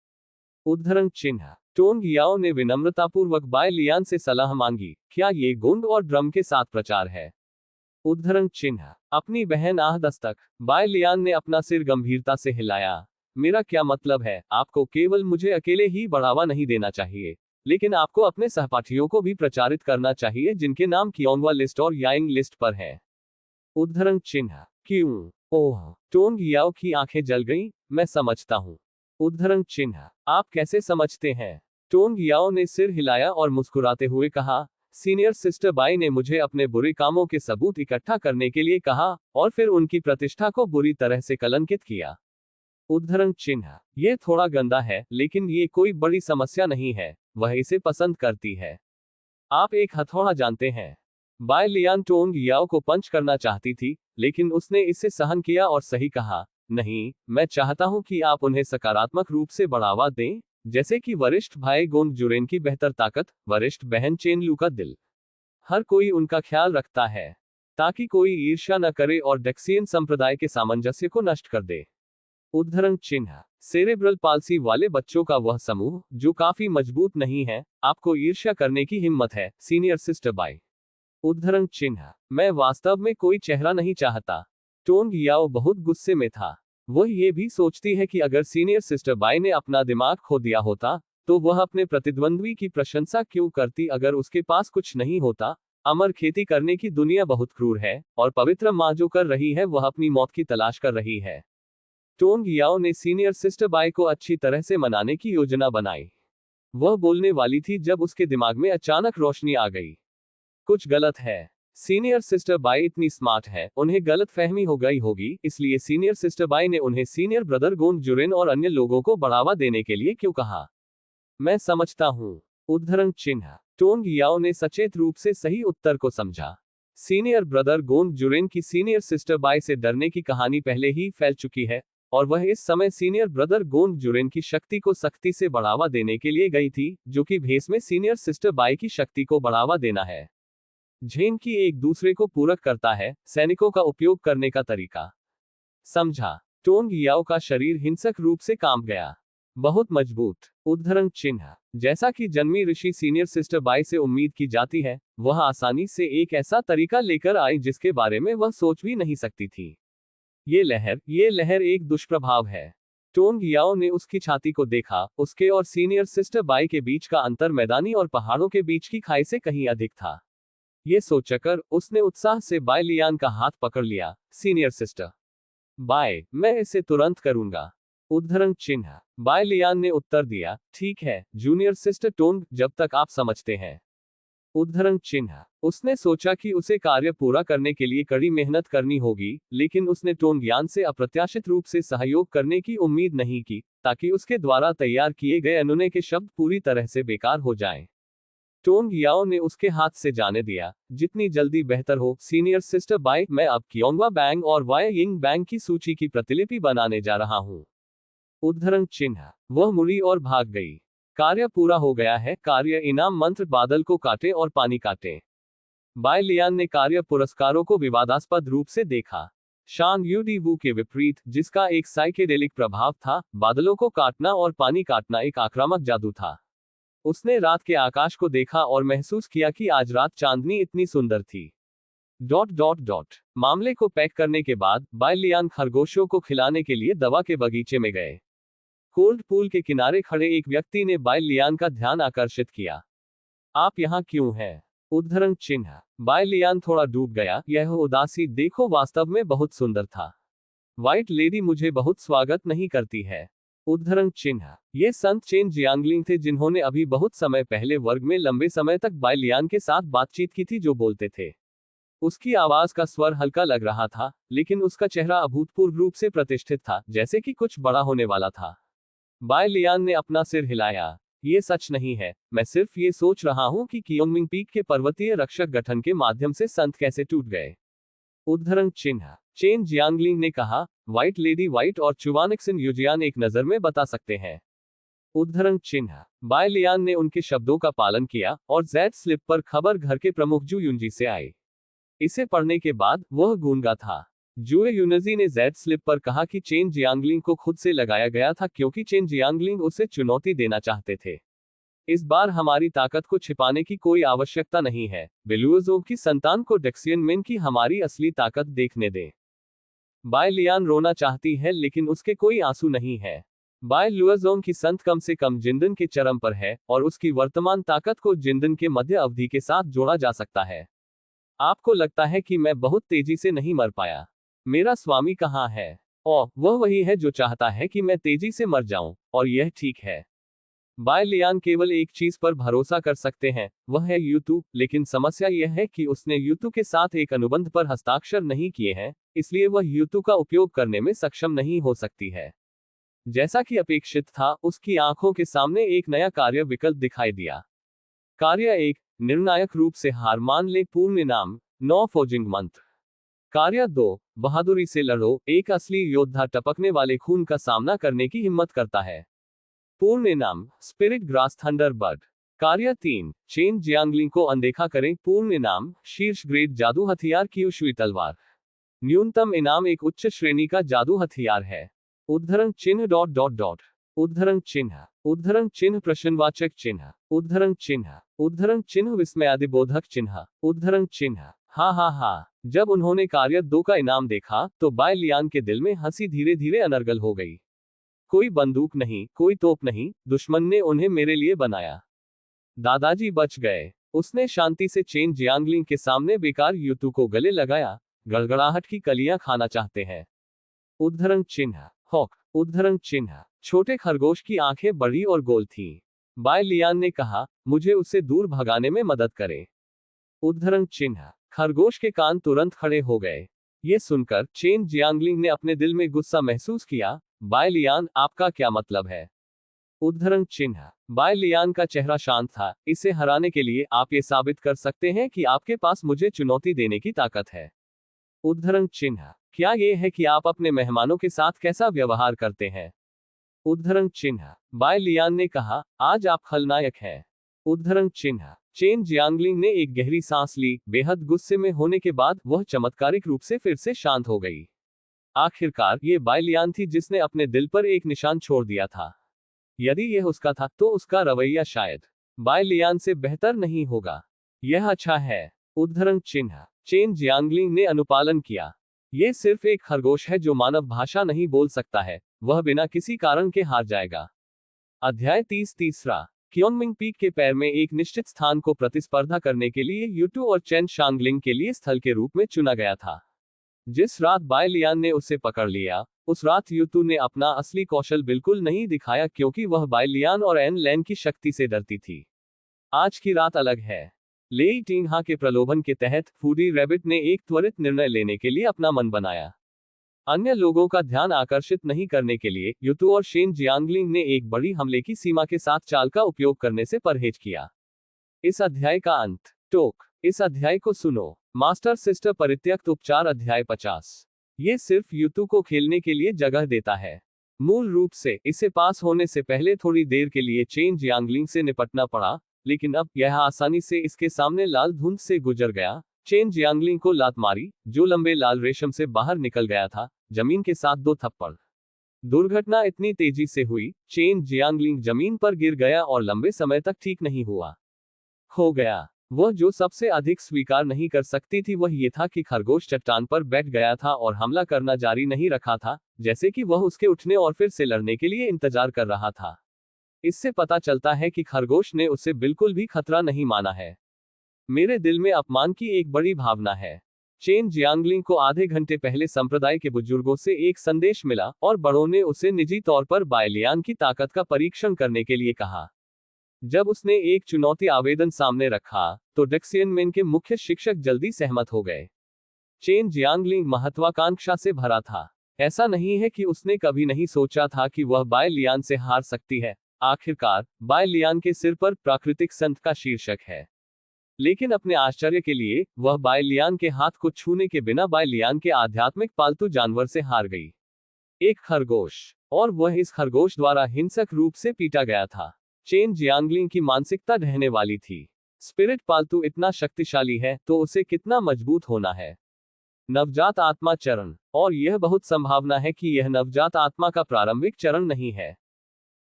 उद्धरण चिन्ह, टोंग याओ ने विनम्रतापूर्वक बाय लियान से सलाह मांगी, क्या ये गुंड और ड्रम के साथ प्रचार है? उद्धरण चिन्ह, अपनी बहन आह दस्तक, बाय लियान ने अपना सिर गंभीरता से हिलाया। मेरा क्या मतलब है, आपको केवल मुझे अकेले ही बढ़ावा नहीं देना चाहिए, लेकिन आपको अपने सहपाठियों को भी प्रचारित करना चाहिए जिनके नाम कियोंगवा लिस्ट और याइंग लिस्ट पर है। उद्धरण चिन्ह, क्यों? ओह, टोंग याओ की आंखें जल गईं, मैं समझता हूं। उद्धरण चिन्ह, आप कैसे समझते हैं? टोंग याओ ने सिर हिलाया और मुस्कुराते हुए कहा, सीनियर सिस्टर बाई ने मुझे अपने बुरे कामों के सबूत इकट्ठा करने के लिए कहा और फिर उनकी प्रतिष्ठा को बुरी तरह से कलंकित किया। उद्धरण चिन्ह, यह थोड़ा गंदा है, लेकिन ये कोई बड़ी समस्या नहीं है, वह इसे पसंद करती है। आप एक हथौड़ा जानते हैं। बाय लियान टोंग याओ को पंच करना चाहती थी, लेकिन उसने इसे सहन किया और सही कहा, नहीं, मैं चाहता हूं कि आप उन्हें सकारात्मक रूप से बढ़ावा दें, जैसे कि वरिष्ठ भाई गोंग जुरेन की बेहतर ताकत, वरिष्ठ बहन चेन लू का दिल। हर कोई उनका ख्याल रखता है, ताकि कोई ईर्ष्या न करे और डेक्सियन संप्रदाय के सामंजस्य को नष्ट कर दे। उद्धरण चिन्ह, सेरेब्रल पाल्सी वाले बच्चों का वह समूह जो काफी मजबूत नहीं है, आपको ईर्ष्या करने की हिम्मत है, सीनियर सिस्टर बाई। उद्धरण चिन्ह, मैं वास्तव में कोई चेहरा नहीं चाहता। टोंग याओ बहुत गुस्से में था। वह ये भी सोचती है कि अगर सीनियर सिस्टर बाई ने अपना दिमाग खो दिया होता, तो वह अपने प्रतिद्वंद्वी की प्रशंसा क्यों करती? अगर उसके पास कुछ नहीं होता, अमर खेती करने की दुनिया बहुत क्रूर है, और पवित्र माँ जो कर रही है वह अपनी मौत की तलाश कर रही है। टोंग याओ ने सीनियर सिस्टर बाई को अच्छी तरह से मनाने की योजना बनाई। वह बोलने वाली थी जब उसके दिमाग में अचानक रोशनी आ गई। कुछ गलत है। सीनियर सिस्टर बाई इतनी स्मार्ट है, उन्हें गलत फहमी हो गई होगी, इसलिए सीनियर सिस्टर बाई ने उन्हें सीनियर ब्रदर गोंग जुरेन और अन्य लोगों को बढ़ावा देने के लिए क्यों कहा। मैं समझता हूँ। उद्धरण चिन्ह। टोंग याओ ने सचेत रूप से सही उत्तर को समझा। सीनियर ब्रदर गोंग जुरेन की सीनियर सिस्टर बाई से डरने की कहानी पहले ही फैल चुकी है, और वह इस समय सीनियर ब्रदर गोंग जुरेन की शक्ति को सख्ती से बढ़ावा देने के लिए गई थी, जो कि भेस में सीनियर सिस्टर बाई की शक्ति को बढ़ावा देना है। झेन की एक दूसरे को पूरक करता है, सैनिकों का उपयोग करने का तरीका समझा। टोंग याओ का शरीर हिंसक रूप से कांप गया। बहुत मजबूत। उद्धरण चिन्ह। जैसा कि जन्मी ऋषि सीनियर सिस्टर बाई से उम्मीद की जाती है, वह आसानी से एक ऐसा तरीका लेकर आई जिसके बारे में वह सोच भी नहीं सकती थी। ये लहर एक दुष्प्रभाव है। टोंग याओ ने उसकी छाती को देखा, उसके और सीनियर सिस्टर बाई के बीच का अंतर मैदानी और पहाड़ों के बीच की खाई से कहीं अधिक था। ये सोचकर उसने उत्साह से बाई लियान का हाथ पकड़ लिया। सीनियर सिस्टर बाई, मैं इसे तुरंत करूंगा। उद्धरण चिन्ह। बाई लियान ने उत्तर दिया, ठीक है जूनियर सिस्टर टोंग, जब तक आप समझते हैं। उद्धरण चिन्ह। उसने सोचा कि उसे कार्य पूरा करने के लिए कड़ी मेहनत करनी होगी, लेकिन उसने टोंग यान से अप्रत्याशित रूप से सहयोग करने की उम्मीद नहीं की, ताकि उसके द्वारा तैयार किए गए अनुनय के शब्द पूरी तरह से बेकार हो जाएं। टोंग याओ ने उसके हाथ से जाने दिया, जितनी जल्दी बेहतर हो सीनियर सिस्टर बाई, मैं अब क्योंगवा बैंग और वाई यिंग बैंग की सूची की प्रतिलिपि बनाने जा रहा हूँ। उद्धरण चिन्ह। वह मुड़ी और भाग गई। कार्य पूरा हो गया है, कार्य इनाम मंत्र बादल को काटे और पानी काटे। बाई लियान ने कार्य पुरस्कारों को विवादास्पद रूप से देखा। शान यूडी वू के विपरीत, जिसका एक साइकेडेलिक प्रभाव था, बादलों को काटना और पानी काटना एक आक्रामक जादू था। उसने रात के आकाश को देखा और महसूस किया कि आज रात चांदनी इतनी सुंदर थी। मामले को पैक करने के बाद बाई लियान खरगोशों को खिलाने के लिए दवा के बगीचे में गए। कोल्ड पूल के किनारे खड़े एक व्यक्ति ने बाई लियान का ध्यान आकर्षित किया। आप यहाँ क्यों हैं? उद्धरण चिन्ह। बाई लियान थोड़ा डूब गया, यह उदासी देखो वास्तव में बहुत सुंदर था। व्हाइट लेडी मुझे बहुत स्वागत नहीं करती है। उद्धरण चिन्ह। ये संत चेन जियांगलिंग थे जिन्होंने अभी बहुत समय पहले वर्ग में लंबे समय तक बाई लियान के साथ बातचीत की थी, जो बोलते थे। उसकी आवाज का स्वर हल्का लग रहा था, लेकिन उसका चेहरा अभूतपूर्व रूप से प्रतिष्ठित था, जैसे कि कुछ बड़ा होने वाला था। बाई लियान ने अपना सिर हिलाया। ये सच नहीं है, मैं सिर्फ ये सोच रहा हूँ कि कियोंगमिंग पीक के पर्वतीय रक्षक गठन के माध्यम से संत कैसे टूट गए। उद्धरण चिन्ह। चेन जियांगलिंग ने कहा, व्हाइट लेडी व्हाइट और चुवानिक्सन युजियान एक नजर में बता सकते हैं। उद्धरण चिन्ह। बाई लियान ने उनके शब्दों का पालन किया और जेड स्लिप पर खबर घर के प्रमुख जू युनजी से आई। इसे पढ़ने के बाद वह गूंगा था। जुए यूनजी ने जेड स्लिप पर कहा कि चेन जियांगलिंग को खुद से लगाया गया था क्योंकि चेन जियांगलिंग उसे चुनौती देना चाहते थे। इस बार हमारी ताकत को छिपाने की कोई आवश्यकता नहीं है। बेलुओजोव की संतान को डेक्सियन मेन की हमारी असली ताकत देखने दें। बाई लियान रोना चाहती है, लेकिन उसके कोई आंसू नहीं है। बाई लुओजोंग की संत कम से कम जिंदन के चरम पर है, और उसकी वर्तमान ताकत को जिंदन के मध्य अवधि के साथ जोड़ा जा सकता है। आपको लगता है कि मैं बहुत तेजी से नहीं मर पाया। मेरा स्वामी कहाँ है? ओह, वह वही है जो चाहता है कि मैं तेजी से मर जाऊं, और यह ठीक है। बाई लियान केवल एक चीज पर भरोसा कर सकते हैं, वह है यूतू, लेकिन समस्या यह है कि उसने यूतू के साथ एक अनुबंध पर हस्ताक्षर नहीं किए हैं, इसलिए वह यूतू का उपयोग करने में सक्षम नहीं हो सकती है। जैसा कि अपेक्षित था, उसकी आंखों के सामने एक नया कार्य विकल्प दिखाई दिया। कार्य 1, निर्णायक रूप से हार मान ले, पूर्ण नाम, 9 फोजिंग मंत्र। कार्य 2, बहादुरी से लड़ो, एक असली योद्धा टपकने वाले खून का सामना करने की हिम्मत करता है। पूर्ण नाम, स्पिरिट ग्रास थंडरबर्ड। कार्य 3, चेन जियांगलिंग को अनदेखा करें, पूर्ण नाम, शीर्ष ग्रेड जादू हथियार क्यूशुई तलवार। न्यूनतम इनाम एक उच्च श्रेणी का जादू हथियार है। उद्धरण चिन्ह ... उद्धरण चिन्ह। उद्धरण चिन्ह प्रश्नवाचक चिन्ह। उद्धरण चिन्ह। उद्धरण चिन्ह विस्मयादिबोधक चिन्ह। उद्धरण चिन्ह। हा। जब उन्होंने कार्य 2 का इनाम देखा, तो बाई लियान के दिल में हंसी धीरे धीरे अनर्गल हो गई। कोई बंदूक नहीं, कोई तोप नहीं, दुश्मन ने उन्हें मेरे लिए बनाया। दादाजी बच गए। उसने शांति से चेन जियांगलिंग के सामने बेकार यूतू को गले लगाया। गड़गड़ाहट की कलियां खाना चाहते हैं। उद्धरण चिन्ह हॉक। उद्धरण चिन्ह छोटे खरगोश की आंखें बड़ी और गोल थीं। बाय लियान ने कहा, मुझे उससे दूर भगाने में मदद करें। उद्धरण चिन्ह खरगोश के कान तुरंत खड़े हो गए। ये सुनकर चेन जियांगलिंग ने अपने दिल में गुस्सा महसूस किया। बाय लियान, आपका क्या मतलब है? उद्धरण चिन्ह बाय लियान का चेहरा शांत था। इसे हराने के लिए आप ये साबित कर सकते हैं कि आपके पास मुझे चुनौती देने की ताकत है। उद्धरण चिन्ह क्या ये है कि आप अपने मेहमानों के साथ कैसा व्यवहार करते हैं? उद्धरण चिन्ह बाय लियान ने कहा, आज आप खलनायक हैं। उद्धरण चिन्ह चेन जियांगलिंग ने एक गहरी सांस ली। बेहद गुस्से में होने के बाद वह चमत्कारिक रूप से फिर से शांत हो गई। आखिरकार ये बाय लियान थी जिसने अपने दिल पर एक निशान छोड़ दिया था। यदि यह उसका था तो उसका रवैया शायद बाय लियान से बेहतर नहीं होगा। यह अच्छा है। उद्धरण चिन्ह चेन जियांगलिंग ने अनुपालन किया। यह सिर्फ एक खरगोश है जो मानव भाषा नहीं बोल सकता है। वह बिना किसी कारण के हार जाएगा। अध्याय 30 तीसरा क्योनमिंग पीक के पैर में एक निश्चित स्थान को प्रतिस्पर्धा करने के लिए यूटू और चेन शांगलिंग के लिए स्थल के रूप में चुना गया था। जिस रात बाय लियान ने उसे पकड़ लिया, उस रात यूतू ने अपना असली कौशल बिल्कुल नहीं दिखाया क्योंकि वह बाय लियान और एन लैन की शक्ति से डरती थी। आज की रात अलग है। लेई टिंगहा के प्रलोभन के तहत फूडी रैबिट ने एक त्वरित निर्णय लेने के लिए अपना मन बनाया। अन्य लोगों का ध्यान आकर्षित नहीं करने के लिए यूतू और शेन जियांगलिंग ने एक बड़ी हमले की सीमा के साथ चाल का उपयोग करने से परहेज किया। इस अध्याय का अंत टोक। इस अध्याय को सुनो। मास्टर सिस्टर परित्यक्त उपचार अध्याय 50। ये सिर्फ यूतू को खेलने के लिए जगह देता है। मूल रूप से इसे पास होने से पहले थोड़ी देर के लिए चेन जियांगलिंग से निपटना पड़ा, लेकिन अब यह आसानी से इसके सामने लाल धुंध से गुजर गया। चेन जियांगलिंग को लात मारी, जो लंबे लाल रेशम से बाहर निकल गया था, जमीन के साथ 2 थप्पड़। दुर्घटना इतनी तेजी से हुई, चेन जियांगलिंग जमीन पर गिर गया और लंबे समय तक ठीक नहीं हुआ। खो गया। वह जो सबसे अधिक स्वीकार नहीं कर सकती थी वह ये था कि खरगोश चट्टान पर बैठ गया था और हमला करना जारी नहीं रखा था, जैसे कि वह उसके उठने और फिर से लड़ने के लिए इंतजार कर रहा था। इससे पता चलता है कि खरगोश ने उसे बिल्कुल भी खतरा नहीं माना है। मेरे दिल में अपमान की एक बड़ी भावना है। चेन जियांगलिंग को आधे घंटे पहले संप्रदाय के बुजुर्गों से एक संदेश मिला और बड़ों ने उसे निजी तौर पर बाय लियान की ताकत का परीक्षण करने के लिए कहा। जब उसने एक चुनौती आवेदन सामने रखा, तो डेक्सियनमेन के मुख्य शिक्षक जल्दी सहमत हो गए। चेन जियांगलिंग महत्वाकांक्षा से भरा था। ऐसा नहीं है कि उसने कभी नहीं सोचा था कि वह बाय लियान से हार सकती है। आखिरकार, बाय लियान के सिर पर प्राकृतिक संत का शीर्षक है। लेकिन अपने आश्चर्य के लिए, वह बाय लियान के हाथ को छूने के बिना बाय लियान के आध्यात्मिक पालतू जानवर से हार गई। एक खरगोश, और वह इस खरगोश द्वारा हिंसक रूप से पीटा गया था। चेन जियांगलिंग की मानसिकता ढहने वाली थी। स्पिरिट पालतू इतना शक्तिशाली है तो उसे कितना मजबूत होना है। नवजात आत्मा चरण, और यह बहुत संभावना है कि यह नवजात आत्मा का प्रारंभिक चरण नहीं है।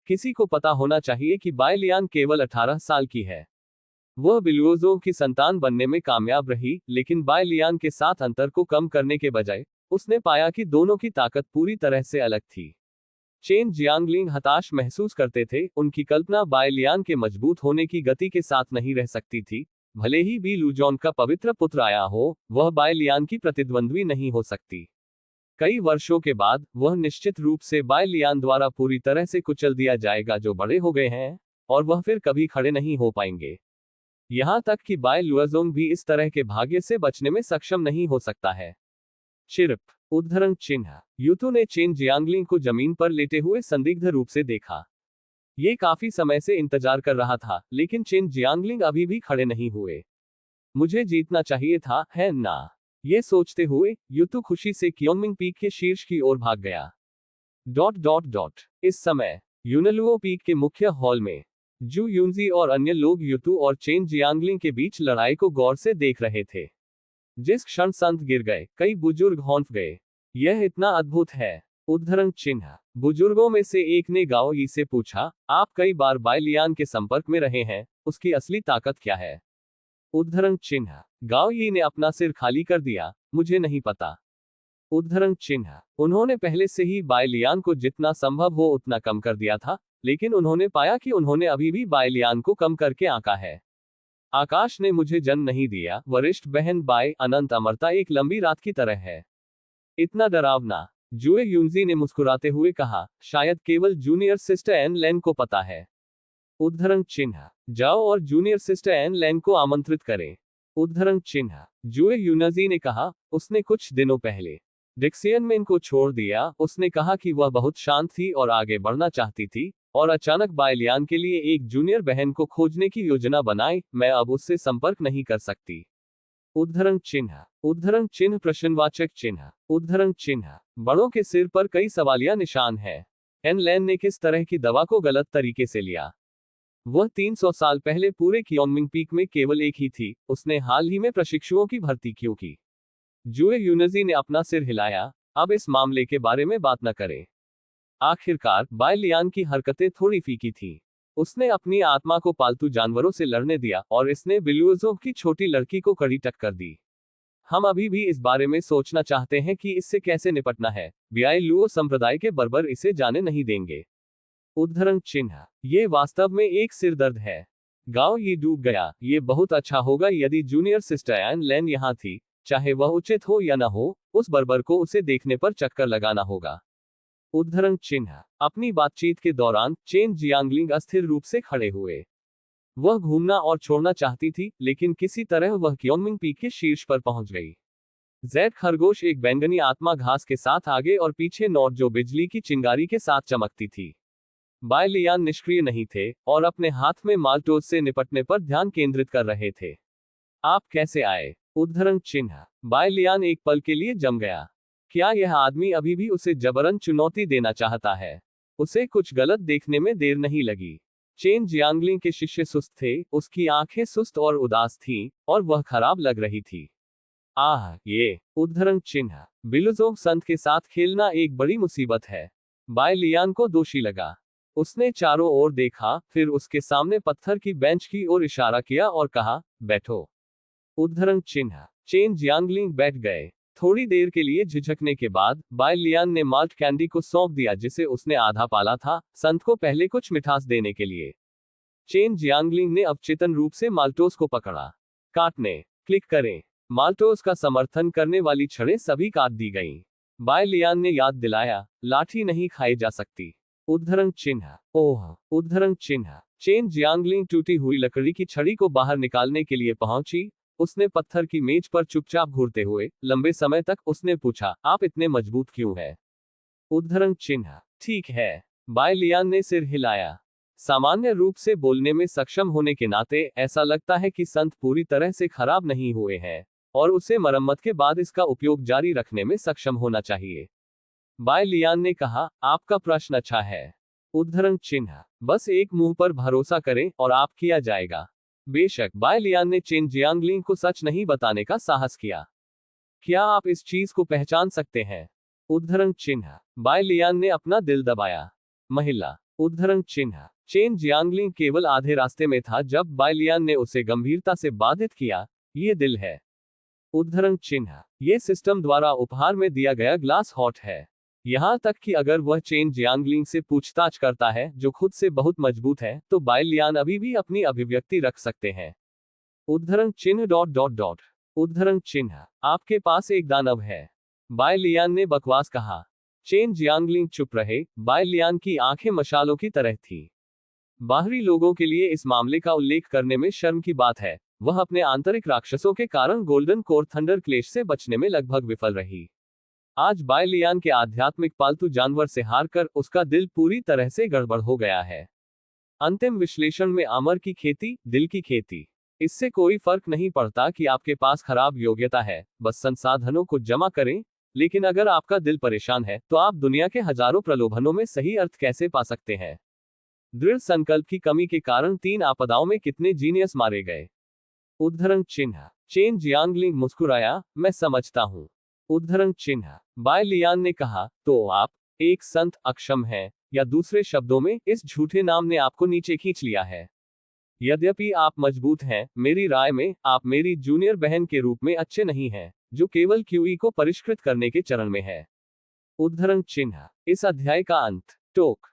किसी को पता होना चाहिए कि बाय लियान केवल 18 साल की है। वह बिलुओजों की संतान बनने में कामयाब रही, लेकिन बाय लियान के साथ अंतर को कम करने के बजाय उसने पाया कि दोनों की ताकत पूरी तरह से अलग थी। चेन जियांगलिंग हताश महसूस करते थे। उनकी कल्पना बाय लियान के मजबूत होने की गति के साथ नहीं रह सकती थी। भले ही बी लुजॉन का पवित्र पुत्र आया हो, वह बाय लियान की प्रतिद्वंद्वी नहीं हो सकती। कई वर्षों के बाद वह निश्चित रूप से बाय लियान द्वारा पूरी तरह से कुचल दिया जाएगा, जो बड़े हो गए हैं और वह फिर कभी खड़े नहीं हो पाएंगे। यहां तक कि बाय लुओजोंग भी इस तरह के भाग्य से बचने में सक्षम नहीं हो सकता है। चिरप। उद्धरण चिन्ह यूतू ने चेन जियांगलिंग को जमीन पर लेटे हुए संदिग्ध रूप से देखा। ये काफी समय से इंतजार कर रहा था, लेकिन चेन जियांगलिंग अभी भी खड़े नहीं हुए। मुझे जीतना चाहिए था, है ना? ये सोचते हुए यूतू खुशी से क्योनमिंग पीक के शीर्ष की ओर भाग गया। इस समय यूनलुओ पीक के मुख्य हॉल में जू यूनजी और अन्य लोग यूतू और चेन जियांगलिंग के बीच लड़ाई को गौर से देख रहे थे। जिस क्षण संत गिर गए, कई बुजुर्ग हौंफ गए। यह इतना अद्भुत है। उद्धरण चिन्ह बुजुर्गों में से एक ने गाओ यी से पूछा, आप कई बार बाय लियान के संपर्क में रहे हैं, उसकी असली ताकत क्या है? उद्धरण चिन्ह गाओ यी ने अपना सिर खाली कर दिया, मुझे नहीं पता। उद्धरण चिन्ह उन्होंने पहले से ही बाय लियान को जितना संभव हो उतना कम कर दिया था, लेकिन उन्होंने पाया कि उन्होंने अभी भी बाय लियान को कम करके आंका है। आकाश ने मुझे जन्म नहीं दिया, वरिष्ठ बहन बाय अनंत अमरता एक लंबी रात की तरह है। इतना डरावना? जुए यूनजी ने मुस्कुराते हुए कहा, शायद केवल जूनियर सिस्टर एन लेन को पता है। उद्धरण चिन्ह। जाओ और जूनियर सिस्टर एन लेन को आमंत्रित करें। उद्धरण चिन्ह। जुए यूनजी ने कहा, उसने कुछ दिनों पहले डिक्सियन में इनको छोड़ दिया। उसने कहा कि वह बहुत शांत थी और आगे बढ़ना चाहती थी, और अचानक बायलियान के लिए एक जूनियर बहन को खोजने की योजना बनाई। मैं अब उससे संपर्क नहीं कर सकती। उद्धरण चिन्ह। उद्धरण चिन्ह प्रश्नवाचक चिन्ह। उद्धरण चिन्ह। बड़ों के सिर पर कई सवालिया निशान हैं। एन लेन ने किस तरह की दवा को गलत तरीके से लिया? वह 300 साल पहले पूरे क्योंगमिंग पीक में केवल एक ही थी। उसने हाल ही में प्रशिक्षुओं की भर्ती क्यों की? जुए यूनजी ने अपना सिर हिलाया। अब इस मामले के बारे में बात न करें। आखिरकार बायलियान की हरकतें थोड़ी फीकी थीं। उसने अपनी आत्मा को पालतू जानवरों से लड़ने दिया और इसने बिलुओजों की छोटी लड़की को कड़ी टक्कर दी। हम अभी भी इस बारे में सोचना चाहते हैं कि इससे कैसे निपटना है। ब्याई लुओ संप्रदाय के बर्बर इसे जाने नहीं देंगे। उद्धरण चिन्ह। ये वास्तव में एक सिरदर्द है। गांव ये डूब गया। ये बहुत अच्छा होगा यदि जूनियर सिस्टर एन लेन यहाँ थी। चाहे वह उचित हो या न हो, उस बर्बर को उसे देखने पर चक्कर लगाना होगा। उद्धरण चिन्ह। अपनी बातचीत के दौरान चेन जियांगलिंग अस्थिर रूप से खड़े हुए। वह घूमना और छोड़ना चाहती थी, लेकिन किसी तरह वह क्योंगमिंग पीक के शीर्ष पर पहुंच गई। जैड खरगोश एक बैंगनी आत्मा घास के साथ आगे और पीछे नॉर्थ जो बिजली की चिंगारी के साथ चमकती थी। बायलियान निष्क्रिय नहीं थे और अपने हाथ में माल्टोज से निपटने पर ध्यान केंद्रित कर रहे थे। आप कैसे आए? उद्धरण चिन्ह। बायलियान एक पल के लिए जम गया। क्या यह आदमी अभी भी उसे जबरन चुनौती देना चाहता है? उसे कुछ गलत देखने में देर नहीं लगी। चेन जियांगलिंग के शिष्य सुस्त थे, उसकी आंखें सुस्त और उदास थीं, और वह खराब लग रही थी। आह, ये। उद्धरण चिन्ह। बिलुजोंग संत के साथ खेलना एक बड़ी मुसीबत है। बायलियान को दोषी लगा। उसने चारों ओर देखा, फिर उसके सामने पत्थर की बेंच की ओर इशारा किया और कहा, बैठो। उद्धरण चिन्ह। चेन जियांगलिंग बैठ गए। थोड़ी देर के लिए झिझकने के बाद बायलियान ने माल्ट कैंडी को सौंप दिया जिसे उसने आधा पाला था, संत को पहले कुछ मिठास देने के लिए। चेन जियांगलिंग ने अवचेतन रूप से माल्टोस को पकड़ा। काटने। क्लिक करें। माल्टोस का समर्थन करने वाली छड़ें सभी काट दी गईं। बायलियान ने याद दिलाया, लाठी नहीं खाई जा सकती। उद्धरण चिन्ह। ओह। उद्धरण चिन्ह। चेन जियांगलिंग टूटी हुई लकड़ी की छड़ी को बाहर निकालने के लिए पहुंची। उसने पत्थर की मेज पर चुपचाप घूरते हुए लंबे समय तक उसने पूछा, आप इतने मजबूत क्यों हैं? उद्धरण चिन्ह। ठीक है। बायलियान ने सिर हिलाया। सामान्य रूप से बोलने में सक्षम होने के नाते ऐसा लगता है कि संत पूरी तरह से खराब नहीं हुए हैं, और उसे मरम्मत के बाद इसका उपयोग जारी रखने में सक्षम होना चाहिए। बायलियान ने कहा, आपका प्रश्न अच्छा है। उद्धरण चिन्ह। बस एक मुंह पर भरोसा करें और आप किया जाएगा। बेशक। बायलियान ने चेन जियांगलिंग को सच नहीं बताने का साहस किया। क्या आप इस चीज को पहचान सकते हैं? उद्धरण चिन्ह। बायलियान ने अपना दिल दबाया। महिला। उद्धरण चिन्ह। चेन जियांगलिंग केवल आधे रास्ते में था जब बायलियान ने उसे गंभीरता से बाधित किया। ये दिल है। उद्धरण चिन्ह। ये सिस्टम द्वारा उपहार में दिया गया ग्लास हॉट है। यहां तक कि अगर वह चेन जियांगलिंग से पूछताछ करता है, जो खुद से बहुत मजबूत है, तो बायलियान अभी भी अपनी अभिव्यक्ति रख सकते हैं। उद्धरण चिन्ह डॉट डॉट डॉट। उद्धरण चिन्ह। आपके पास एक दानव है। बायलियान ने बकवास कहा। चेन जियांगलिंग चुप रहे। बायलियान की आंखें मशालों की तरह थी। बाहरी लोगों के लिए इस मामले का उल्लेख करने में शर्म की बात है। वह अपने आंतरिक राक्षसों के कारण गोल्डन कोर थंडर क्लेश से बचने में लगभग विफल रही। आज बायलियान के आध्यात्मिक पालतू जानवर से हारकर उसका दिल पूरी तरह से गड़बड़ हो गया है। अंतिम विश्लेषण में अमर की खेती, दिल की खेती। इससे कोई फर्क नहीं पड़ता कि आपके पास खराब योग्यता है, बस संसाधनों को जमा करें। लेकिन अगर आपका दिल परेशान है, तो आप दुनिया के हजारों प्रलोभनों में सही अर्थ कैसे पा सकते हैं? दृढ़ संकल्प की कमी के कारण 3 आपदाओं में कितने जीनियस मारे गए? उद्धरण चिन्ह। चेन जियांगलिंग मुस्कुराया, मैं समझता हूं। उद्धरण चिन्ह। बायलियान ने कहा, तो आप एक संत अक्षम हैं, या दूसरे शब्दों में, इस झूठे नाम ने आपको नीचे खींच लिया है। यद्यपि आप मजबूत हैं, मेरी राय में आप मेरी जूनियर बहन के रूप में अच्छे नहीं हैं, जो केवल क्यूई को परिष्कृत करने के चरण में है। उद्धरण चिन्ह। इस अध्याय का अंत। टोक।